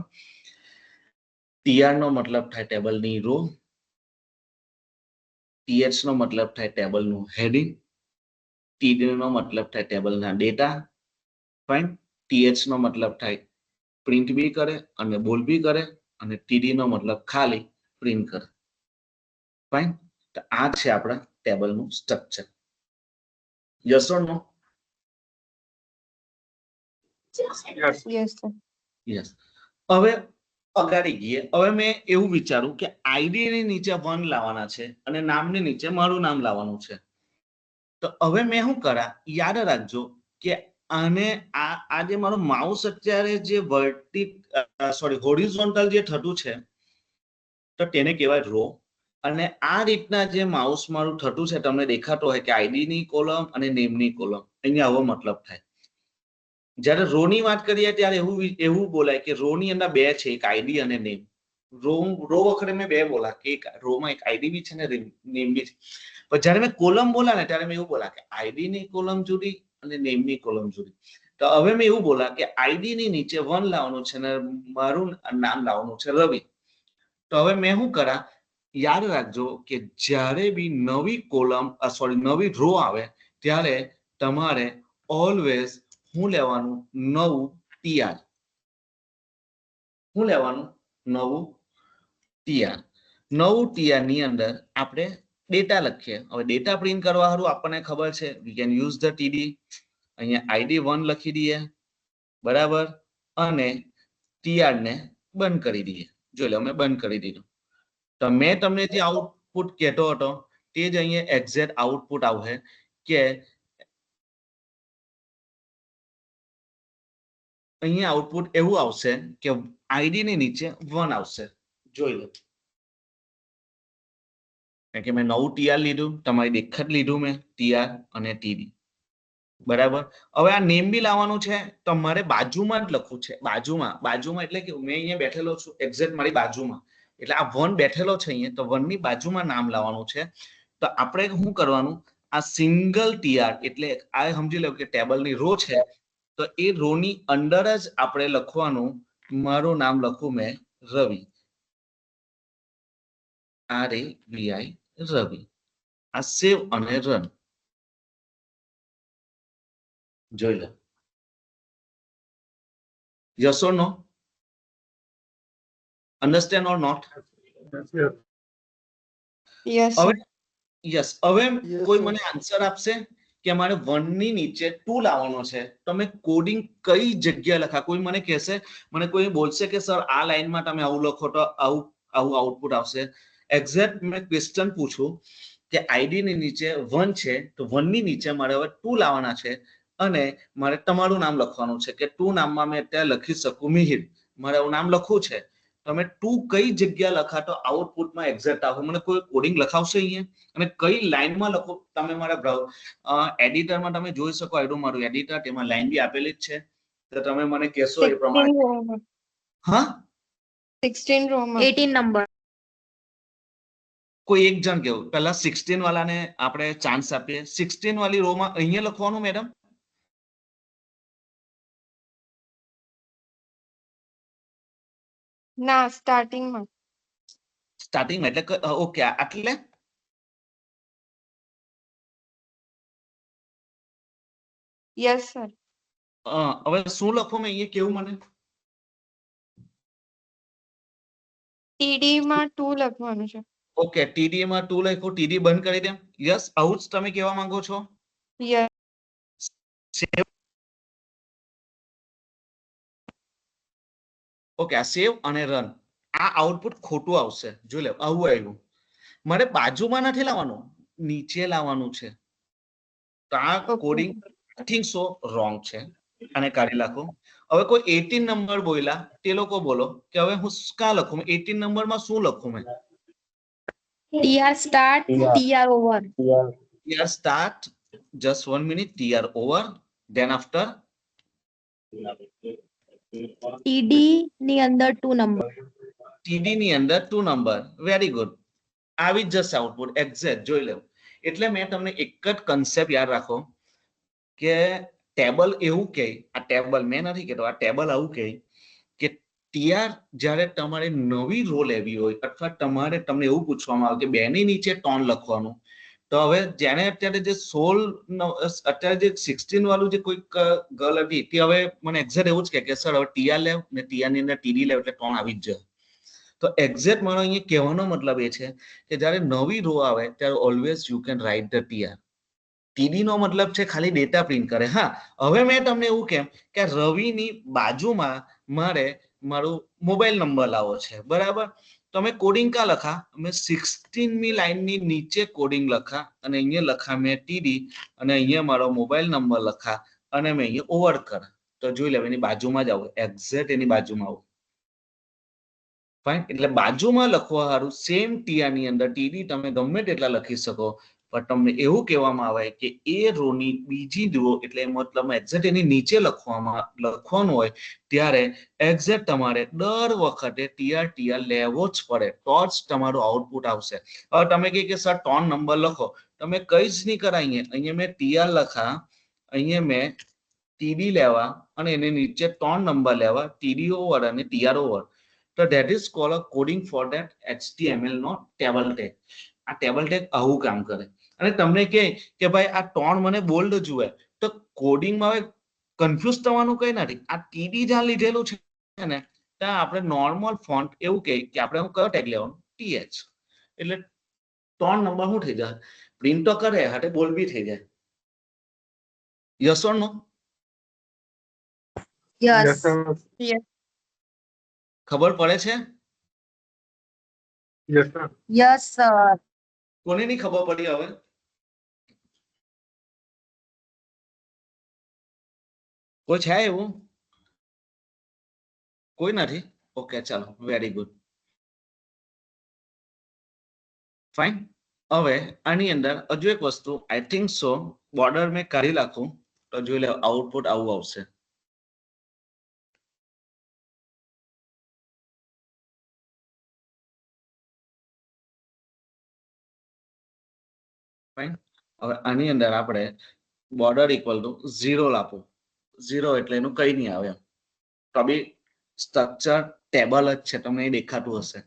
TR નો મતલબ થાય ટેબલની રો, ટીએચ નો મતલબ થાય ટેબલનું હેડિંગ, ટીડી નો મતલબ થાય ટેબલના ડેટા. ફાઇન. ટીએચ નો મતલબ થાય પ્રિન્ટ બી કરે અને બોલ બી કરે, અને ટીડી નો મતલબ ખાલી પ્રિન્ટ કરે. ફાઇન. તો આ છે આપણા ટેબલનું structure. Yes or no? Yes sir. Yes. હવે અગાડી ગઈએ. હવે મેં એવું વિચારું કે આઈડી ની નીચે 1 લાવવાના છે અને નામની નીચે મારું નામ લાવવાનું છે. તો હવે મેં શું કરા? યાદ રાખજો કે આને આ જે મારો માઉસ અત્યારે જે હોરિઝોન્ટલ જે થતું છે તો તેને કહેવાય રો. અને આ રીતના જે માઉસ મારું થતું છે તમને દેખાતો હોય કે આઈડી ની કોલમ અને નેમની કોલમ, અહીંયા આવો મતલબ થાય. જ્યારે રો ની વાત કરીએ ત્યારે એવું બોલાય કે રો ની અંદર બે છે, એક આઈડી અને નેમ. રો વખતે મેં બે બોલા કે એક રોમાં એક આઈડી બી છે ને નેમ બી છે. પણ જ્યારે મેં કોલમ બોલા ને ત્યારે મેં એવું બોલા કે આઈડી ની કોલમ જુદી અને નેમની કોલમ જુદી. તો હવે મેં એવું બોલા કે આઈડી ની નીચે 1 લાવવાનું છે અને મારું નામ લાવવાનું છે રવિ. તો હવે મેં શું કરા? યાદ રાખજો કે જ્યારે બી નવી કોલમ નવી રો આવે ત્યારે તમારે ઓલવેઝ શું લેવાનું? નવું ટીઆર. શું લેવાનું? નવું ટીઆર. નવું ટીઆર ની અંદર આપણે ડેટા લખીએ. હવે ડેટા પ્રિન્ટ કરવા હારું આપણને ખબર છે વી કેન યુઝ ધ ટીડી. અહીંયા આઈડી 1 લખી દઈએ, બરાબર, અને ટીઆર ને બંધ કરી દઈએ. જોઈ લો અમે બંધ કરી દીધું. તો મેં તમને જે આઉટપુટ કહેતો હતો તે જ અહીંયા એક્ઝેક્ટ આઉટપુટ આવશે કે અહીંયા આઉટપુટ એવું આવશે કે આઈડી ની નીચે 1 આવશે. જોઈ લો. કારણ કે મેં નવું ટીઆર લીધું, તમારી દેખત લીધું મેં ટીઆર અને ટીડી. બરાબર. હવે આ નેમ બી લાવવાનું છે, તમારે બાજુમાં જ લખવું છે. બાજુમાં એટલે કે મેં અહીંયા બેઠેલો છું એક્ઝેક્ટ મારી બાજુમાં, એટલે આ 1 બેઠેલો છે અહીંયા, તો 1 ની બાજુમાં નામ લાવવાનું છે. તો આપણે શું કરવાનું? આ સિંગલ ટીઆર એટલે આ સમજી લો કે ટેબલની રો છે, તો એ રો ની અંદર જ આપણે લખવાનું. મારું નામ લખું મેં રવિ, RAVI રવિ. આ સેવ અને રન. જોઈ લો. Yes or no? Understand or not? Yes હવે સર. યસ. હવે Yes, કોઈ sir. મને આન્સર આપશે કે મારે 1 ની નીચે 2 લાવવાનો છે, તમે કોડિંગ કઈ જગ્યાએ લખા? કોઈ મને કહેશે, મને કોઈ બોલશે કે સર આ લાઈનમાં તમે આવું લખો તો આવું આઉટપુટ આવશે. એક્ઝેક્ટ મેં ક્વેશ્ચન પૂછું કે આઈડી ની નીચે 1 છે, તો 1 ની નીચે મારે હવે 2 લાવવાના છે અને મારે તમારું નામ લખવાનું છે કે 2 નામમાં મેં અત્યારે લખી શકું મિહિર, મારે આવું નામ લખવું છે. તમે 2 કઈ જગ્યા લખા તો આઉટપુટમાં એક્ઝેક્ટ આવશે? મને કોઈ કોડિંગ લખાવશે અહીંયા? અને કઈ લાઈનમાં લખો? તમે મારા એડિટરમાં તમે જોઈ શકો. આઈડું મારું એડિટર, તેમાં લાઈન બી આપેલી જ છે. તો તમે મને કહેશો એ 16 પ્રમાણે. રોમાં. હા, 16 રોમાં. 18 નંબર. કોઈ એક જણ કેવું? પહેલા 16 વાળાને આપણે ચાન્સ આપીએ. 16 વાળી રોમાં અહીંયા લખવાનું મેડમ? ના, સ્ટાર્ટિંગમાં. સ્ટાર્ટિંગમાં એટલે ઓકે. એટલે યસ સર. હવે શું લખું મેં અહીંયા? કેવું મને? ટીડી માં 2 લખવાનું છે. ઓકે, ટીડી માં 2 લખો. ટીડી બંધ કરી દે. યસ, આવું જ તમે કહેવા માંગો છો? યસ. સેવ. ઓકે, આ સેવ અને રન. આ આઉટપુટ ખોટું આવશે. જોઈ લે, આવું આવ્યું. મારે બાજુમાં નથી લાવવાનું, નીચે લાવવાનું છે. તો આ કોડિંગ આઈ થિંક સો રોંગ છે. આને કાઢી નાખો. હવે કોઈ 18 નંબર બોલ્યા, તે લોકો બોલો કે હવે હું ક્યાં લખું? 18 નંબરમાં શું લખું મેં? TR start, TR over. TR start, just 1 minute. TR over, then after TD ની અંદર 2 નંબર. TD ની અંદર 2 નંબર. Very good. આવી જ જશે આઉટપુટ એક્ઝેક્ટ જોઈ લો. એટલે મેં તમને એક જ કન્સેપ્ટ યાદ રાખો કે ટેબલ એવું કે આ ટેબલ મેં નથી કહેતો, આ ટેબલ આવું કે TR જ્યારે તમારે નવી રો લેવી હોય અથવા તમને એવું પૂછવામાં આવે કે 2 ની નીચે ટોન લખવાનું, તો હવે જેને અત્યારે જે 16 અત્યારે જે 16 વાળું જે કોઈક ગર્લ હતી તે હવે મને એક્ઝેક્ટ એવું જ કે સર હવે TR લેવ ને TR ની અંદર TD લેવ એટલે ટોન આવી જ જાય. તો એક્ઝેક્ટ મારો અહીંયા કહેવાનો મતલબ એ છે કે જ્યારે નવી રો આવે ત્યારે always you can write the TR. TD નો મતલબ છે ખાલી ડેટા પ્રિન્ટ કરે. હા, હવે મેં તમને એવું કેમ કે રવિની બાજુમાં મારે મારું મોબાઈલ નંબર લાવો છે, બરાબર? તો અમે કોડિંગ કા લખા? અમે 16મી લાઈનની નીચે કોડિંગ લખા અને અહીંયા લખા મેં TD અને અહીંયા મારો મોબાઈલ નંબર લખા અને મેં અહીંયા ઓવર કરા. તો જોઈ લો એની બાજુમાં જ આવું, એક્ઝેક્ટ એની બાજુમાં આવું. ફાઇન. એટલે બાજુમાં લખવા સારું સેમ TR ની અંદર TD તમે ગમે તેટલા લખી શકો, પણ તમને એવું કહેવામાં આવે કે એ રોની બીજી રો એટલે મતલબ એક્ઝેક્ટ એની નીચે લખવાનું હોય ત્યારે એક્ઝેક્ટ તમારે દર વખતે TR લેવો જ પડે, તો જ તમારું આઉટપુટ આવશે. હવે તમે કહે કે સર ટોન નંબર લખો, તમે કઈ જ નહીં કરાય. અહીંયા મેં TR લખા, અહીંયા મેં TD લેવા અને એની નીચે ટોન નંબર લેવા, TD ઓવર અને TR ઓવર. તો that is called a coding for that HTML નો ટેબલ ટેગ. આ ટેબલ ટેગ આવું કામ કરે. અને તમને કહે કે ભાઈ આ ટોન મને બોલ્ડ જુએ, તો કોડિંગમાં હવે કન્ફ્યુઝ થવાનું કઈ નથી. આ TD જ્યાં લીધેલું છે ને ત્યાં આપણે નોર્મલ ફોન્ટ એવું કહે કે આપણે કયો ટેગ લેવાનો? TH. એટલે ટોન નંબર શું થઈ જાય? પ્રિન્ટ તો કરે હાથે બોલ્ડ બી થઈ જાય. Yes or no? Yes, yes. sir. ખબર પડે છે? Yes, sir. Yes sir. કોને નહીં ખબર પડી હવે? કોઈ છે એવું? કોઈ નથી? ઓકે, ચાલો, વેરી ગુડ. ફાઇન. હવે આની અંદર હજુ એક વસ્તુ આઈ થિંક સો બોર્ડર મેં કાઢી નાખું તો જોઈ લે આઉટપુટ આવું આવશે. ફાઇન. હવે આની અંદર આપણે બોર્ડર ઇક્વલ ટુ 0 આપો. 0 એટલે એનું કઈ નહીં આવે. તો બી સ્ટ્રક્ચર ટેબલ જ છે, તમને એ દેખાતું હશે.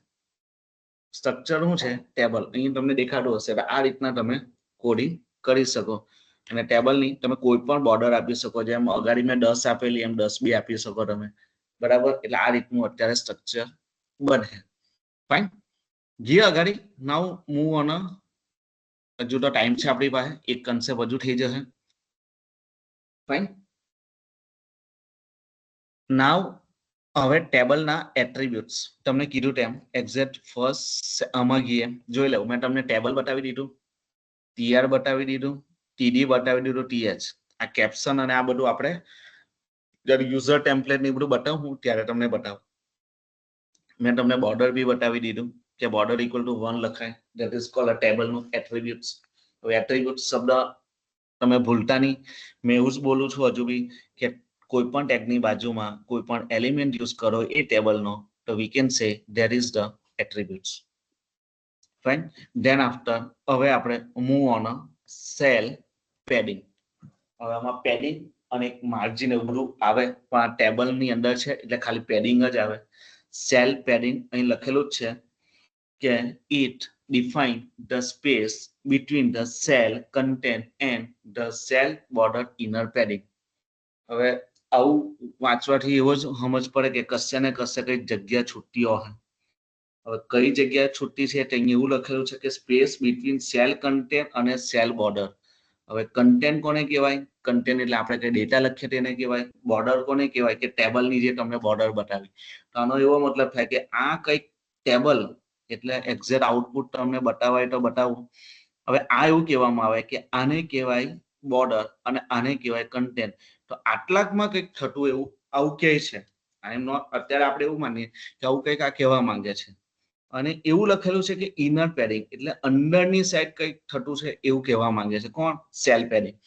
સ્ટ્રક્ચર શું છે? ટેબલ. અહીં તમને દેખાતું હશે. આ રીતના તમે કોડિંગ કરી શકો. અને ટેબલની તમે કોઈ પણ બોર્ડર આપી શકો, જેમ અગાડી મેં 10 આપેલી એમ 10 બી આપી શકો તમે, બરાબર? એટલે આ રીતનું અત્યારે સ્ટ્રક્ચર બને. ફાઇન. જી અગાડી નાઉ મૂવ ઓન. હજુ તો ટાઈમ છે આપણી પાસે, એક કન્સેપ્ટ હજુ થઈ જશે. ફાઇન. નાવ હવે ટેબલના એટ્રીબ્યુટ્સ તમને કીધું તેમ એક્ઝેક્ટ ફર્સ્ટ આમાં ગઈએ. જોઈ લો મેં તમને ટેબલ બતાવી દીધું, TR બતાવી દીધું, TD બતાવી દીધું, TH. આ કેપ્શન અને આ બધું આપણે જ્યારે યુઝર ટેમ્પલેટ ને બધું બતાવું ત્યારે તમને બતાવું. મેં તમને બોર્ડર બી બતાવી દીધું કે બોર્ડર ઇક્વલ ટુ 1 લખાય. ધેટ ઇઝ કોલ્ડ અ ટેબલનું એટ્રીબ્યુટ્સ. હવે એટ્રીબ્યુટ શબ્દ તમે ભૂલતા નહીં. મેં એવું જ બોલું છું હજુ બી કે કોઈ પણ ટેગની બાજુમાં કોઈ પણ એલિમેન્ટ યુઝ કરો એ ટેબલનો, તો we can say that is the attributes. Fine. Then after હવે આપણે move on a cell padding. હવે આમાં પેડિંગ અને એક માર્જિન એવું બધું આવે, પણ આ ટેબલની અંદર છે એટલે ખાલી પેડિંગ જ આવે. સેલ પેડિંગ અહીં લખેલું જ છે કે it define the space between the cell content and the cell border inner padding. હવે આવું વાંચવાથી એવો જ સમજ પડે કે કશે ને કશે કઈ જગ્યા છૂટી હોય. હવે કઈ જગ્યા છૂટી છે તે એવું લખેલું છે કે સ્પેસ બિટવીન સેલ કન્ટેન્ટ અને સેલ બોર્ડર. હવે કન્ટેન્ટ કોને કહેવાય? કન્ટેન્ટ એટલે આપણે કઈ ડેટા લખીએ તેને કહેવાય. બોર્ડર કોને કહેવાય? કે ટેબલની જે તમને બોર્ડર બતાવી. તો આનો એવો મતલબ થાય કે આ કઈક ટેબલ એટલે એક્ઝેક્ટ આઉટપુટ તમને બતાવાય તો બતાવું. હવે આ એવું કહેવામાં આવે કે આને કહેવાય બોર્ડર અને આને કહેવાય કન્ટેન્ટ. તો આટલાકમાં કંઈક થતું એવું આવું કહે છે. અત્યારે આપણે એવું માનીએ કે આવું કંઈક આ કહેવા માંગે છે. અને એવું લખેલું છે કે ઇનર પેડિંગ એટલે અંદરની સાઈડ કંઈક થતું છે એવું કહેવા માંગે છે. કોણ? Cell padding.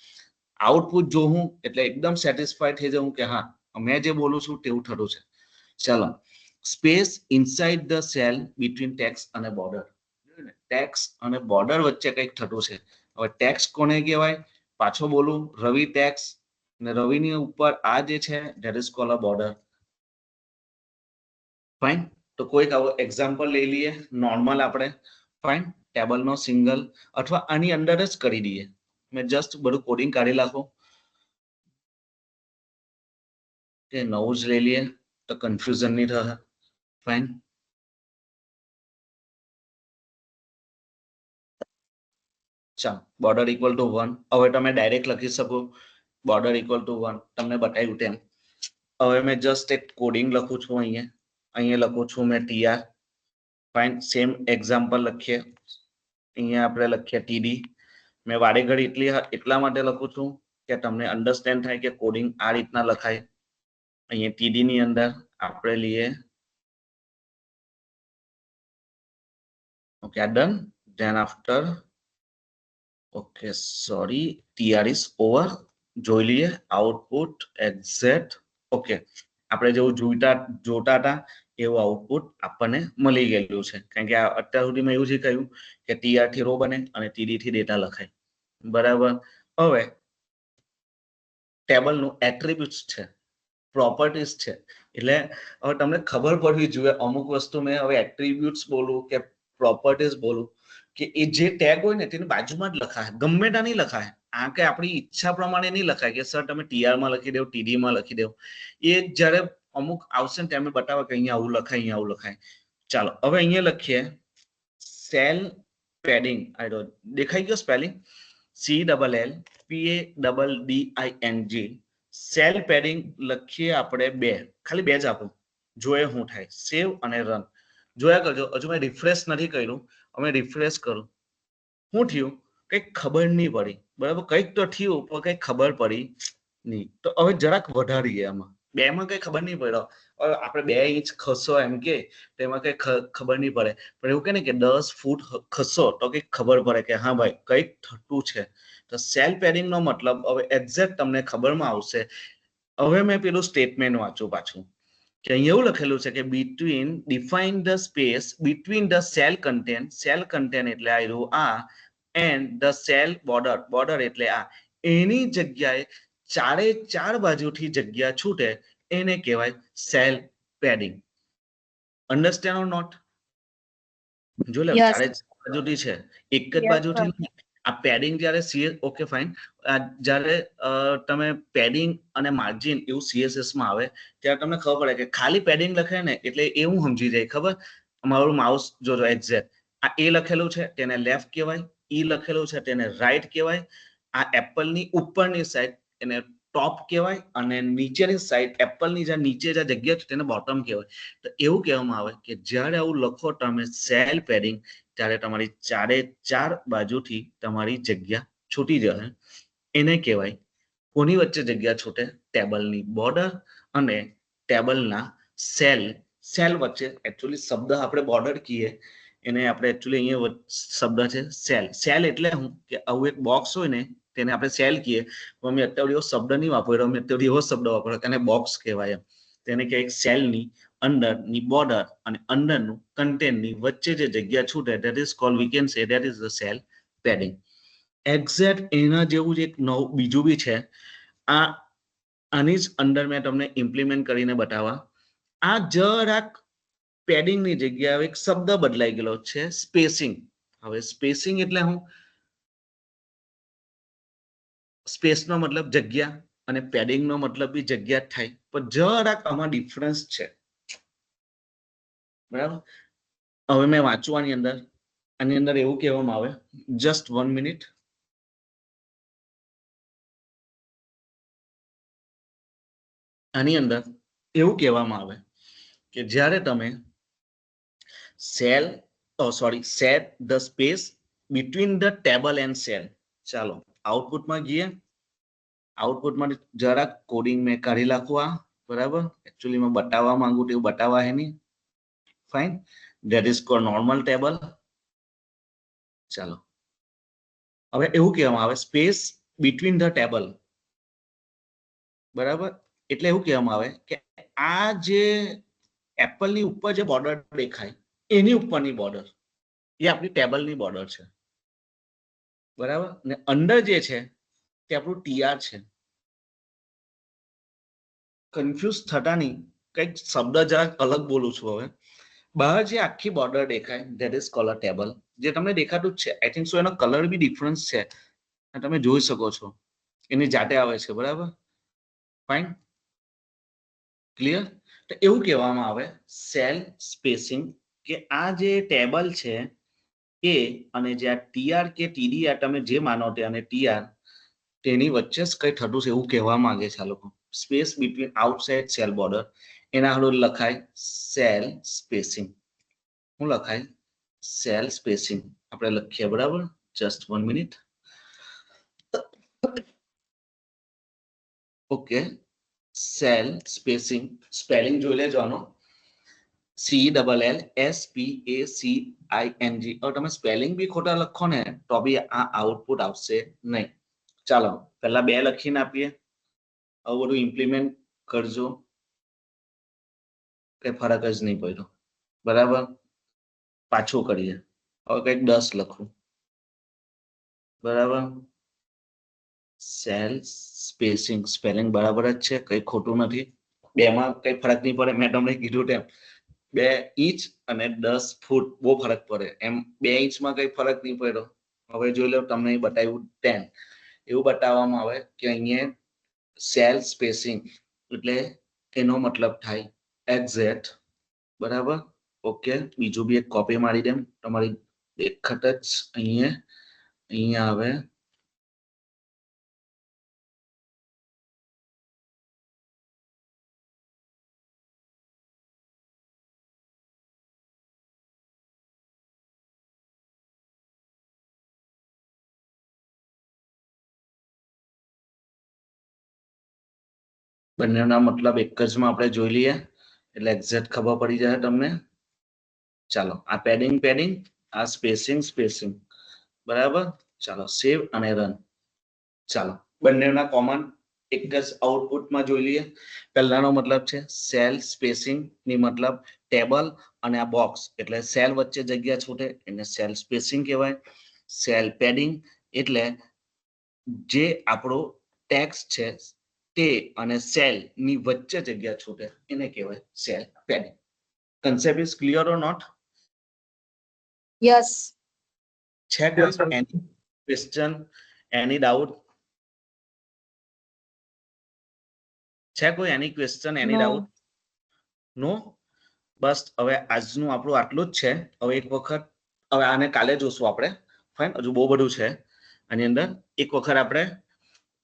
આઉટપુટ જોઉં એટલે એકદમ સેટિસ્ફાઈડ થઈ જાઉં કે હા મેં જે બોલું છું તેવું થતું છે. ચાલો, space inside the cell between tax અને બોર્ડર. ટેક્સ અને બોર્ડર વચ્ચે કંઈક થતું છે. હવે ટેક્સ કોને કહેવાય? પાછો બોલું, રવિ ટેક્સ, ને રવિની ઉપર આ જે છે that is called a border. Fine. તો કોઈક આવો એક્ઝામ્પલ લઈ લઈએ નોર્મલ આપણે. ફાઇન. ટેબલનો સિંગલ અથવા આની અંદર જ કરી દઈએ. મેં જસ્ટ બધું કોડિંગ કાઢી નાખો કે નવું જ લઈ લઈએ તો કન્ફ્યુઝન નહીં થશે. ફાઇન. ચાલો, બોર્ડર ઇક્વલ ટુ 1. હવે તમે ડાયરેક્ટ લખી શકો બોર્ડર ઇક્વલ ટુ 1, તમને બતાવ્યું તેમ. હવે મેં જસ્ટ એક કોડિંગ લખું છું અહીંયા લખું છું મેં TR. ફાઇન. સેમ એક્ઝામ્પલ લખીએ. અહીંયા આપણે લખીએ TD. મેં વારે ઘડી એટલા માટે લખું છું કે તમને અન્ડરસ્ટેન્ડ થાય કે કોડિંગ આ રીતના લખાય. અહીંયા TD ની અંદર આપણે લઈએ. ઓકે, આ done. Than after okay sorry, TR is over. જોઈ લઈએ આઉટપુટ એક્ઝેક્ટ. ઓકે, આપણે જેવું જોતા હતા એવું આઉટપુટ આપણને મળી ગયેલું છે. કારણ કે અત્યાર સુધીમાં એવું જ કહ્યું કે TR થી રો બને અને TD થી ડેટા લખાય. બરાબર. હવે ટેબલનું એટ્રીબ્યુટ્સ છે, પ્રોપર્ટીઝ છે. એટલે હવે તમને ખબર પડવી જોઈએ અમુક વસ્તુ મેં હવે એટ્રીબ્યુટ્સ બોલું કે પ્રોપર્ટીઝ બોલું કે એ જે ટેગ હોય ને તેની બાજુમાં જ લખાય, ગમે ત્યાં નહીં લખાય. આ કે આપણી ઈચ્છા પ્રમાણે નહીં લખાય કે સર તમે TR માં લખી દેવો, TD માં લખી દેવો. એ જ્યારે અમુક આવશે ને ત્યારે બતાવે કે અહીંયા આવું લખાય, અહીંયા આવું લખાય. ચાલો, હવે અહીંયા લખીએ સેલ પેડિંગ. દેખાઈ ગયો સ્પેલિંગ? CLLPADDING. સેલ પેડિંગ લખીએ આપણે 2, ખાલી 2 જ આપો, જોઈએ શું થાય. સેવ અને રન જોયા કરજો. હજુ મેં રિફ્રેશ નથી કર્યું. અમે રિફ્રેશ કરું, શું થયું કંઈક ખબર નહીં પડી. બરાબર, કંઈક તો થયું પણ કંઈક ખબર પડી નહીં. તો હવે જરાક વધારીએ આમાં. 2 માં કંઈ ખબર નહીં પડ્યો. હવે આપણે 2 ઇંચ ખસો એમ કે તેમાં કંઈ ખબર નહીં પડે. પણ એવું કે ને કે 10 ફૂટ ખસો તો કંઈક ખબર પડે કે હા ભાઈ કંઈક થતું છે. તો સેલ પેડિંગ નો મતલબ હવે એક્ઝેક્ટ તમને ખબરમાં આવશે. હવે મેં પેલું સ્ટેટમેન્ટ વાંચું પાછું કે અહીંયા એવું લખેલું છે કે between define the space between the cell content. Cell content એટલે આવ્યું આ, and the cell border. Border એટલે આ. એની જગ્યાએ 4 બાજુથી જગ્યા છૂટે એને કહેવાય cell padding. Understand or not? જો લે, Yes. 4 બાજુથી છે, એક જ Yes, બાજુથી નહીં. આ પેડિંગ જ્યારે ઓકે ફાઇન, જ્યારે તમે પેડિંગ અને માર્જિન એવું CSS માં આવે ત્યારે તમને ખબર પડે કે ખાલી પેડિંગ લખે ને એટલે એવું સમજી જાય. ખબર? મારું માઉસ જોજો એક્ઝેક્ટ. આ એ લખેલું છે તેને લેફ્ટ કહેવાય, ઈ લખેલું છે તેને રાઈટ કહેવાય. આ એપલની ઉપરની સાઈડ એને ટોપ કહેવાય અને નીચેની સાઈડ એપલની જ્યાં નીચે જ્યાં જગ્યા છે તેને બોટમ કહેવાય. તો એવું કહેવામાં આવે કે જ્યારે આવું લખો તમે સેલ પેડિંગ ત્યારે તમારી 4 બાજુથી તમારી જગ્યા છૂટી જશે. એને કહેવાય. કોની વચ્ચે જગ્યા છૂટે? ટેબલની બોર્ડર અને ટેબલના સેલ. સેલ વચ્ચે એકચ્યુઅલી શબ્દ આપણે બોર્ડર કહીએ, એને આપણે એકચ્યુઅલી અહીંયા શબ્દ છે સેલ. સેલ એટલે શું કે આવું એક બોક્સ હોય ને તેને આપણે સેલ કહીએ. અમે અત્યારે એવો શબ્દ નહીં વાપર્યો, અમે અત્યારે એવો શબ્દ વાપર્યો તેને બોક્સ કહેવાય. તેને કે એક સેલની અંદરની બોર્ડર અને અંદરનું કન્ટેન્ટની વચ્ચે જે જગ્યા છૂટે that is called we can say that is the cell padding. Exact એના જેવું જ એક નવું બીજું બી છે. આની જ અંદર મેં તમને ઇમ્પ્લિમેન્ટ કરીને બતાવવા. આ જરાક પેડિંગની જગ્યાએ એક શબ્દ બદલાઈ ગયેલો છે, સ્પેસિંગ. હવે સ્પેસિંગ એટલે હું, સ્પેસનો મતલબ જગ્યા અને પેડિંગનો મતલબ બી જગ્યા થાય, પણ જરાક આમાં ડિફરન્સ છે. બરાબર. હવે મેં વાંચવાની આની અંદર એવું કહેવામાં આવે, જસ્ટ 1 મિનિટ. આની અંદર એવું કહેવામાં આવે કે જ્યારે તમે set the space between the table and cell. ચાલો આઉટપુટમાં જઈએ. આઉટપુટમાં જરાક કોડિંગ મેં કાઢી નાખવા. બરાબર, એકચ્યુઅલી મેં બતાવવા માંગુ તો એવું બતાવવા હે નહીં. Fine. That is cold normal table. ચાલો, હવે એવું કહેવામાં આવે સ્પેસ બિટવીન ધ ટેબલ. બરાબર, એટલે એવું કહેવામાં આવે કે આ જે એપલની ઉપર જે બોર્ડર દેખાય એની ઉપરની બોર્ડર એ આપણી ટેબલની બોર્ડર છે, બરાબર, ને અંદર જે છે તે આપણું ટીઆર છે. કન્ફ્યુઝ થતા નહીં, કંઈક શબ્દ જરાક અલગ બોલું છું હવે. બહાર જે આખી બોર્ડર દેખાય ધેટ ઇઝ કોલ્ડ ટેબલ, જે તમને દેખાતું જ છે. આઈ થિંક સો એનો કલર બી ડિફરન્સ છે, તમે જોઈ શકો છો, એની જાતે આવે છે, બરાબર, ફાઇન, ક્લિયર. તો એવું કહેવામાં આવે સેલ સ્પેસિંગ, કે આ જે ટેબલ છે એ અને જે આ ટીઆર કે ટીડી આ તમે જે માનો તે અને ટીઆર તેની વચ્ચે જ કઈ થતું છે એવું કહેવા માંગે છે આ લોકો. Space between outside cell border, એના હારું લખાય સેલ સ્પેસિંગ. શું લખાય? સેલ સ્પેસિંગ આપણે લખીએ, બરાબર. Just 1 minute. Okay, cell spacing spelling જોઈ લેજો આનો, CLLSPACING. હવે તમે સ્પેલિંગ બી ખોટા લખો ને તો બી આ આઉટપુટ આવશે નહીં. ચાલો પહેલા 2 લખીને આપીએ, હવે બધું ઇમ્પ્લિમેન્ટ કરજો, કઈ ફરક જ નહીં પડ્યો, બરાબર. પાછું કરીએ, હવે કંઈક 10 લખું, બરાબર. સેલ સ્પેસિંગ સ્પેલિંગ બરાબર જ છે, કઈ ખોટું નથી, 2 માં કઈ ફરક નહીં પડે. મેં તમને કીધું તેમ 2 ઇંચ અને 10 ફૂટ બહુ ફરક પડે, એમ 2 ઇંચમાં કઈ ફરક નહીં પડ્યો. હવે જોઈ લો, તમને બતાવ્યું 10. એવું બતાવવામાં આવે કે અહીંયા સેલ સ્પેસિંગ એટલે એનો મતલબ થાય એક્ઝેક્ટ, બરાબર. ઓકે, બીજું બી એક કોપી મારી દેમ, તમારી દેખત જ અહીંયા આવે. બંનેના મતલબ એક જ માં આપણે જોઈ લઈએ એટલે એક્ઝેક્ટ ખબર પડી જાય તમને. ચાલો, આ પેડિંગ પેડિંગ, આ સ્પેસિંગ સ્પેસિંગ, બરાબર. ચાલો સેવ અને રન. ચાલો બંનેના કોમન એક જ આઉટપુટમાં જોઈ લઈએ. પહેલાનો મતલબ છે સેલ સ્પેસિંગ ની મતલબ ટેબલ અને આ બોક્સ એટલે સેલ વચ્ચે જગ્યા છૂટે એને સેલ સ્પેસિંગ કહેવાય. સેલ પેડિંગ એટલે જે આપણો ટેક્સ્ટ છે તે અને સેલ ની વચ્ચે જગ્યા છૂટે એને કહેવાય cell padding. concept is clear or not? Yes. છે Yes, sir. કોઈ any question, any doubt? છે કોઈ any question, any No. doubt? નો. બસ હવે આજનું આપણું આટલું જ છે. હવે એક વખત હવે આને કાલે જોશું આપણે, ફાઇન. હજુ બહુ બધું છે આની અંદર. એક વખત આપણે,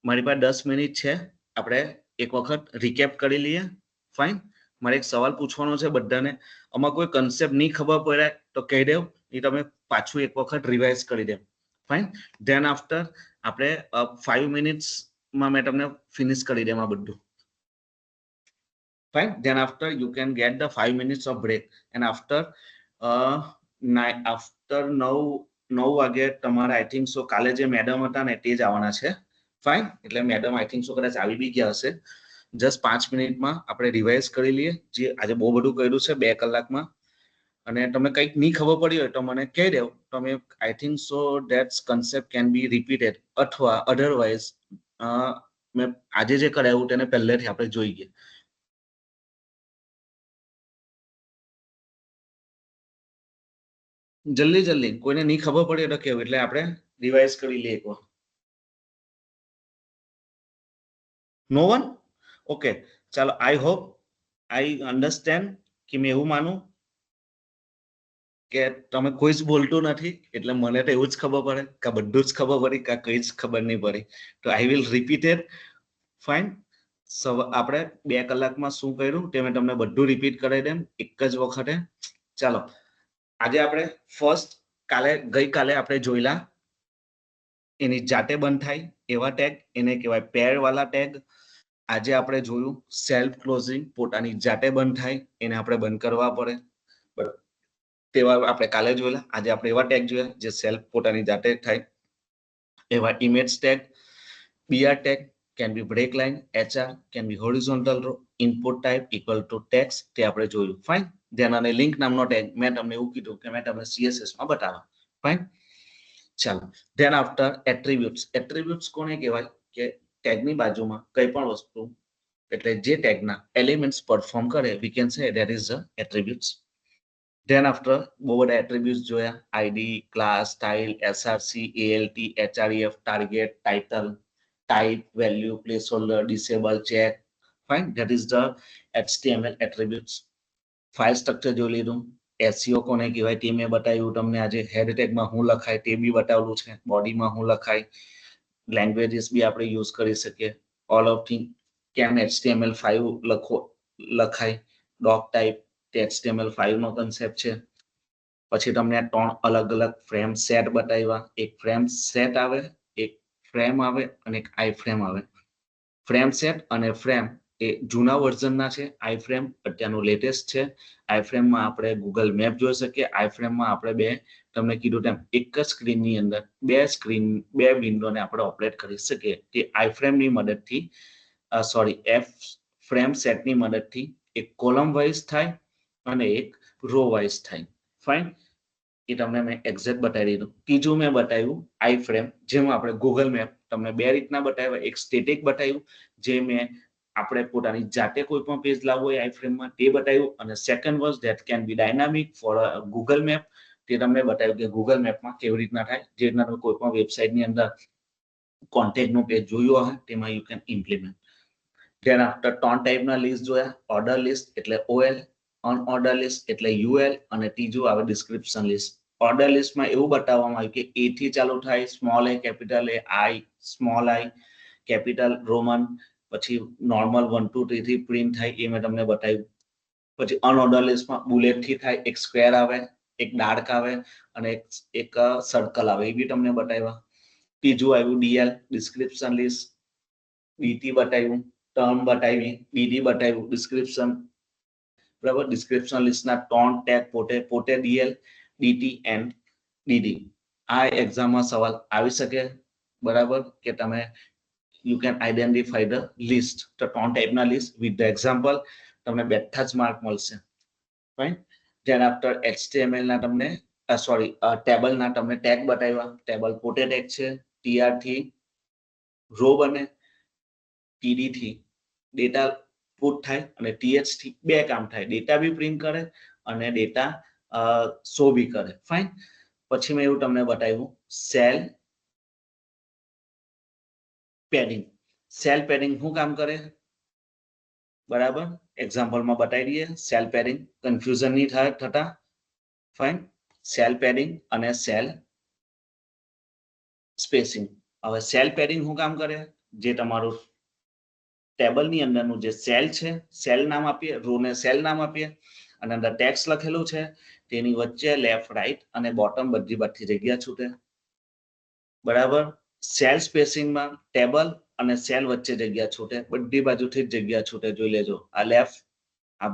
મારી પાસે 10 મિનિટ છે, આપણે એક વખત રિકેપ કરી લઈએ, ફાઇન. મારે એક સવાલ પૂછવાનો છે બધાને, આમાં કોઈ કન્સેપ્ટ નહીં ખબર પડે તો કહી દેવ, એ તમે પાછું એક વખત રિવાઇઝ કરી દેવ, ફાઇન. ધેન આફ્ટર આપણે 5 મિનિટ્સમાં મેં તમને ફિનિશ કરી દેમ આ બધું, fine. Then after you can get the 5 minutes of break, and after after 9 વાગે તમારે આઈ થિંક સો કાલે જે મેડમ હતા ને તે જ આવવાના છે, ફાઇન. એટલે મેડમ આઈ થિંક સો કદાચ આવી બી ગયા હશે. જસ્ટ 5 મિનિટમાં આપણે રિવાઇઝ કરી લઈએ જે આજે બહુ બધું કર્યું છે 2 કલાકમાં. અને તમને કંઈક નહીં ખબર પડી હોય તો મને કહી દેવ, તમે આઈ think so that's concept can be repeated, અથવા અધરવાઇઝ મેં આજે જે કરાવ્યું તેને પહેલેથી આપણે જોઈ ગયા. જલ્દી જલ્દી, કોઈને નહીં ખબર પડે તો કેવું, એટલે આપણે રિવાઇઝ કરી લઈએ એકવાર. નો વન? ઓકે, ચાલો. આઈ હોપ, આઈ અન્ડરસ્ટેન્ડ કે મેં એવું માનું કે તમે કોઈ જ બોલતું નથી, એટલે મને તો એવું જ ખબર પડે કે બધું જ ખબર પડી કે કઈ જ ખબર નહીં પડી. તો I will repeat it, fine. આપણે 2 કલાકમાં શું કર્યું તે મેં તમને બધું રિપીટ કરાવી દેમ એક જ વખતે. ચાલો, આજે આપણે ફર્સ્ટ ગઈકાલે આપણે જોયેલા એની જાતે બંધ થાય એવા ટેગ, એને કહેવાય પેર વાળા ટેગ. આજે આપણે જોયું સેલ્ફ ક્લોઝિંગ, પોતાની જાતે બંધ થાય એને આપણે બંધ કરવા પડે, બરાબર. તેવા આપણે કાલે જોયેલા. આજે આપણે એવા ટેગ જોયા જે સેલ્ફ પોતાની જાતે થાય, એવા image tag, BR tag can be break line, HR can be horizontal row, input type equal to text તે આપણે જોયું. ફાઇન. ધ્યાન અને લિંક નામનો ટેગ મેં તમને એવું કીધું કે મેં તમને CSS માં બતાવ્યા. ફાઇન. ચાલો. Than after attributes. એટ્રીબ્યુટ્સ કોને કહેવાય કે ટેગની બાજુમાં કઈ પણ વસ્તુ એટલે જે ટેગના એલિમેન્ટ્સ પરફોર્મ કરે વી can say that is the attributes. Than after બહુ બધા એટ્રીબ્યુટ્સ જોયા. ID, class, style, SRC, ALT, HREF, target, title, type, value, placeholder, disable, check. Fine. That is the HTML attributes. File structure જોઈ લીધું. SEO કોને કહેવાય તે મેં બતાવ્યું તમને આજે. હેડ ટેગમાં હું લખાય તે બી બતાવેલું છે. બોડીમાં હું લખાય. લેંગ્વેજીસ બી આપણે યુઝ કરી શકીએ. ઓલ ઓફ થિંગ કેમ HTML5 લખાય. ડોક ટાઈપ તે HTML5 નો કન્સેપ્ટ છે. પછી તમને 3 અલગ અલગ ફ્રેમ સેટ બતાવ્યા. એક ફ્રેમ સેટ આવે, એક ફ્રેમ આવે અને એક આઈ ફ્રેમ આવે. ફ્રેમ સેટ અને ફ્રેમ એ જૂના વર્ઝનના છે. આઈ ફ્રેમ અત્યારનું લેટેસ્ટ છે. આઈ ફ્રેમમાં આપણે ગૂગલ મેપ જોઈ શકીએ. આઈ ફ્રેમમાં આપણે તમને કીધું તેમ એક જ સ્ક્રીનની અંદર બે વિન્ડોને આપણે ઓપરેટ કરી શકીએ. તે આઈ ફ્રેમની મદદથી એફ ફ્રેમ સેટની મદદથી એક કોલમ વાઇઝ થાય અને એક રો વાઇઝ થાય. ફાઇન. એ તમને મેં એક્ઝેક્ટ બતાવી દીધું. ત્રીજું મેં બતાવ્યું આઈ ફ્રેમ, જેમાં આપણે ગૂગલ મેપ તમને બે રીતના બતાવ્યા. એક સ્ટેટિક બતાવ્યું જે મેં આપણે પોતાની જાતે કોઈ પણ પેજ લાવવું હોય આઈ ફ્રેમમાં તે બતાવ્યું. અને second was that can be dynamic for Google map. તે તમને બતાવ્યું કે ગૂગલ મેપમાં કેવી રીતના થાય. જે રીતના તમે કોઈ પણ વેબસાઇટની અંદર કોન્ટેક્ટનું પેજ જોયું હોય તેમાં you can implement. Than after 3 ટાઈપના લિસ્ટ જોયા. ઓર્ડર લિસ્ટ એટલે OL, અનઓર્ડર લિસ્ટ એટલે UL અને ત્રીજું આવે ડિસ્ક્રિપ્શન લિસ્ટ. ઓર્ડર લિસ્ટમાં એવું બતાવવામાં આવ્યું કે A થી ચાલુ થાય, small a, capital A, I, small I, capital Roman, પછી નોર્મલ 1 2 3 થી પ્રિન્ટ થાય એ મેં તમને બતાવ્યું. પછી અનઓર્ડર લિસ્ટમાં બુલેટ થી થાય, એક સ્ક્વેર આવે, એક ડાર્ક આવે અને એક સર્કલ આવે એ બી તમને બતાવ્યા. ત્રીજું આવ્યું DL, ડિસ્ક્રિપ્શન લિસ્ટ. DT બતાવ્યું, ટર્મ બતાવી, DD બતાવ્યું, ડિસ્ક્રિપ્શન. બરાબર. ડિસ્ક્રિપ્શન લિસ્ટના 3 ટેગ પોતે DL, DT એન્ડ DD. આ એક્ઝામમાં સવાલ આવી શકે. બરાબર કે તમે you can identify the list. તો 3 ટાઈપના લિસ્ટ વિથ ધ એક્ઝામ્પલ તમને બેઠા જ માર્ક મળશે. ફાઇન. ધેન આફ્ટર HTML ના તમને ટેબલના તમને ટેગ બતાવ્યા. ટેબલ પોતે ટેગ છે. TR થી રો બને, TD થી ડેટા પુટ થાય અને TH થી બે કામ થાય. ડેટા બી પ્રિન્ટ કરે અને ડેટા શો બી કરે. ફાઇન. પછી મેં એવું તમને બતાવ્યું સેલ પેડિંગ. સેલ પેડિંગ શું કામ કરે બરાબર એક્ઝામ્પલમાં બતાવી દઈએ. સેલ પેડિંગ કન્ફ્યુઝન નહીં થાય થતા. ફાઇન. સેલ પેડિંગ અને સેલ સ્પેસિંગ. હવે સેલ પેડિંગ શું કામ કરે, જે તમારું ટેબલની અંદરનું જે સેલ છે સેલ નામ આપીએ, રોને સેલ નામ આપીએ અને અંદર ટેક્સ્ટ લખેલું છે તેની વચ્ચે લેફ્ટ રાઈટ અને બોટમ બધી બાજુથી જગ્યા છૂટે. બરાબર. સેલ સ્પેસિંગમાં ટેબલ અને સેલ વચ્ચે જગ્યા છૂટે, બધી બાજુથી જ જગ્યા છૂટે. જોઈ લેજો. આ લેફ્ટ, આ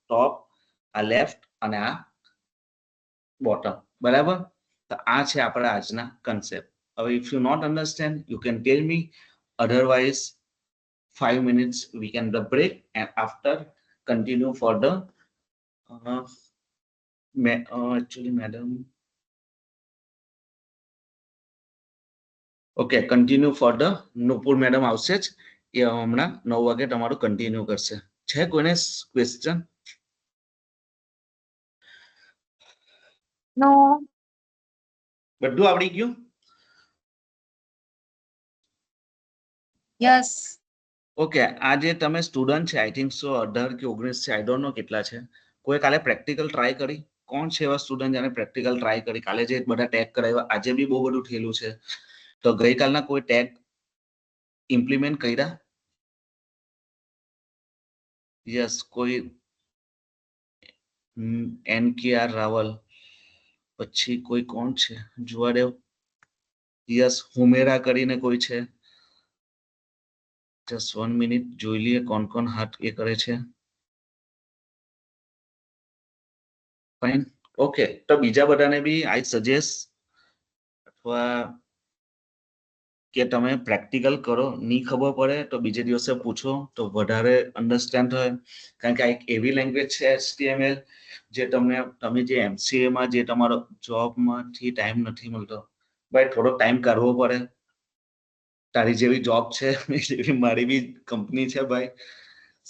ટોપ, આ લેફ્ટ અને આ બોટમ. બરાબર. તો આ છે આપણા આજના કન્સેપ્ટ. હવે if you not understand you can tell me, otherwise 5 minutes we can the break and after continue for the actually madam okay continue for the Nupur madam આવશે જ. એ હમણાં 9 વાગે તમારું કન્ટિન્યુ કરશે. છે કોઈને ક્વેશ્ચન? No. બધું આવડી ગયું? Yes. ઓકે. આ જે તમે સ્ટુડન્ટ છે આઈ થિંક સો 18 કે 19 છે. આઈ ડોન્ટ નો કેટલા છે. કોઈ કાલે પ્રેક્ટિકલ ટ્રાય કરી? કોણ છે એવા સ્ટુડન્ટ જેને પ્રેક્ટિકલ ટ્રાય કરી? કાલે જે બધા ટેગ કરાવ્યા આજે બી બહુ બધું થયેલું છે. તો ગઈકાલના કોઈ ટેગ ઇમ્પ્લિમેન્ટ કર્યા? યસ. કોઈ NKR રાવલ. પછી કોઈ કોણ છે જોવા દેવ. યસ. હુમેરા કરીને કોઈ છે? જસ્ટ 1 મિનિટ જોઈ લઈએ કોણ કોણ હાથ એ કરે છે. ફાઇન. ઓકે. તો બીજા બધાને બી આઈ સજેસ્ટ અથવા કે તમે પ્રેક્ટિકલ કરો, નહીં ખબર પડે તો બીજે દિવસે પૂછો તો વધારે અન્ડરસ્ટેન્ડ થાય. કારણ કે આ એક એવી લેંગ્વેજ છે HTML જે તમે જે MCA માં જે તમારો જોબમાંથી ટાઈમ નથી મળતો, ભાઈ થોડો ટાઈમ કાઢવો પડે. તારી જેવી જોબ છે, જેવી મારી બી કંપની છે ભાઈ.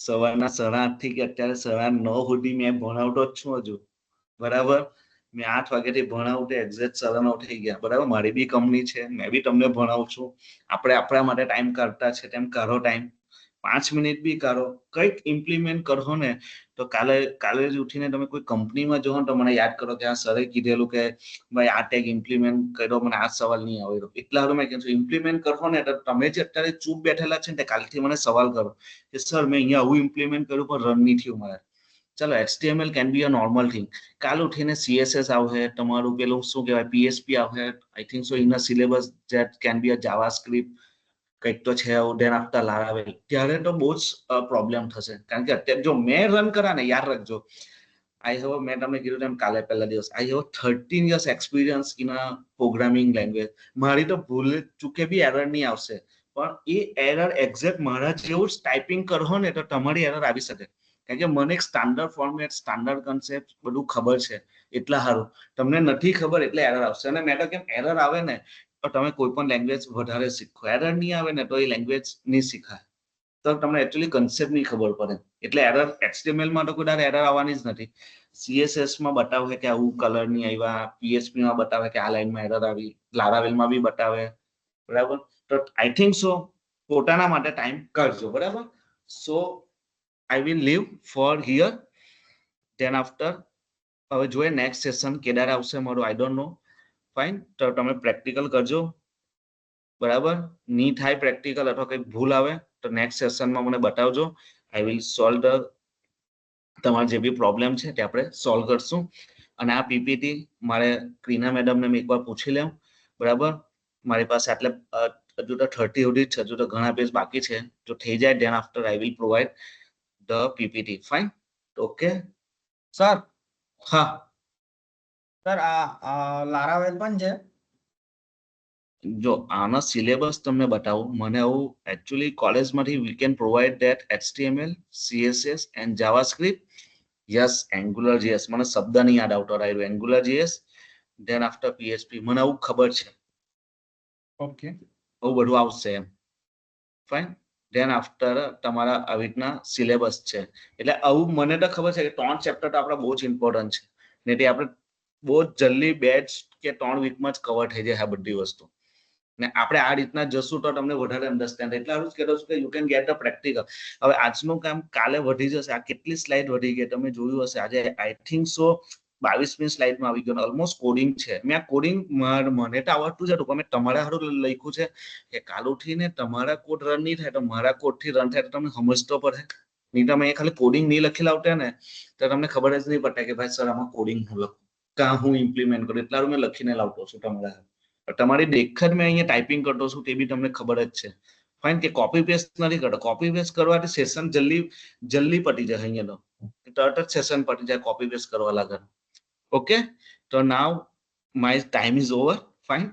સવારના 8:30 થી કે અત્યારે 9:30 સુધી મેં ભણાવતો જ છું હજુ, બરાબર. મેં 8 વાગ્યાથી ભણાવું તો એક્ઝેક્ટ 9:30 થઈ ગયા, બરાબર. મારી બી કંપની છે, મેં બી તમને ભણાવું છું. આપણે આપણા માટે ટાઈમ કાઢતા છે, તેમ કાઢો ટાઈમ. 5 મિનિટ બી કાઢો, કંઈક ઇમ્પ્લિમેન્ટ કરો ને તો કાલે જ ઉઠીને તમે કોઈ કંપનીમાં જો તો મને યાદ કરો કે આ સરે કીધેલું કે ભાઈ આ ટેગ ઇમ્પ્લિમેન્ટ કર્યો, મને આ સવાલ નહીં આવ્યો. એટલા હારું મેં કહું છું ઇમ્પ્લિમેન્ટ કરો ને તો તમે જે અત્યારે ચૂપ બેઠેલા છે ને તે કાલથી મને સવાલ કરો કે સર મેં અહીંયા આવું ઇમ્પ્લિમેન્ટ કર્યું પણ રન નહીં થયું મારે. ચલો HTML can be a normal thing. કાલ ઉઠીને CSS આવશે, તમારું પેલું શું કહેવાય PHP આવશે. આઈ think so in a syllabus that can be a JavaScript કંઈક તો છે એવું. ધેન આફ્ટર લારાવેલ, ત્યારે તો બહુ જ પ્રોબ્લેમ થશે. કારણ કે અત્યારે જો મેં રન કરા ને, યાદ રાખજો, મેં તમને કીધું તેમ કાલે પહેલા દિવસ, I have 13 years experience in a programming language. મારી તો ભૂલ ચૂકે બી એરર નહીં આવશે, પણ એ એરર એક્ઝેક્ટ મારા જેવું જ ટાઈપિંગ કરો ને તો તમારી એરર આવી શકે. કારણ કે મને એક સ્ટાન્ડર્ડ ફોર્મેટ, સ્ટાન્ડર્ડ કન્સેપ્ટ બધું ખબર છે. એટલા સારું તમને નથી ખબર એટલે એરર આવશે. અને મેં તો કેમ એરર આવે ને તો તમે કોઈ પણ લેંગ્વેજ વધારે શીખો, એરર નહીં આવે ને તો એ લેંગ્વેજ નહીં શીખાય. તો તમને એકચ્યુઅલી કન્સેપ્ટ નહીં ખબર પડે. એટલે એરર HTML માં તો કોઈ દર એરર આવવાની જ નથી. CSS માં બતાવે કે આવું કલર નહીં આવ્યા, PHP માં બતાવે કે આ લાઈનમાં એરર આવી, લારાવેલમાં બી બતાવે, બરાબર. તો આઈ થિંક સો પોતાના માટે ટાઈમ કાઢજો, બરાબર. So I will leave for here. Then after હવે જોઈએ નેક્સ્ટ સેશન કેદાર આવશે મારું, આઈ ડોન્ટ નો. ફાઇન. તો તમે પ્રેક્ટિકલ કરજો, બરાબર. નહીં થાય પ્રેક્ટિકલ અથવા કંઈક ભૂલ આવે તો નેક્સ્ટ સેશનમાં મને બતાવજો. આઈ વિલ સોલ્વ ધ તમારા જે બી પ્રોબ્લેમ છે તે આપણે સોલ્વ કરશું. અને આ PPT મારે ક્રીના મેડમને મેં એકવાર પૂછી લેવું, બરાબર. મારી પાસે આટલે હજુ તો 30 સુધી જ છે, હજુ તો ઘણા પેજ બાકી છે. જો થઈ જાય than after I will provide the PPT. Fine. Okay sir હા. સર આ લારાવેલ પણ છે. જો આનો સિલેબસ તમને બતાવું, મને આવું એકચ્યુઅલી કોલેજમાંથી we can provide that HTML, CSS and JavaScript. Yes, AngularJS, મને શબ્દ નહીં યાદ આવતો રહ્યો. AngularJS, ધેન આફ્ટર PHP, મને આવું ખબર છે. ઓકે. આવું બધું આવશે એમ. ફાઇન. ધેન આફ્ટર તમારા આવી રીતના સિલેબસ છે. એટલે આવું મને તો ખબર છે કે 3 ચેપ્ટર તો આપણા બહુ જ ઇમ્પોર્ટન્ટ છે. ને તે આપણે બહુ જ જલ્દી 2 કે 3 વીકમાં જ કવર થઈ જાય આ બધી વસ્તુ. ને આપણે આ રીતના જશું તો તમને વધારે અન્ડરસ્ટેન્ડ. એટલે હું જ કહેતો છું કે you can get the practical. હવે આજનું કામ કાલે વધી જશે. આ કેટલી સ્લાઇડ વધી ગઈ તમે જોયું હશે. આજે આઈ થિંક સો 22મી સ્લાઇડમાં આવી ગયો. ઓલમોસ્ટ કોડિંગ છે. મેં આ કોડિંગ મને તો આવડતું જ હતું, પણ મેં તમારા હારું લખ્યું છે કે કાલ ઉઠીને તમારા કોડ રન નહીં થાય તો મારા કોડથી રન થાય તો તમને સમજતો પડે. નહીં તો મેં ખાલી કોડિંગ નહીં લખી લાવતા ને તો તમને ખબર જ નહીં પડતા કે ભાઈ સર આમાં કોડિંગ હું લખું, કાં હું ઇમ્પ્લિમેન્ટ કરું. એટલા મેં લખીને લાવતો છું તમારા. તમારી દેખત મેં અહીંયા ટાઈપિંગ કરતો છું તે બી તમને ખબર જ છે. ફાઇન. કે કોપી પેસ્ટ નથી કરતો. કોપી પેસ્ટ કરવાથી સેશન જલ્દી પતી જાય. અહીંયા તો તરત જ સેશન પતી જાય કોપી પેસ્ટ કરવા લાગે. ઓકે. તો now my time is over. Fine.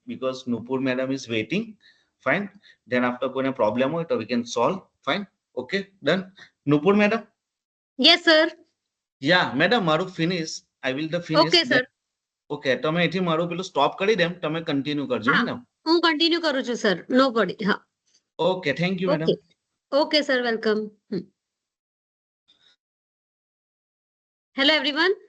Because Nupur madam is waiting. Fine. Then after કોઈને પ્રોબ્લેમ હોય તો we can solve. Fine. Okay done. Nupur madam. Yes, sir. Yeah madam, મારું finish. I will the finish. Okay, sir. Okay. તમે અહીંથી મારું પેલું stop કરી દેમ, તમે કન્ટિન્યુ કરજો. હે ને? હું કન્ટિન્યુ કરું છું સર. નો પડી. હા. Okay. Thank you madam. Okay. Okay sir, welcome. Hello everyone.